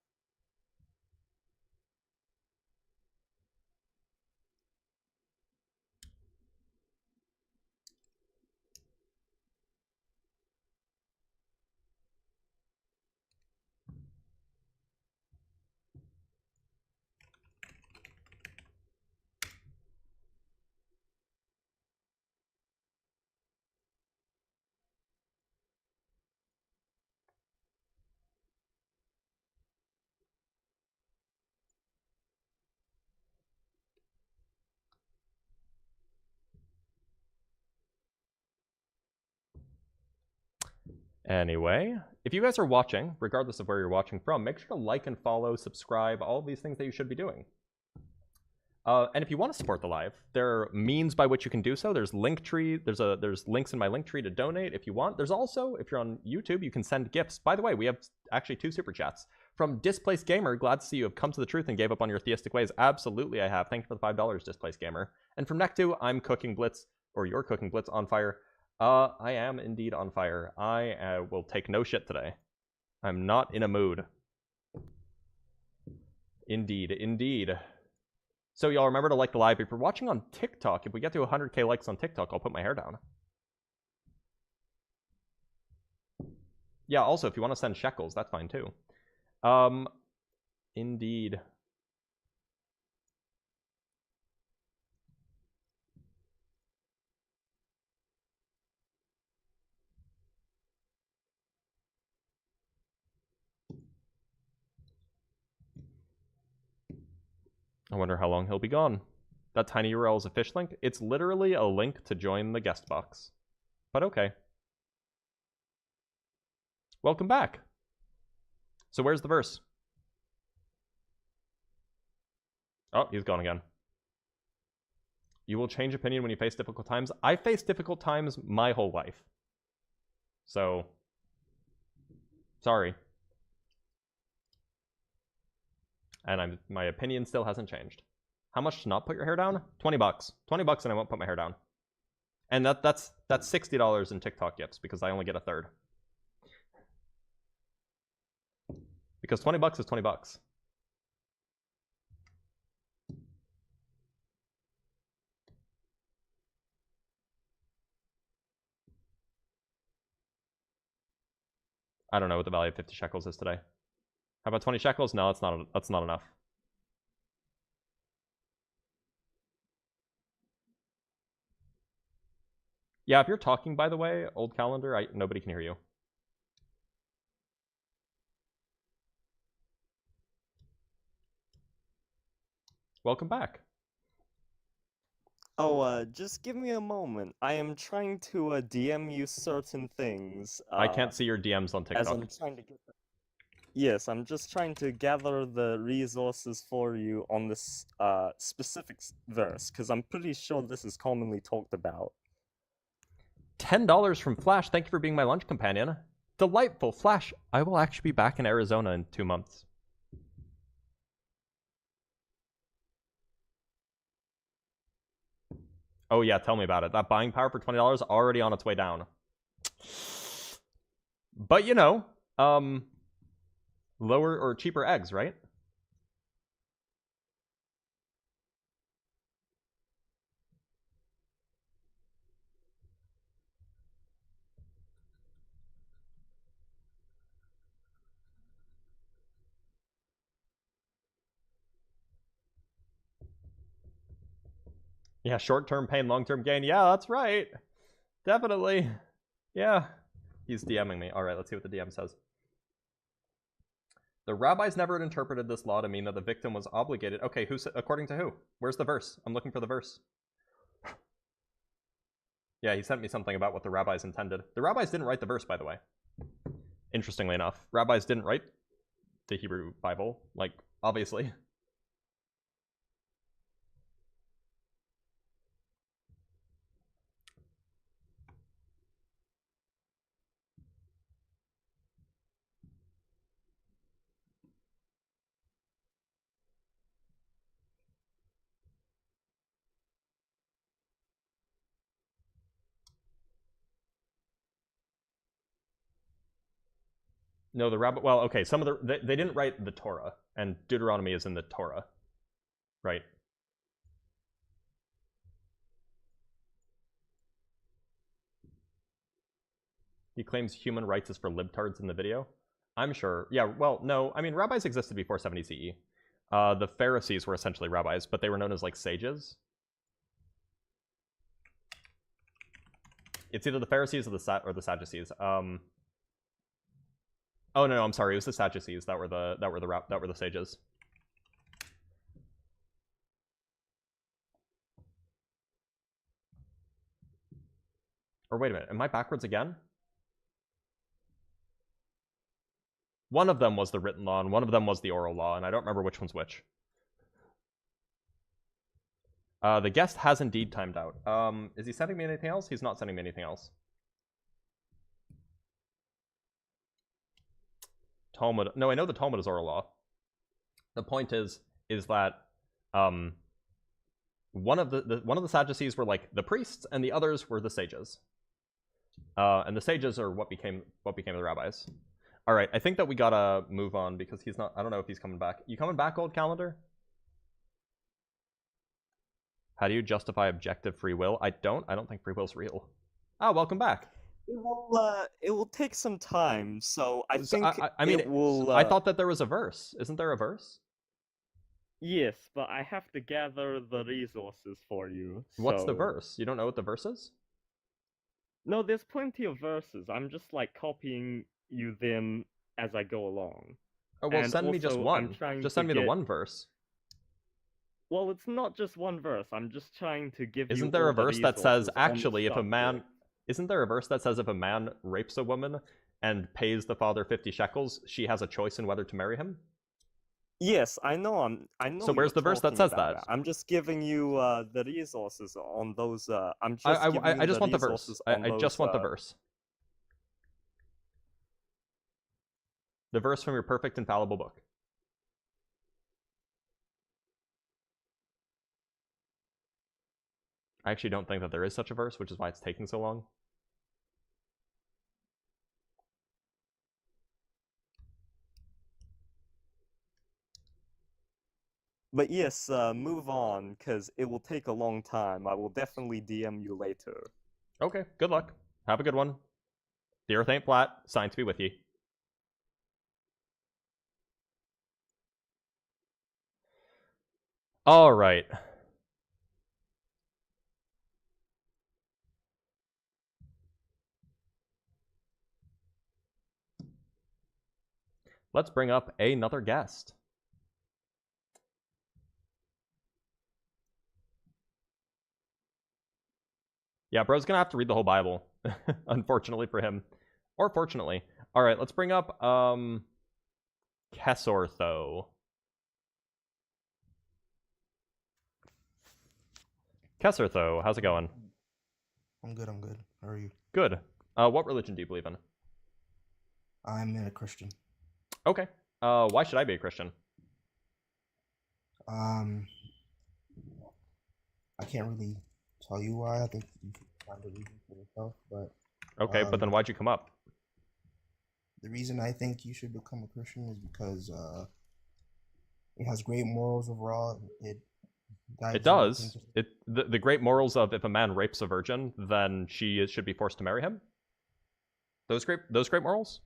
A: Anyway, if you guys are watching, regardless of where you're watching from, make sure to like and follow, subscribe, all of these things that you should be doing. And if you want to support the live, there are means by which you can do so. There's Linktree. There's links in my Linktree to donate if you want. There's also, if you're on YouTube, you can send gifts. By the way, we have actually 2 super chats from Displaced Gamer. Glad to see you have come to the truth and gave up on your theistic ways. Absolutely, I have. Thank you for the $5, Displaced Gamer. And from Nectu, I'm cooking Blitz, or you're cooking Blitz on fire. I am indeed on fire. I will take no shit today. I'm not in a mood. Indeed, indeed. So y'all remember to like the live. If you're watching on TikTok, if we get to 100k likes on TikTok, I'll put my hair down. Yeah, also, if you want to send shekels, that's fine too. Indeed. I wonder how long he'll be gone. That tiny URL is a fish link. It's literally a link to join the guest box. But okay. Welcome back. So where's the verse? Oh, he's gone again. You will change opinion when you face difficult times. I face difficult times my whole life. So, sorry. And my opinion still hasn't changed. How much to not put your hair down? 20 bucks. 20 bucks and I won't put my hair down. And that's $60 in TikTok gifts because I only get a third. Because 20 bucks is 20 bucks. I don't know what the value of 50 shekels is today. How about 20 shekels? No, that's not enough. Yeah, if you're talking, by the way, old calendar, nobody can hear you. Welcome back.
E: Oh, just give me a moment. I am trying to DM you certain things.
A: I can't see your DMs on
E: As
A: TikTok.
E: I'm trying to get the... Yes, I'm just trying to gather the resources for you on this specific verse, because I'm pretty sure this is commonly talked about.
A: $10 from Flash. Thank you for being my lunch companion. Delightful. Flash, I will actually be back in Arizona in 2 months. Oh yeah, tell me about it. That buying power for $20 already on its way down. But you know, lower or cheaper eggs, right? Yeah, short-term pain, long-term gain. Yeah, that's right. Definitely. Yeah. He's DMing me. All right, let's see what the DM says. The rabbis never interpreted this law to mean that the victim was obligated. Okay, according to who? Where's the verse? I'm looking for the verse. Yeah, he sent me something about what the rabbis intended. The rabbis didn't write the verse, by the way. Interestingly enough, rabbis didn't write the Hebrew Bible, like, obviously. No, the rabbit. Well, okay. Some of they didn't write the Torah, and Deuteronomy is in the Torah, right? He claims human rights is for libtards in the video. I'm sure. Yeah. Well, no. I mean, rabbis existed before 70 CE. The Pharisees were essentially rabbis, but they were known as like sages. It's either the Pharisees or the Sadducees. Oh no, I'm sorry. It was the Sadducees that were the sages. Or wait a minute, am I backwards again? One of them was the written law, and one of them was the oral law, and I don't remember which one's which. The guest has indeed timed out. Is he sending me anything else? He's not sending me anything else. Talmud. No, I know the Talmud is oral law. The point is that one of the Sadducees were like the priests, and the others were the sages. And the sages are what became the rabbis. All right, I think that we gotta move on because he's not. I don't know if he's coming back. You coming back, old calendar? How do you justify objective free will? I don't think free will's real. Ah, welcome back.
E: It will take some time, so I think
A: I mean,
E: it will...
A: I thought that there was a verse. Isn't there a verse?
E: Yes, but I have to gather the resources for you.
A: What's the verse? You don't know what the verse is?
E: No, there's plenty of verses. I'm just like copying you them as I go along.
A: Oh, well,
E: And
A: send me just
E: also,
A: one.
E: I'm
A: Just
E: trying
A: send me
E: to
A: the
E: get-
A: one verse.
E: Well, it's not just one verse. I'm just trying to give you
A: Isn't there a
E: all the
A: verse that says,
E: resources on the
A: actually, if a man...
E: subject.
A: Isn't there a verse that says if a man rapes a woman and pays the father 50 shekels, she has a choice in whether to marry him?
E: Yes, I know. I know.
A: So where's
E: you're
A: the verse that
E: talking
A: says
E: about
A: that?
E: I'm just giving you the resources on those. I'm just.
A: I just want the verse.
E: resources
A: I
E: on
A: just want the
E: those,
A: verse. The verse from your perfect infallible book. I actually don't think that there is such a verse, which is why it's taking so long.
E: But yes, move on, because it will take a long time. I will definitely DM you later.
A: Okay, good luck. Have a good one. The earth ain't flat. Science be with ye. All right. Let's bring up another guest. Yeah, bro's gonna have to read the whole Bible, unfortunately for him. Or fortunately. Alright, let's bring up, Kesor, though. Kesor, though, how's it going?
F: I'm good. How are you?
A: Good. What religion do you believe in?
F: I'm a Christian.
A: Okay. Why should I be a Christian?
F: I can't really tell you why. I think you can find a reason for yourself, but
A: Okay, but then why'd you come up?
F: the reason I think you should become a Christian is because it has great morals overall. It
A: It does. The great morals of if a man rapes a virgin, then she should be forced to marry him. Those great morals.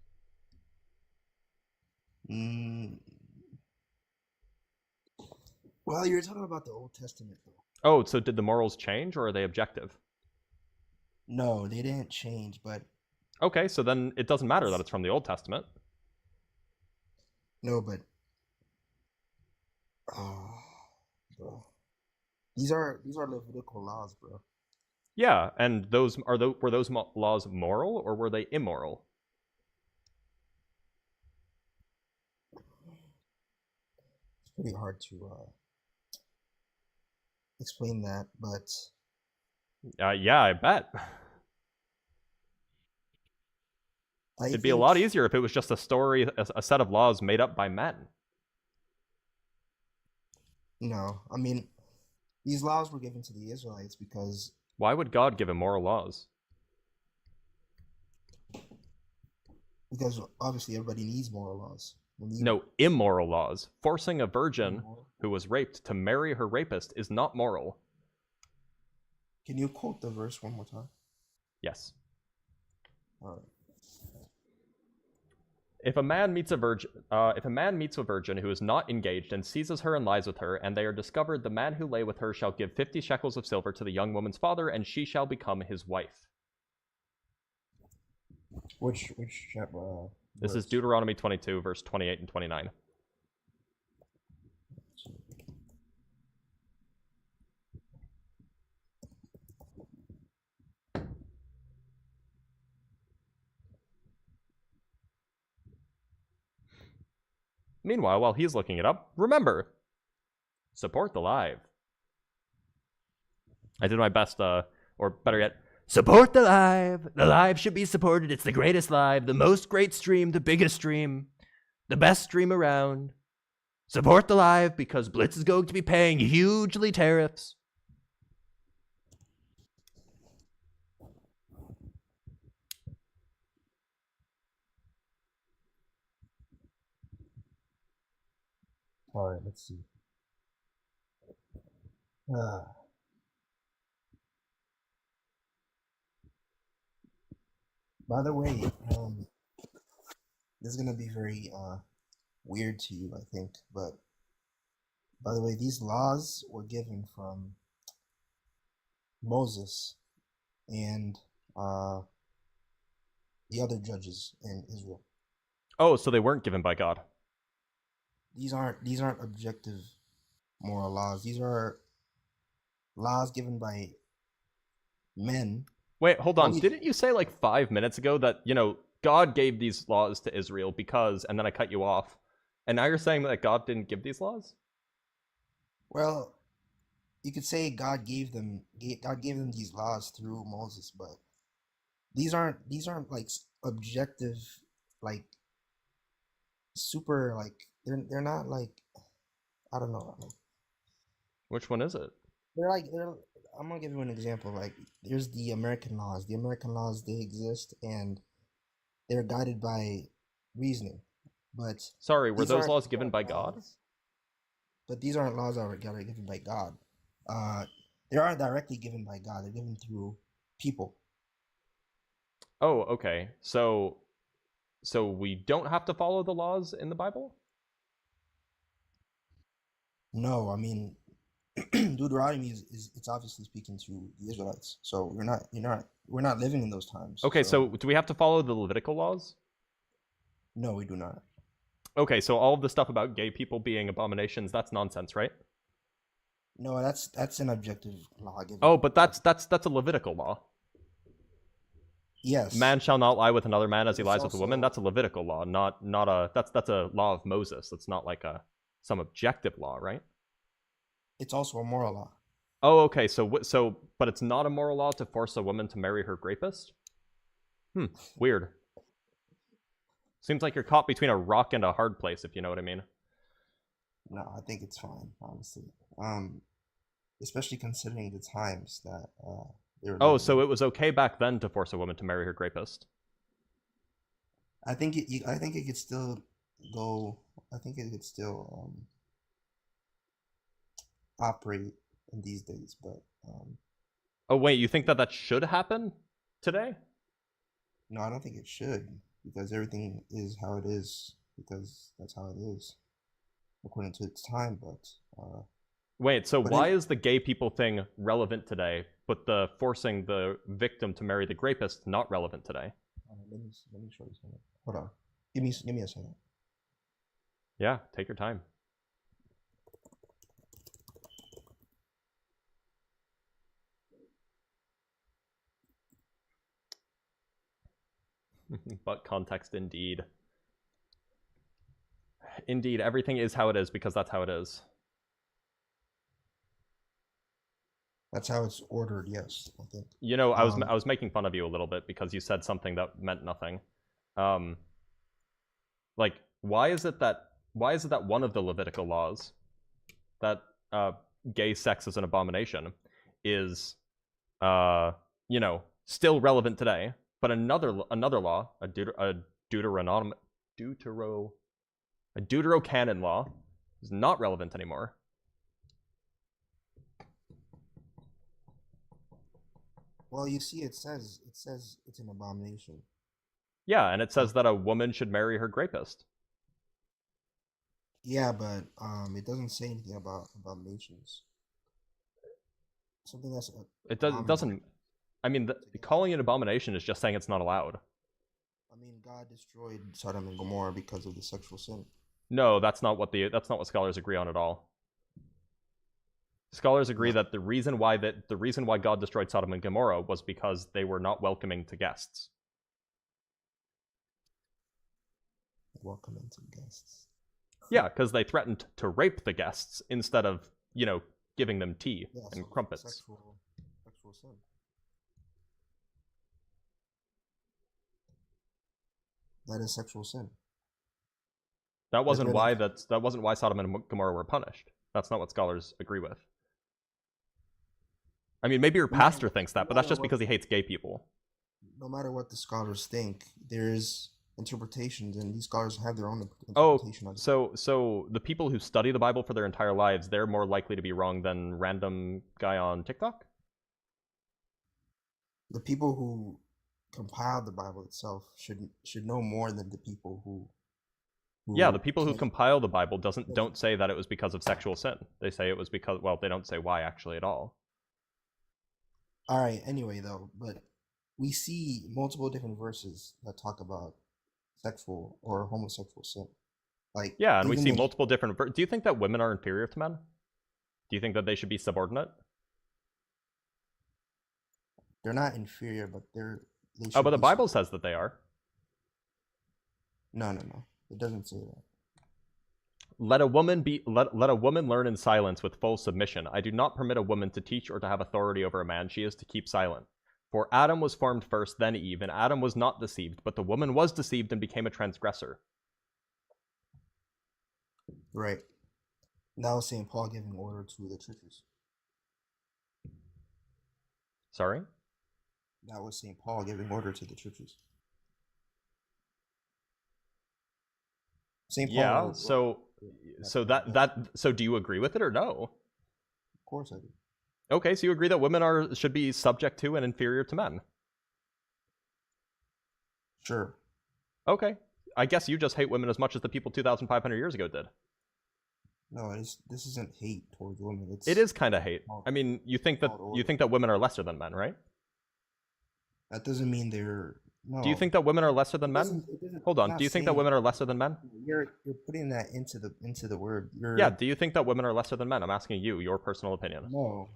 F: Well, you're talking about the Old Testament, though.
A: Oh, so did the morals change, or are they objective?
F: No, they didn't change, but
A: Okay, so then it doesn't matter that it's from the Old Testament.
F: no, but bro, these are Levitical laws, bro.
A: Yeah, and were those laws moral, or were they immoral?
F: It's pretty hard to explain that, but
A: Yeah, I bet. It'd be a lot easier if it was just a story, a set of laws made up by men.
F: No, I mean, these laws were given to the Israelites because
A: Why would God give immoral laws?
F: obviously everybody needs moral laws.
A: No, immoral laws. Forcing a virgin who was raped to marry her rapist is not moral.
F: Can you quote the verse one more time?
A: Yes.
F: All right.
A: If a man meets a virgin who is not engaged and seizes her and lies with her, and they are discovered, the man who lay with her shall give 50 shekels of silver to the young woman's father, and she shall become his wife.
F: Which chapter?
A: This is Deuteronomy 22, verse 28 and 29. Meanwhile, while he's looking it up, remember, support the live. I did my best, or better yet, support the live. The live should be supported. It's the greatest live, the most great stream, the biggest stream, the best stream around. Support the live because Blitz is going to be paying hugely tariffs.
F: All right, let's see. By the way, this is gonna be very weird to you, I think, but by the way, these laws were given from Moses and the other judges in Israel.
A: Oh, so they weren't given by God.
F: These aren't objective moral laws. These are laws given by men.
A: Wait, hold on. Didn't you say like 5 minutes ago that, God gave these laws to Israel because, and then I cut you off, and now you're saying that God didn't give these laws?
F: Well, you could say God gave them these laws through Moses, but these aren't like objective, like super, like they're not like, I don't know.
A: Which one is it?
F: I'm gonna give you an example. Like, there's the American laws. The American laws, they exist and they're guided by reasoning. But
A: sorry, were
F: these
A: those
F: aren't-
A: laws given by God?
F: But these aren't laws that are given by God. They aren't directly given by God. They're given through people.
A: Oh, okay. So we don't have to follow the laws in the Bible?
F: No, I mean, Deuteronomy is it's obviously speaking to the Israelites. So we're not living in those times.
A: Okay, so do we have to follow the Levitical laws?
F: No, we do not.
A: Okay, so all of the stuff about gay people being abominations, that's nonsense, right?
F: No, that's an objective law. Given.
A: Oh, but that's a Levitical law.
F: Yes.
A: Man shall not lie with another man as he
F: It's
A: lies with a woman.
F: also-
A: That's a Levitical law, not a that's a law of Moses. That's not like some objective law, right?
F: It's also a moral law.
A: Oh, okay. So but it's not a moral law to force a woman to marry her rapist? Weird. Seems like you're caught between a rock and a hard place, if you know what I mean.
F: No, I think it's fine, honestly. Especially considering the times that they were.
A: Oh,
F: living
A: so
F: in.
A: it was okay back then to force a woman to marry her rapist.
F: I think it could still go. I think it could still operate in these days, but
A: Oh wait, you think that should happen today?
F: no, I don't think it should, because everything is how it is, because that's how it is according to its time. But
A: Wait, so
F: But
A: why
F: it-
A: is the gay people thing relevant today, but the forcing the victim to marry the rapist not relevant today?
F: let me show you something. Hold on, give me a second.
A: Yeah, take your time. But context indeed. Indeed, everything is how it is because that's how it is.
F: That's how it's ordered. Yes, I think.
A: You know, I
F: Um,
A: was making fun of you a little bit because you said something that meant nothing. Like, why is it that one of the Levitical laws that gay sex is an abomination is you know, still relevant today, but another law, a Deuterocanon law, is not relevant anymore.
F: Well, you see, it says it's an abomination.
A: Yeah, and it says that a woman should marry her rapist.
F: Yeah, but it doesn't say anything about abominations. Something that's
A: It doesn't. I mean, calling it abomination is just saying it's not allowed.
F: I mean, God destroyed Sodom and Gomorrah because of the sexual sin.
A: No, that's not what scholars agree on at all. Scholars agree that the reason why God destroyed Sodom and Gomorrah was because they were not welcoming to guests.
F: Welcome into guests.
A: Yeah, because they threatened to rape the guests instead of, you know, giving them tea
F: Yeah,
A: and
F: so
A: crumpets.
F: sexual sin. That is sexual sin.
A: That wasn't
F: really-
A: why Sodom and Gomorrah were punished. That's not what scholars agree with. I mean, maybe your pastor thinks that, but that's just because he hates gay people.
F: No matter what the scholars think, there's interpretations, and these scholars have their own
A: Oh,
F: interpretation of it.
A: so the people who study the Bible for their entire lives, they're more likely to be wrong than random guy on TikTok?
F: The people who compiled the Bible itself should know more than the people who
A: Yeah, the people who
F: can't-
A: compile the Bible don't say that it was because of sexual sin. They say it was because, well, they don't say why actually at all.
F: All right. Anyway, though, but we see multiple different verses that talk about sexual or homosexual sin. Like
A: Yeah, and we
F: even
A: see
F: in-
A: multiple different. Do you think that women are inferior to men? Do you think that they should be subordinate?
F: They're not inferior, but they
A: Oh,
F: should
A: but the
F: be
A: Bible says that they are.
F: No. It doesn't say that.
A: Let a woman learn in silence with full submission. I do not permit a woman to teach or to have authority over a man. She is to keep silent. For Adam was formed first, then Eve, and Adam was not deceived, but the woman was deceived and became a transgressor.
F: Right. That was St. Paul giving order to the churches.
A: Sorry?
F: That was St. Paul giving order to the churches. St. Paul.
A: Yeah,
F: wrote-
A: so do you agree with it or no?
F: Of course I do.
A: Okay, so you agree that women should be subject to and inferior to men.
F: Sure.
A: Okay. I guess you just hate women as much as the people 2,500 years ago did.
F: No, this isn't hate towards women.
A: It is kind of hate.
F: called-
A: I mean, you think
F: called order.
A: that women are lesser than men, right?
F: That doesn't mean they're No.
A: Do you think that women are lesser than men? Hold on.
F: not
A: Do you think that
F: saying-
A: women are lesser than men?
F: You're putting that into the word.
A: Yeah. Do you think that women are lesser than men? I'm asking you, your personal opinion.
F: No,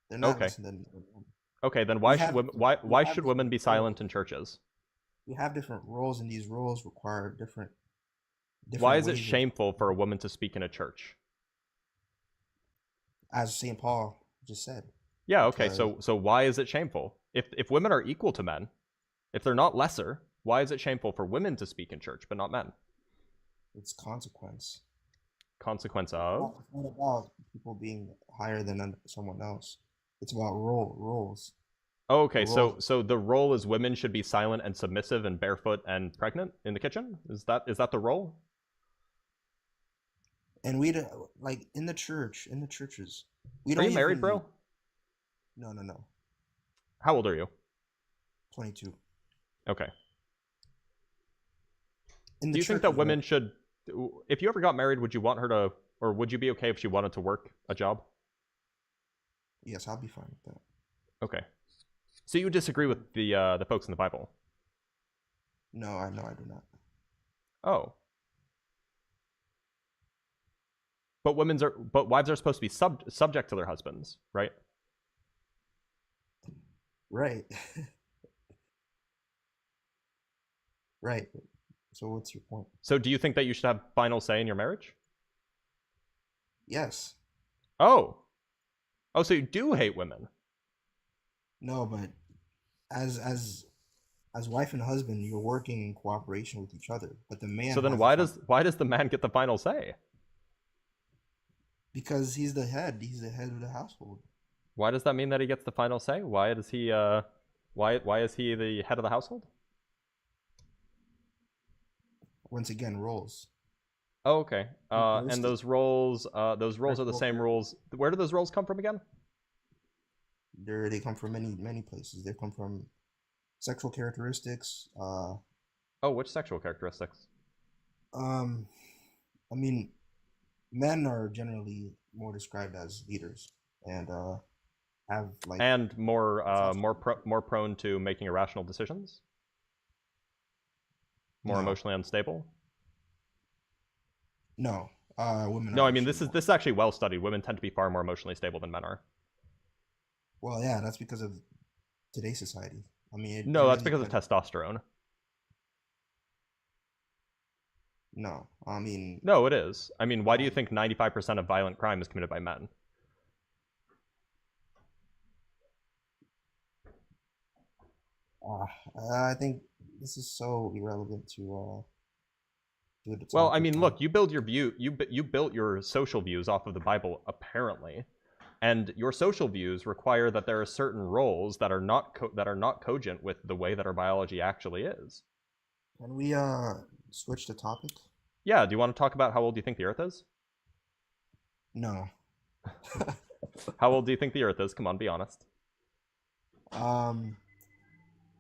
F: they're not
A: Okay.
F: less than.
A: Okay, then why
F: We
A: should
F: have-
A: women,
F: we
A: why
F: have
A: should women be
F: different roles.
A: silent in churches?
F: We have different roles, and these roles require different.
A: Why is it
F: ways of-
A: shameful for a woman to speak in a church?
F: As Saint Paul just said.
A: Yeah. Okay.
F: Because-
A: So why is it shameful? If women are equal to men, if they're not lesser, why is it shameful for women to speak in church but not men?
F: It's consequence.
A: Consequence of?
F: It's not about people being higher than someone else. It's about roles.
A: Oh, okay,
F: The
A: so
F: role-
A: so the role is women should be silent and submissive and barefoot and pregnant in the kitchen? Is that the role?
F: And we like in the churches. We
A: Are
F: don't
A: you married,
F: even-
A: bro?
F: No.
A: How old are you?
F: 22.
A: Okay.
F: In
A: Do
F: the
A: you think that
F: churches,
A: women should, if you ever got married, would you want her to, or would you be okay if she wanted to work a job?
F: Yes, I'll be fine with that.
A: Okay. So you disagree with the folks in the Bible?
F: No, I do not.
A: Oh. But wives are supposed to be subject to their husbands, right?
F: Right. Right. So what's your point?
A: So do you think that you should have final say in your marriage?
F: Yes.
A: Oh. Oh, so you do hate women?
F: No, but as wife and husband, you're working in cooperation with each other. But the man.
A: So then
F: has
A: why
F: the
A: does the man get the final say?
F: Because he's the head. He's the head of the household.
A: Why does that mean that he gets the final say? Why is he the head of the household?
F: Once again, roles.
A: Oh, okay. And
F: Characteristic.
A: those roles are the same rules. Where do those roles come from again?
F: They come from many places. They come from sexual characteristics.
A: Oh, which sexual characteristics?
F: I mean, men are generally more described as leaders and have like
A: And more prone to making irrational decisions? More
F: No.
A: emotionally unstable?
F: no women.
A: No,
F: are
A: I mean
F: actually
A: this is actually well studied. Women tend to be far more emotionally stable than men are.
F: Well, yeah, that's because of today's society. I mean,
A: No, that's because of testosterone.
F: No, I mean,
A: No, it is. I mean, why do you think 95% of violent crime is committed by men?
F: I think this is so irrelevant to the
A: Well, I
F: topic.
A: mean, look, you build your you built your social views off of the Bible, apparently, and your social views require that there are certain roles that are not cogent with the way that our biology actually is.
F: Can we switch the topic?
A: Yeah. Do you want to talk about how old you think the Earth is?
F: No.
A: How old do you think the Earth is? Come on, be honest.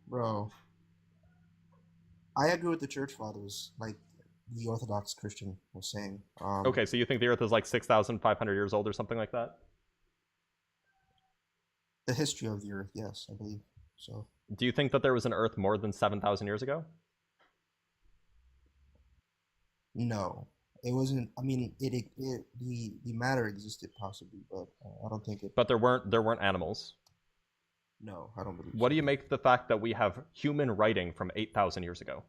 F: Bro, I agree with the church fathers, like the Orthodox Christian was saying.
A: Okay, so you think the Earth is like 6,500 years old or something like that?
F: The history of the Earth, yes, I believe so.
A: Do you think that there was an Earth more than 7,000 years ago?
F: No, it wasn't. I mean, the matter existed possibly, but I don't think it.
A: But there weren't animals.
F: No, I don't believe.
A: What
F: so.
A: do you make of the fact that we have human writing from 8,000 years ago?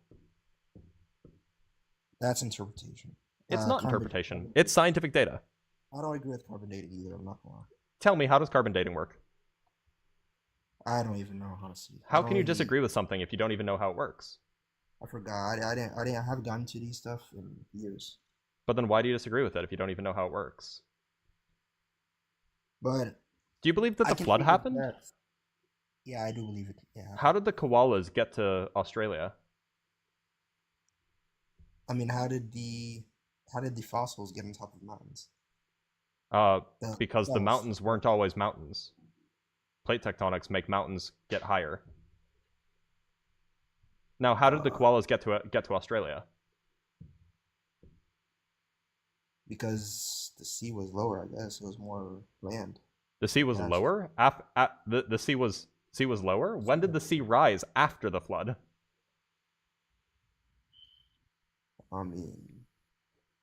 F: That's interpretation.
A: It's not
F: Carbon-
A: interpretation. It's scientific data.
F: I don't agree with carbon dating either. I'm not gonna lie.
A: Tell me, how does carbon dating work?
F: I don't even know honestly. I
A: How
F: don't
A: can you
F: really-
A: disagree with something if you don't even know how it works?
F: I forgot. I haven't gotten to these stuff in years.
A: But then why do you disagree with it if you don't even know how it works?
F: But
A: Do you believe that
F: I
A: the
F: can
A: flood
F: think of
A: happened?
F: that. Yeah, I do believe it. Yeah.
A: How did the koalas get to Australia?
F: I mean, how did the fossils get on top of mountains?
A: Because the
F: Yes.
A: mountains weren't always mountains. Plate tectonics make mountains get higher. Now, how did the koalas get to Australia?
F: Because the sea was lower, I guess. It was more land.
A: The sea was
F: Gotcha.
A: lower. The sea was lower. When did the sea rise after the flood?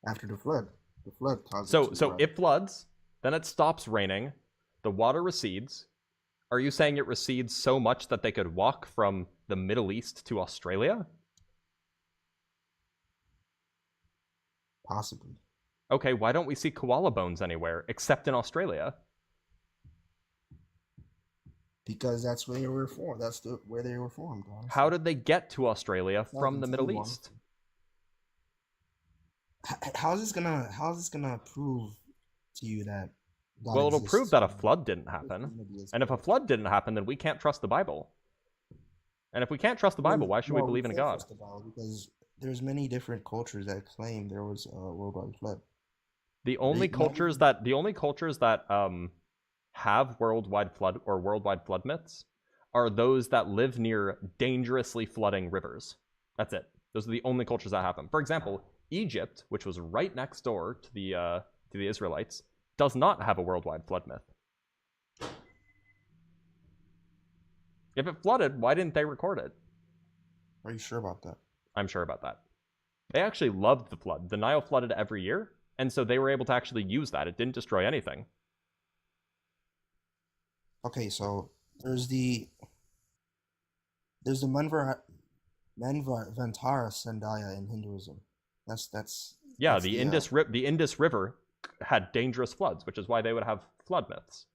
F: after the flood. The flood caused it
A: So
F: to rise.
A: it floods, then it stops raining, the water recedes. Are you saying it recedes so much that they could walk from the Middle East to Australia?
F: Possibly.
A: Okay, why don't we see koala bones anywhere except in Australia?
F: Because that's where they were formed. That's where they were formed. Honestly.
A: How did they get to Australia
F: Well,
A: from the
F: continue
A: Middle
F: on.
A: East?
F: How's this gonna prove to you that God
A: Well, it'll
F: exists?
A: prove that a flood didn't happen. And if a flood didn't happen, then we can't trust the Bible. And if we can't trust the Bible, why should we believe in a
F: can't
A: God?
F: trust the Bible because there's many different cultures that claim there was a worldwide flood.
A: The only
F: They-
A: cultures that have worldwide flood or worldwide flood myths are those that live near dangerously flooding rivers. That's it. Those are the only cultures that happen. For example, Egypt, which was right next door to the Israelites, does not have a worldwide flood myth. If it flooded, why didn't they record it?
F: Are you sure about that?
A: I'm sure about that. They actually loved the flood. The Nile flooded every year, and so they were able to actually use that. It didn't destroy anything.
F: Okay, so there's the Manvantara Sandhya in Hinduism.
A: Yeah,
F: that's
A: the Indus River had dangerous floods, which is why they would have flood myths.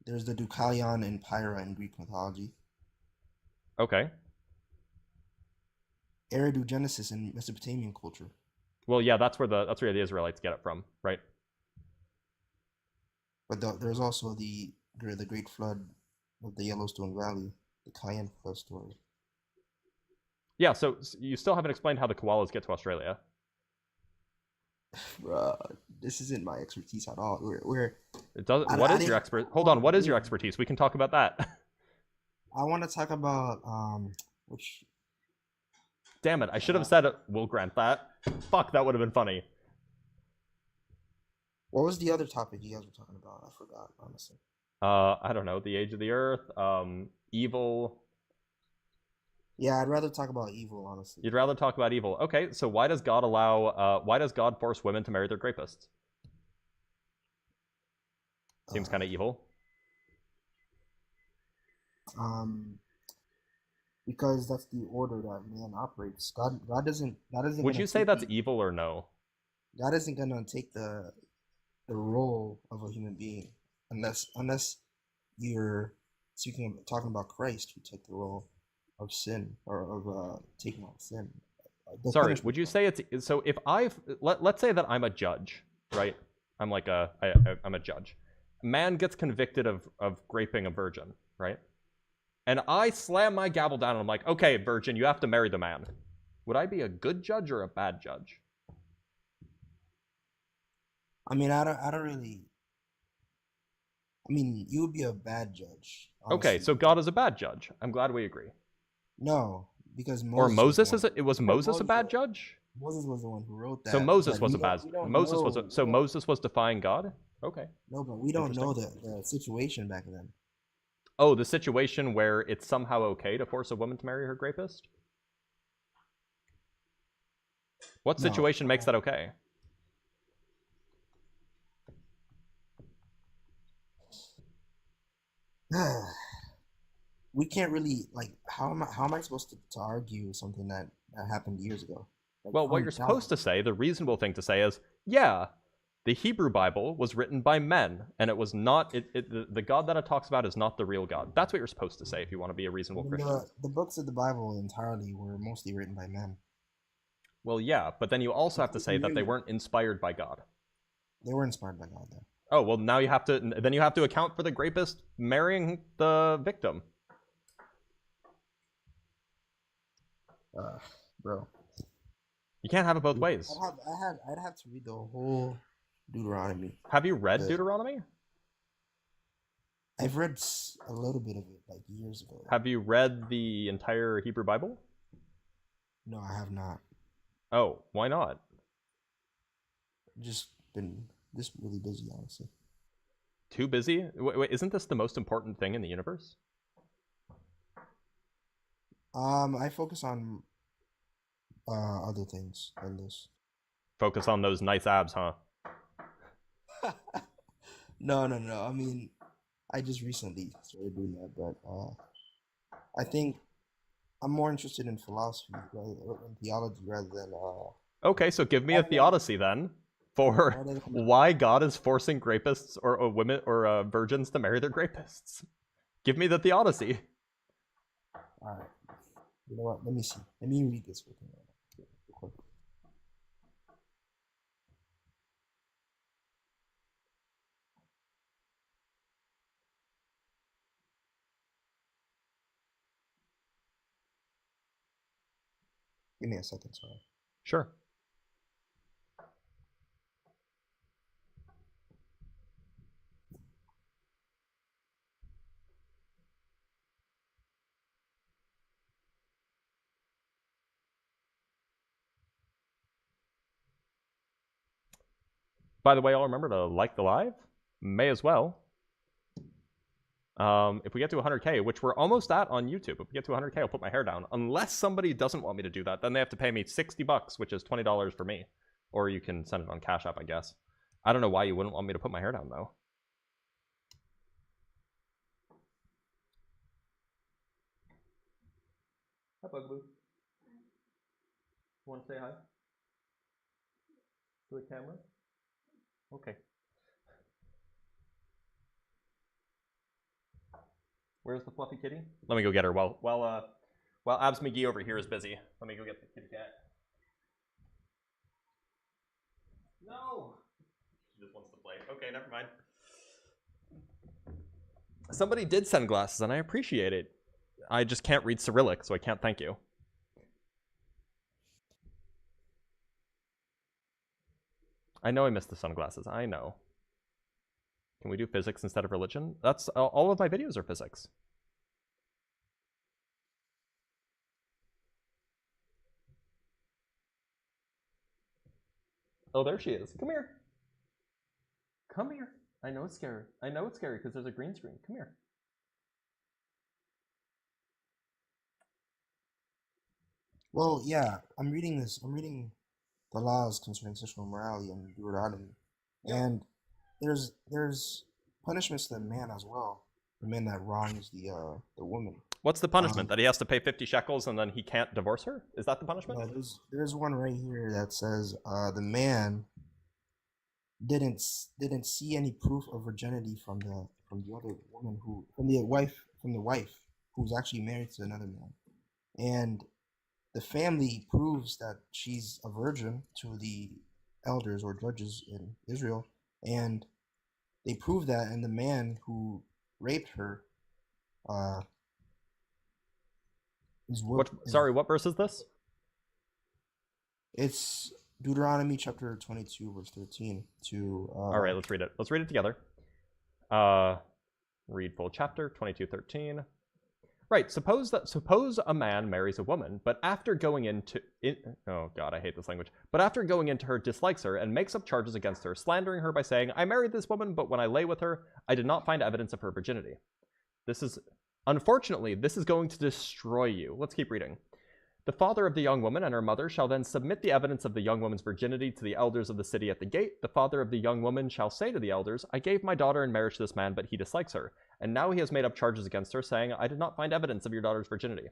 F: There's the Deucalion and Pyrrha in Greek mythology.
A: Okay.
F: Eridogenesis in Mesopotamian culture.
A: Well, yeah, that's where the Israelites get it from, right?
F: But there's also the Great Flood of the Yellowstone Valley, the Cayenne Flood story.
A: Yeah, so you still haven't explained how the koalas get to Australia.
F: Bruh, this isn't my expertise at all.
A: It does.
F: I-
A: What
F: I
A: is your
F: didn't-
A: expert? Hold on. What is your expertise? We can talk about that.
F: I want to talk about which.
A: Damn it! I should have said it. We'll grant that. Fuck, that would have been funny.
F: What was the other topic you guys were talking about? I forgot, honestly.
A: I don't know. The age of the earth. Evil.
F: Yeah, I'd rather talk about evil, honestly.
A: You'd rather talk about evil. Okay, so why does God allow? Why does God force women to marry their rapists? Seems kind of evil.
F: Because that's the order that man operates. God doesn't.
A: Would you say that's evil or no?
F: God isn't gonna take the role of a human being unless you're talking about Christ, who took the role of sin or of taking on sin. The
A: Sorry,
F: punishment.
A: would you say it's so? If let's say that I'm a judge, right? I'm like I'm a judge. A man gets convicted of raping a virgin, right? And I slam my gavel down and I'm like, okay, virgin, you have to marry the man. Would I be a good judge or a bad judge?
F: I mean, I don't really. I mean, you would be a bad judge.
A: Okay,
F: honestly.
A: so God is a bad judge. I'm glad we agree.
F: No, because Moses.
A: Or Moses
F: was
A: was Moses a bad judge?
F: Moses was the one who wrote that.
A: So Moses
F: but
A: was
F: we
A: a bad.
F: don't- we don't
A: Moses was
F: know-
A: so Moses was defying God. Okay.
F: No, but we don't know the situation back then.
A: Oh, the situation where it's somehow okay to force a woman to marry her rapist? What
F: No.
A: situation makes that okay?
F: We can't really like. How am I supposed to argue something that happened years ago? Like,
A: Well, what you're supposed to say, the reasonable thing to say is, yeah, the Hebrew Bible was written by men, and it was not, the God that it talks about is not the real God. That's what you're supposed to say if you want to be a reasonable Christian.
F: The books of the Bible entirely were mostly written by men.
A: Well, yeah, but then you also have to say that they weren't inspired by God.
F: They were inspired by God, though.
A: Oh, well, now you have to account for the rapist marrying the victim.
F: Bro.
A: You can't have it both ways.
F: I'd have to read the whole Deuteronomy.
A: Have you read
F: Yeah.
A: Deuteronomy?
F: I've read a little bit of it like years ago.
A: Have you read the entire Hebrew Bible?
F: No, I have not.
A: Oh, why not?
F: Just been just really busy, honestly.
A: Too busy? Wait, isn't this the most important thing in the universe?
F: I focus on other things than this.
A: Focus on those nice abs, huh?
F: No. I mean, I just recently started doing that, but I think I'm more interested in philosophy or in theology rather than
A: Okay, so give me a theodicy then for
F: rather than
A: why God is forcing rapists or women or virgins to marry their rapists. Give me the theodicy.
F: all right. You know what? Let me see. Let me read this with you. Real quick. Give me a second, sorry.
A: Sure. By the way, I'll remember to like the live. May as well. If we get to 100K, which we're almost at on YouTube, if we get to 100K, I'll put my hair down. Unless somebody doesn't want me to do that, then they have to pay me $60, which is $20 for me. Or you can send it on Cash App, I guess. I don't know why you wouldn't want me to put my hair down, though. Hi, Bugaboo. Want to say hi? To the camera? Okay. Where's the fluffy kitty? Let me go get her while Abs McGee over here is busy. Let me go get the kitty cat. No! She just wants to play. Okay, never mind. Somebody did send glasses, and I appreciate it. I just can't read Cyrillic, so I can't thank you. I know I missed the sunglasses. I know. Can we do physics instead of religion? That's all of my videos are physics. Oh, there she is. Come here. Come here. I know it's scary. I know it's scary because there's a green screen. Come here.
F: Well, yeah, I'm reading this. I'm reading the laws concerning sexual morality in Deuteronomy, and there's punishments to the man as well. The man that wrongs the woman.
A: What's the punishment? That he has to pay 50 shekels and then he can't divorce her? Is that the punishment?
F: There's one right here that says the man didn't see any proof of virginity from the other woman from the wife who's actually married to another man, and the family proves that she's a virgin to the elders or judges in Israel, and they prove that, and the man who raped her
A: What verse is this?
F: It's Deuteronomy chapter 22, verse 13 to...
A: All right, let's read it. Let's read it together. Read full chapter, 22:13. Right, suppose a man marries a woman, but after going into... oh god, I hate this language. But after going into her, dislikes her, and makes up charges against her, slandering her by saying, I married this woman, but when I lay with her, I did not find evidence of her virginity. This is... Unfortunately, this is going to destroy you. Let's keep reading. The father of the young woman and her mother shall then submit the evidence of the young woman's virginity to the elders of the city at the gate. The father of the young woman shall say to the elders, I gave my daughter in marriage to this man, but he dislikes her. And now he has made up charges against her, saying, I did not find evidence of your daughter's virginity.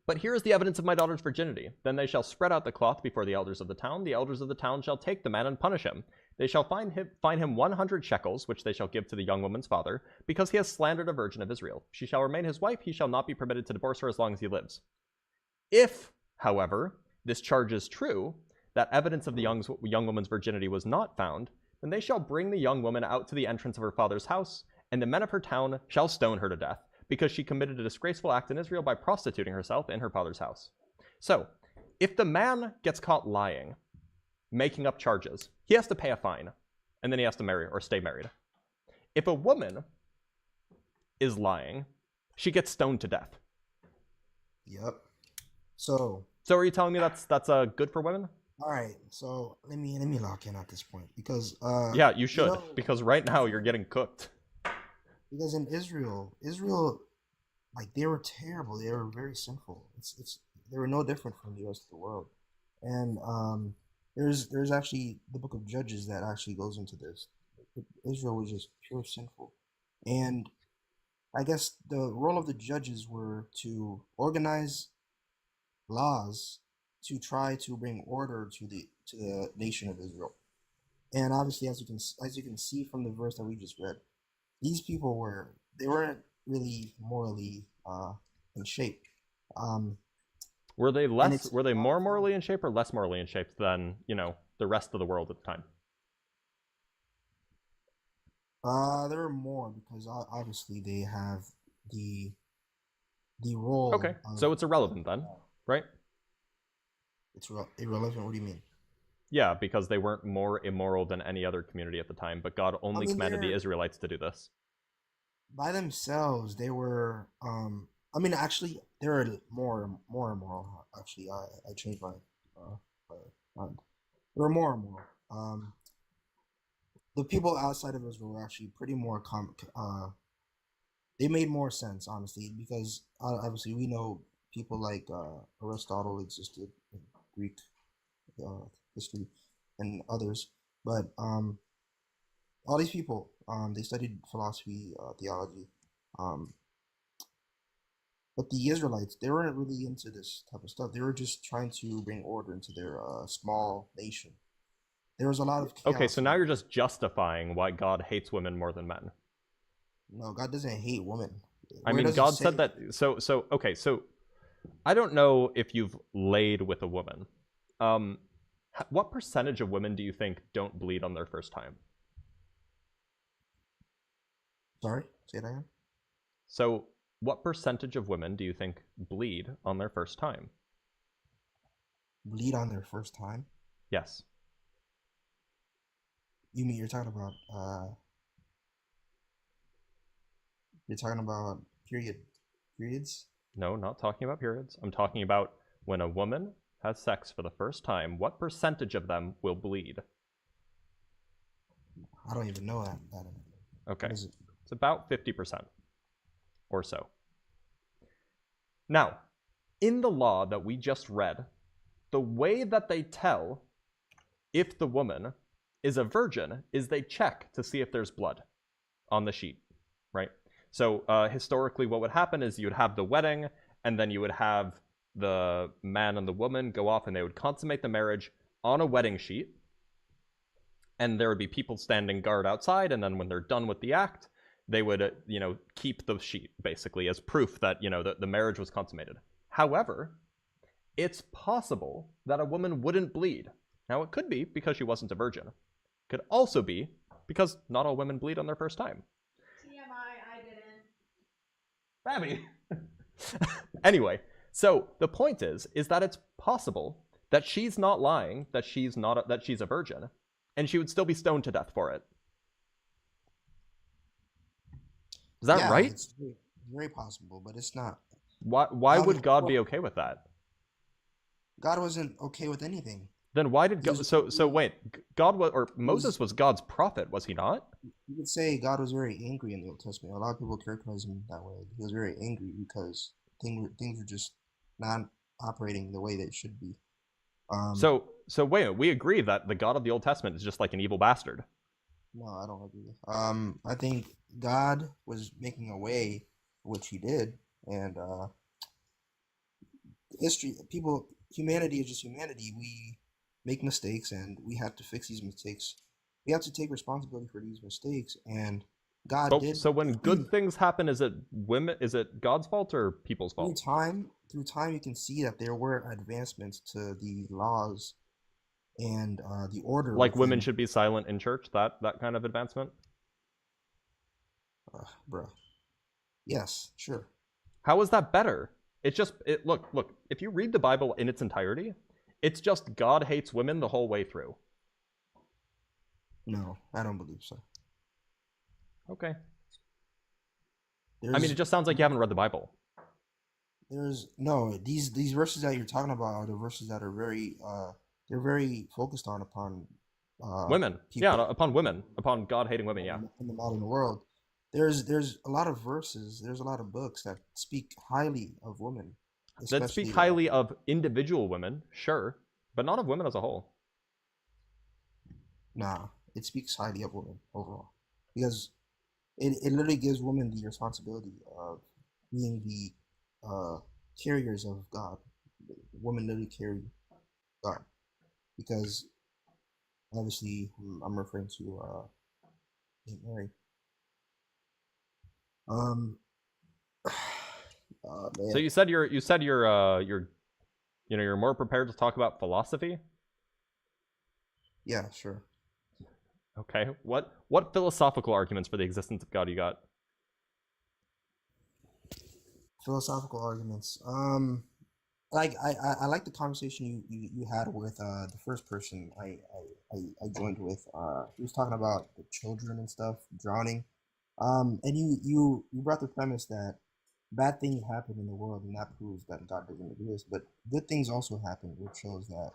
A: But here is the evidence of my daughter's virginity. Then they shall spread out the cloth before the elders of the town. The elders of the town shall take the man and punish him. They shall fine him 100 shekels, which they shall give to the young woman's father, because he has slandered a virgin of Israel. She shall remain his wife. He shall not be permitted to divorce her as long as he lives. If, however, this charge is true, that evidence of the young woman's virginity was not found, then they shall bring the young woman out to the entrance of her father's house, and the men of her town shall stone her to death, because she committed a disgraceful act in Israel by prostituting herself in her father's house. So, if the man gets caught lying, making up charges, he has to pay a fine, and then he has to marry or stay married. If a woman is lying, she gets stoned to death.
F: Yep. So
A: are you telling me that's good for women?
F: All right. So let me lock in at this point because
A: yeah, you should, because right now you're getting cooked.
F: Because in Israel, like they were terrible. They were very sinful. were no different from the rest of the world. And there's actually the book of Judges that actually goes into this. Israel was just pure sinful, and I guess the role of the judges were to organize laws to try to bring order to the nation of Israel. And obviously, as you can see from the verse that we just read, these people weren't really morally in shape.
A: Were they
F: and it's
A: were they more morally in shape or less morally in shape than, you know, the rest of the world at the time?
F: There were more because obviously they have the role.
A: Okay, so it's irrelevant then, right?
F: It's irrelevant. What do you mean?
A: Yeah, because they weren't more immoral than any other community at the time, but God only commanded the
F: they're
A: Israelites to do this.
F: by themselves. They were. I mean, actually, they were more immoral. Actually, I changed my mind. They were more immoral. The people outside of Israel were actually pretty more they made more sense, honestly, because obviously we know people like Aristotle existed in Greek history and others, but all these people they studied philosophy, theology, but the Israelites, they weren't really into this type of stuff. They were just trying to bring order into their small nation. There was a lot of chaos.
A: Okay, so now you're just justifying why God hates women more than men.
F: No, God doesn't hate women.
A: I
F: Where
A: mean,
F: does it
A: God
F: say
A: said that. Okay, so I don't know if you've laid with a woman. What percentage of women do you think don't bleed on their first time?
F: Sorry, say that again.
A: So, what percentage of women do you think bleed on their first time?
F: Bleed on their first time?
A: Yes.
F: You mean you're talking about periods?
A: No, not talking about periods. I'm talking about when a woman has sex for the first time, what percentage of them will bleed?
F: I don't even know that.
A: Okay.
F: What is it?
A: It's about 50% or so. Now, in the law that we just read, the way that they tell if the woman is a virgin is they check to see if there's blood on the sheet, right? So historically what would happen is you would have the wedding, and then you would have the man and the woman go off and they would consummate the marriage on a wedding sheet, and there would be people standing guard outside, and then when they're done with the act, they would keep the sheet basically as proof that the marriage was consummated. However, it's possible that a woman wouldn't bleed. Now, it could be because she wasn't a virgin. It could also be because not all women bleed on their first time.
G: TMI, I didn't.
A: Babby. Anyway, so the point is that it's possible that she's not lying, that she's a virgin, and she would still be stoned to death for it. Is that right?
F: It's very possible, but it's not.
A: Why would God be okay with that?
F: God wasn't okay with anything.
A: Then why did God? So wait, Moses was God's prophet, was he not?
F: You could say God was very angry in the Old Testament. A lot of people characterize him that way. He was very angry because things were just not operating the way they should be.
A: So wait, we agree that the God of the Old Testament is just like an evil bastard.
F: No, I don't agree. I think God was making a way, which he did, and humanity is just humanity. We make mistakes, and we have to fix these mistakes. We have to take responsibility for these mistakes, and God did.
A: So when good things happen, is it God's fault or people's fault?
F: Through time, you can see that there were advancements to the laws and the order.
A: Like women should be silent in church. That kind of advancement.
F: Bro. Yes, sure.
A: How is that better? Look. If you read the Bible in its entirety, it's just God hates women the whole way through.
F: No, I don't believe so.
A: Okay. It just sounds like you haven't read the Bible.
F: These verses that you're talking about are the verses that are very they're very focused upon
A: women. Upon women, upon God hating women. Yeah.
F: In the modern world, there's a lot of verses. There's a lot of books that speak highly of women.
A: That
F: especially
A: speak highly of individual women, sure, but not of women as a whole.
F: nah, it speaks highly of women overall because it literally gives women the responsibility of being the carriers of God. Women literally carry God because obviously I'm referring to Saint Mary.
A: So
F: Man.
A: you said you're more prepared to talk about philosophy.
F: Yeah, sure.
A: Okay, what philosophical arguments for the existence of God you got?
F: Philosophical arguments. Like I like the conversation you had with the first person I joined with. He was talking about the children and stuff drowning. And you brought the premise that bad things happen in the world, and that proves that God doesn't exist. But good things also happen, which shows that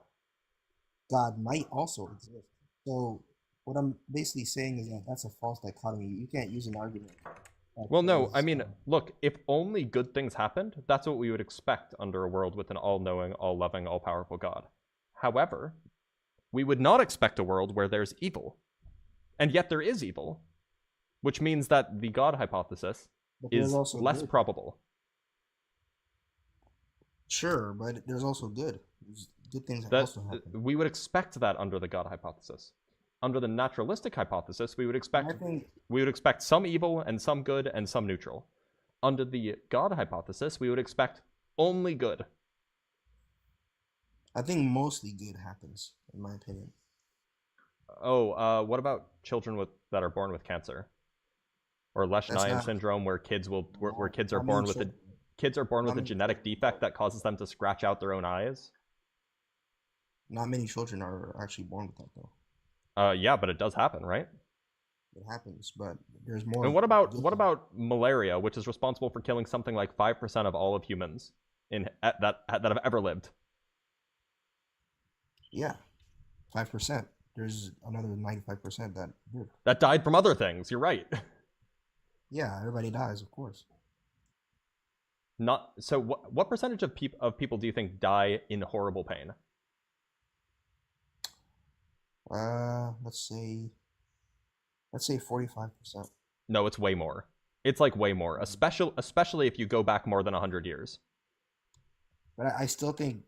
F: God might also exist. So what I'm basically saying is that that's a false dichotomy. You can't use an argument that
A: Well, no, I
F: says,
A: mean, look, if only good things happened, that's what we would expect under a world with an all-knowing, all-loving, all-powerful God. However, we would not expect a world where there's evil. And yet there is evil, which means that the God hypothesis
F: but there's
A: is
F: also
A: less
F: good.
A: probable.
F: Sure, but there's also good. There's good things that
A: That
F: also happen.
A: we would expect that under the God hypothesis. Under the naturalistic hypothesis, we would
F: And I think
A: expect some evil and some good and some neutral. Under the God hypothesis, we would expect only good.
F: mostly good happens, in my opinion.
A: Oh, what about children that are born with cancer, or
F: That's
A: Lesch-Nyhan
F: not
A: syndrome, where kids are
F: not
A: born
F: many
A: with
F: children.
A: kids are born with
F: Not
A: a
F: many,
A: genetic defect that causes them to scratch out their own eyes?
F: not many children are actually born with that though.
A: Yeah, but it does happen, right?
F: It happens, but there's more.
A: And what about
F: good
A: what
F: things.
A: about malaria, which is responsible for killing something like 5% of all of humans that have ever lived?
F: Yeah, 5%. There's another 95% that live.
A: That died from other things. You're right.
F: Yeah, everybody dies, of course.
A: Not so. What percentage of people do you think die in horrible pain?
F: Let's say 45%.
A: No, it's way more. It's like way more,
F: Mm.
A: especially if you go back more than 100 years.
F: But I still think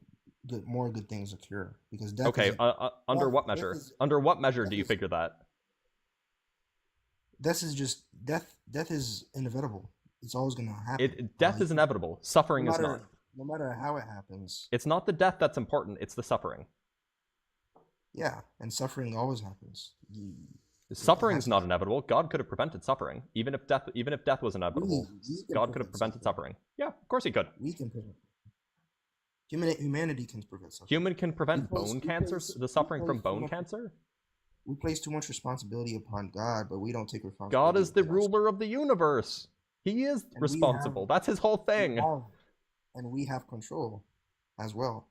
F: more good things occur because death
A: Okay,
F: is
A: under
F: death,
A: what
F: death
A: measure?
F: is
A: Under what measure
F: death
A: do you
F: is
A: figure that?
F: death is just death is inevitable. It's always gonna happen.
A: Death is inevitable. Suffering
F: no
A: is not.
F: matter no matter how it happens.
A: It's not the death that's important. It's the suffering.
F: Yeah, and suffering always happens. It
A: Suffering's
F: has
A: not
F: to.
A: inevitable. God could have prevented suffering. Even if death was inevitable,
F: We can
A: God could have
F: prevent
A: prevented
F: suffering.
A: suffering. Yeah, of course he could.
F: We can prevent. Humanity can prevent suffering.
A: Human can prevent
F: We place-
A: bone
F: we
A: cancer,
F: place-
A: the
F: we
A: suffering
F: place
A: from
F: too
A: bone
F: much-
A: cancer.
F: We place too much responsibility upon God, but we don't take responsibility.
A: God is the
F: within ourselves.
A: ruler of the universe. He is
F: And
A: responsible. That's his whole thing.
F: And we have control as well.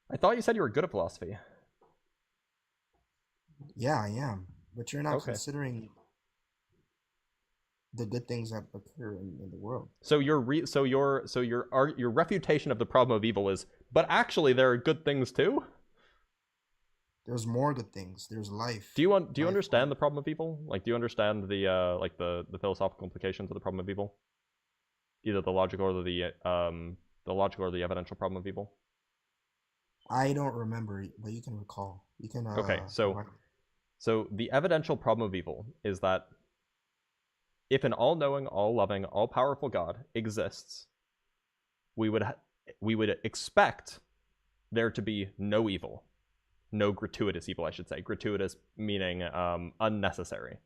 A: I thought you said you were good at philosophy.
F: Yeah, I am. But you're not
A: Okay.
F: considering the good things that occur in the world.
A: So your refutation of the problem of evil is, but actually there are good things too.
F: There's more good things. There's life.
A: Do you
F: Life-
A: understand the problem of evil? Like, do you understand the philosophical implications of the problem of evil? Either the logical or the evidential problem of evil.
F: I don't remember, but you can recall. You can.
A: Okay, so the evidential problem of evil is that if an all-knowing, all-loving, all-powerful God exists, we would expect there to be no evil. No gratuitous evil, I should say. Gratuitous meaning unnecessary.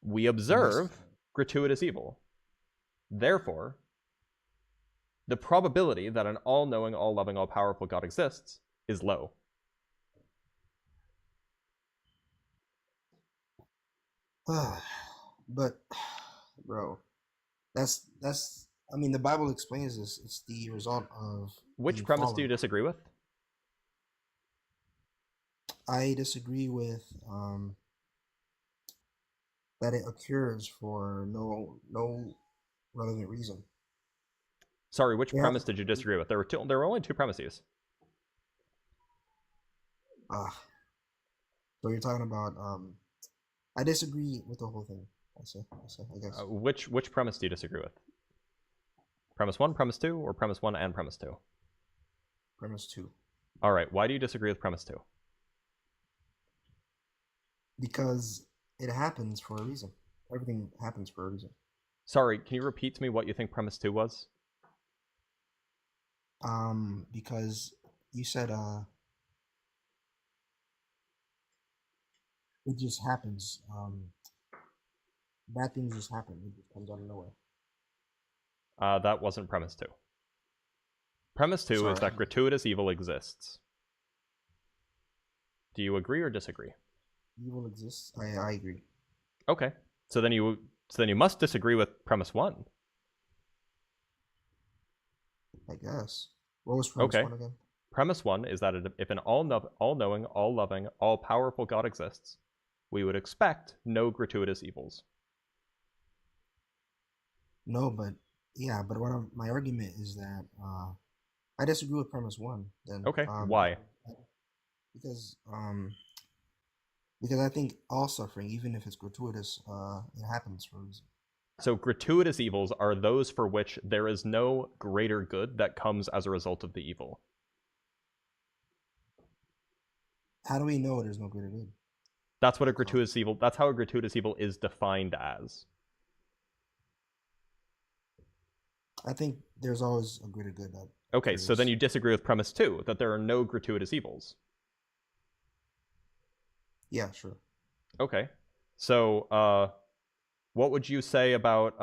A: We observe gratuitous evil. Therefore, the probability that an all-knowing, all-loving, all-powerful God exists is low.
F: But, bro, that's. I mean, the Bible explains this. It's the result of.
A: Which
F: being
A: premise do you
F: fallen.
A: disagree with?
F: I disagree with that it occurs for no relevant reason.
A: Sorry, which
F: Yeah.
A: premise did you disagree with? There were only two premises.
F: Ah. So you're talking about I disagree with the whole thing. I guess.
A: Which premise do you disagree with? Premise 1, premise 2, or premise 1 and premise 2?
F: Premise 2.
A: All right, why do you disagree with premise 2?
F: Because it happens for a reason. Everything happens for a reason.
A: Sorry, can you repeat to me what you think premise 2 was?
F: Because you said it just happens. Bad things just happen. It just comes out of nowhere.
A: That wasn't premise 2. Premise 2 is
F: Sorry.
A: that gratuitous evil exists. Do you agree or disagree?
F: Evil exists. I agree.
A: Okay. So then you must disagree with premise 1.
F: I guess. What was premise
A: Okay.
F: 1 again?
A: Premise 1 is that if an all-knowing, all-loving, all-powerful God exists, we would expect no gratuitous evils.
F: No, but yeah, but my argument is that I disagree with premise 1. Then
A: Okay, why?
F: Because I think all suffering, even if it's gratuitous, it happens for a reason.
A: So gratuitous evils are those for which there is no greater good that comes as a result of the evil.
F: How do we know there's no greater good?
A: That's what a gratuitous evil. That's how a gratuitous evil is defined as.
F: I think there's always a greater good.
A: Okay, so then you disagree with premise 2, that there are no gratuitous evils.
F: Yeah, sure.
A: Okay, so what would you say about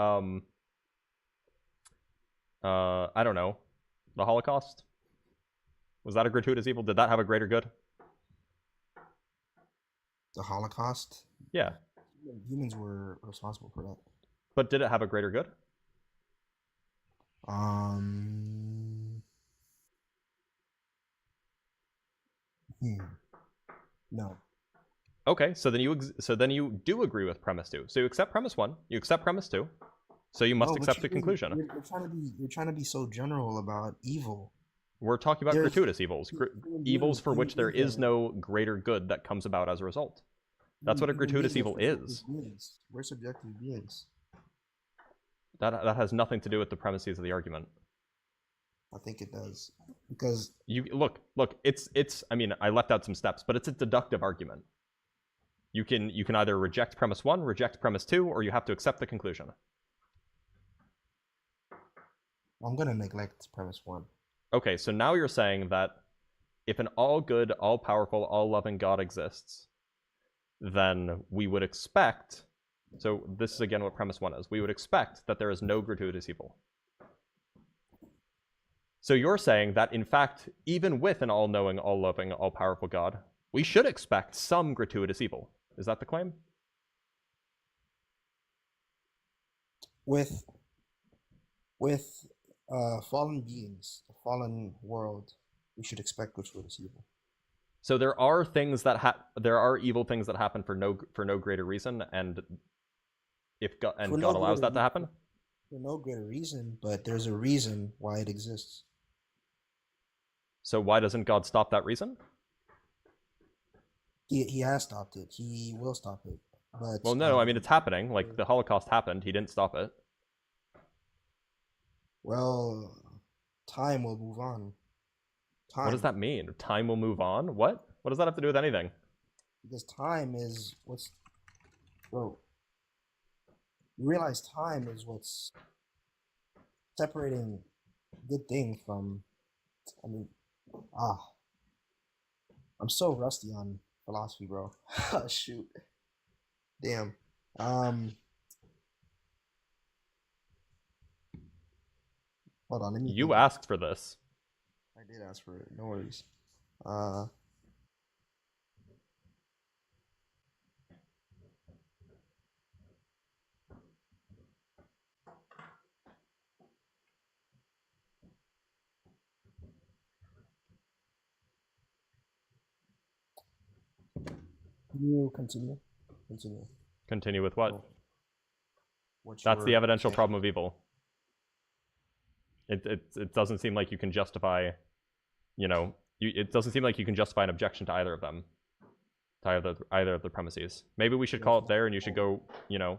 A: I don't know, the Holocaust? Was that a gratuitous evil? Did that have a greater good?
F: The Holocaust?
A: Yeah.
F: Humans were responsible for that.
A: But did it have a greater good?
F: No.
A: Okay, so then you do agree with premise 2. So you accept premise 1, you accept premise 2, so you must
F: No,
A: accept the conclusion.
F: You're trying to be so general about evil.
A: We're talking about
F: There's-
A: gratuitous evils, evils for which there is no greater good that comes about as a result. That's what a
F: Human
A: gratuitous
F: beings
A: evil
F: are
A: is.
F: subjective beings. We're subjective beings.
A: That has nothing to do with the premises of the argument.
F: I think it does. Because
A: You look, it's I mean, I left out some steps, but it's a deductive argument. You can either reject premise 1, reject premise 2, or you have to accept the conclusion.
F: I'm going to neglect premise 1.
A: Okay, so now you're saying that if an all-good, all-powerful, all-loving God exists, then we would expect, so this is again what premise 1 is, we would expect that there is no gratuitous evil. So you're saying that, in fact, even with an all-knowing, all-loving, all-powerful God, we should expect some gratuitous evil. Is that the claim?
F: With fallen beings, a fallen world, we should expect gratuitous evil.
A: So there are things that there are evil things that happen for no greater reason, and if God
F: For no
A: God allows
F: greater
A: that to happen.
F: For no greater reason, but there's a reason why it exists.
A: So why doesn't God stop that reason?
F: He has stopped it. He will stop it. But
A: Well, no, I mean it's happening. Like the Holocaust happened, he didn't stop it.
F: well, time will move on. Time.
A: What does that mean? Time will move on? What? What does that have to do with anything?
F: Because time is what's, bro. You realize time is what's separating good thing from. I mean, I'm so rusty on philosophy, bro. Shoot. Damn. Hold on. Let me.
A: You
F: think.
A: asked for this.
F: I did ask for it. No worries. Can you continue? Continue.
A: Continue with what?
F: What
A: That's
F: you
A: the
F: were
A: evidential
F: saying.
A: problem of evil. It doesn't seem like you can justify, you know, it doesn't seem like you can justify an objection to either of them, to either of the premises. Maybe we should call it there, and you should go, you know,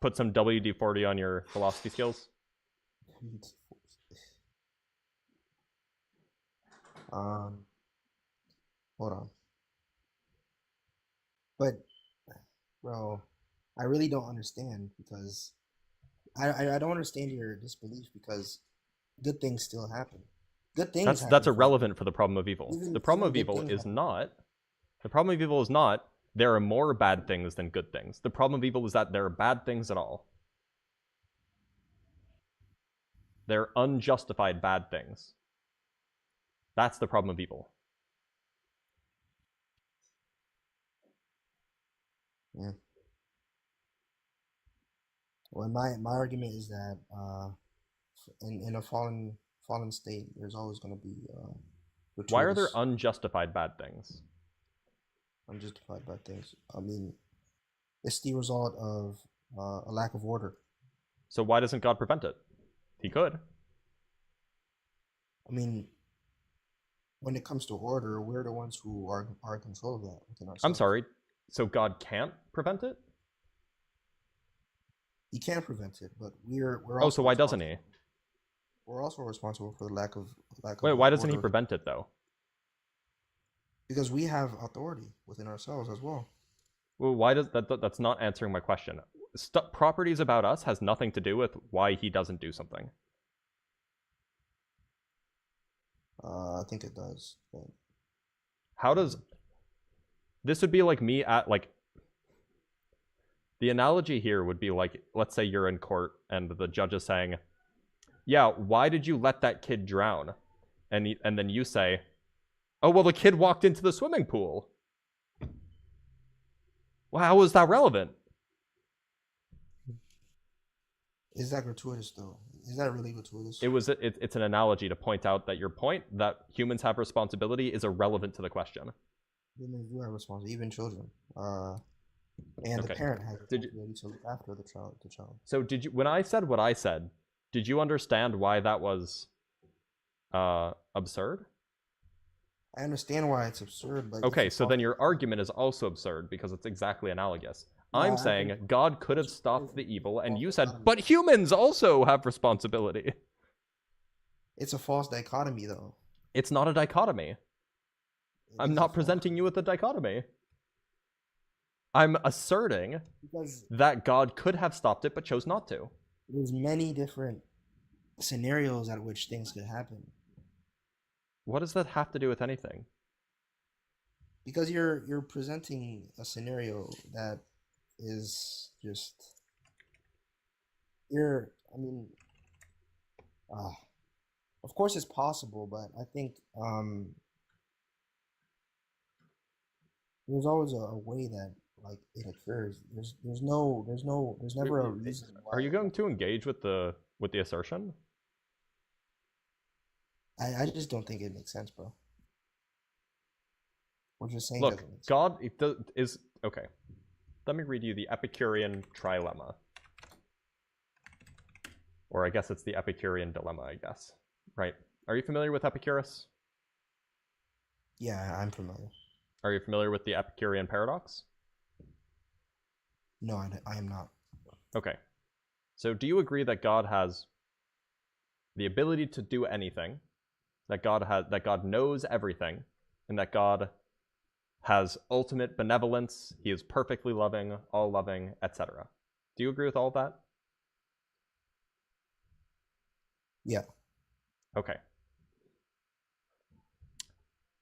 A: put some WD-40 on your philosophy skills.
F: Hold on. But, bro, I really don't understand because I don't understand your disbelief because good things still happen. Good things.
A: That's
F: happen for
A: irrelevant for the problem of evil.
F: Even-
A: The problem
F: even
A: of
F: good
A: evil
F: things
A: is
F: happen.
A: not. The problem of evil is not there are more bad things than good things. The problem of evil is that there are bad things at all. They're unjustified bad things. That's the problem of evil.
F: Yeah. Well, my argument is that in a fallen state, there's always going to be
A: Why are there
F: gratuitous,
A: unjustified bad things?
F: unjustified bad things. I mean, it's the result of a lack of order.
A: So why doesn't God prevent it? He could.
F: I mean, when it comes to order, we're the ones who are in control of that within ourselves.
A: I'm sorry. So God can't prevent it?
F: He can prevent it, but we're
A: Oh,
F: also
A: so why doesn't he?
F: responsible. We're also responsible for the lack of
A: Wait, why doesn't he
F: order
A: prevent it though?
F: because we have authority within ourselves as well.
A: Well, why does that's not answering my question. Properties about us has nothing to do with why he doesn't do something.
F: I think it does. But
A: How does this would be like me at like the analogy here would be like, let's say you're in court and the judge is saying, yeah, why did you let that kid drown? And then you say, oh, well, the kid walked into the swimming pool. Well, how is that relevant?
F: is that gratuitous though? Is that really gratuitous?
A: It's an analogy to point out that your point that humans have responsibility is irrelevant to the question.
F: Humans do have responsibility, even children. And the
A: Okay.
F: parent has
A: Did you-
F: responsibility to look after the child.
A: So did you, when I said what I said, did you understand why that was absurd?
F: I understand why it's absurd, but
A: Okay,
F: it's
A: so then
F: also-
A: your argument is also absurd because it's exactly analogous.
F: No,
A: I'm
F: I
A: saying
F: think-
A: God could have stopped the evil, and you said,
F: dichotomy.
A: but humans also have responsibility.
F: It's a false dichotomy, though.
A: It's not a dichotomy.
F: It
A: I'm
F: is a
A: not
F: false-
A: presenting you with a dichotomy. I'm asserting
F: because
A: that God could have stopped it, but chose not to.
F: there's many different scenarios at which things could happen.
A: What does that have to do with anything?
F: Because you're presenting a scenario that is just I mean, of course it's possible, but I think there's always a way that like it occurs. There's never a reason.
A: Are you
F: why-
A: going to engage with the assertion?
F: I just don't think it makes sense, bro. What you're saying
A: Look,
F: doesn't make sense.
A: God is okay. Let me read you the Epicurean trilemma. Or I guess it's the Epicurean dilemma, I guess. Right. Are you familiar with Epicurus?
F: Yeah, I'm familiar.
A: Are you familiar with the Epicurean paradox?
F: No, I am not.
A: Okay. So do you agree that God has the ability to do anything, that God knows everything, and that God has ultimate benevolence, he is perfectly loving, all-loving, etc. Do you agree with all of that?
F: Yeah.
A: Okay.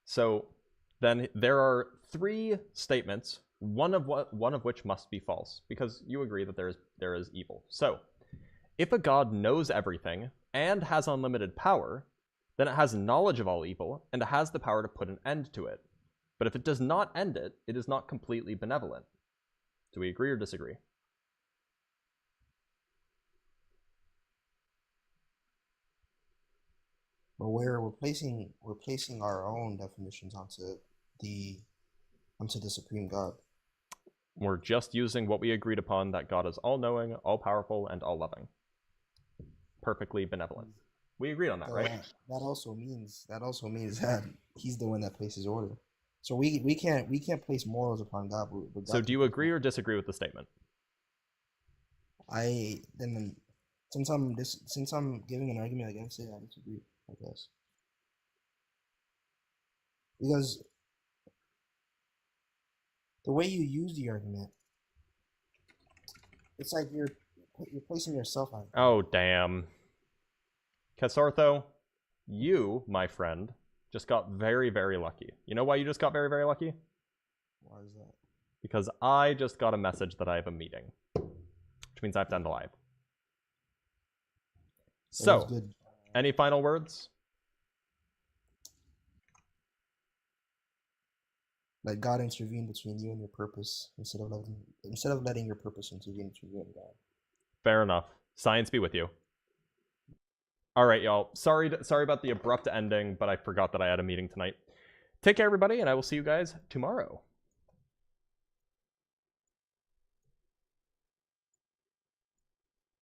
A: So then there are three statements, one of which must be false, because you agree that there is evil. So if a God knows everything and has unlimited power, then it has knowledge of all evil and it has the power to put an end to it. But if it does not end it, it is not completely benevolent. Do we agree or disagree?
F: But we're placing our own definitions onto the supreme God.
A: We're just using what we agreed upon, that God is all-knowing, all-powerful, and all-loving. perfectly benevolent. We agreed on that,
F: So
A: right?
F: that also means that he's the one that places order. So we can't place morals upon God. But
A: So
F: God
A: do you
F: can-
A: agree or disagree with the statement?
F: Since I'm giving an argument against it, I disagree, I guess. Because the way you use the argument, it's like you're placing yourself on.
A: Oh, damn. Kesor, though, you, my friend, just got very, very lucky. You know why you just got very, very lucky?
F: Why is that?
A: Because I just got a message that I have a meeting, which means I have to end the live.
F: That was
A: So,
F: good.
A: any final words?
F: Let God intervene between you and your purpose instead of letting your purpose intervene between you and God.
A: Fair enough. Science be with you. All right, y'all. Sorry about the abrupt ending, but I forgot that I had a meeting tonight. Take care, everybody, and I will see you guys tomorrow.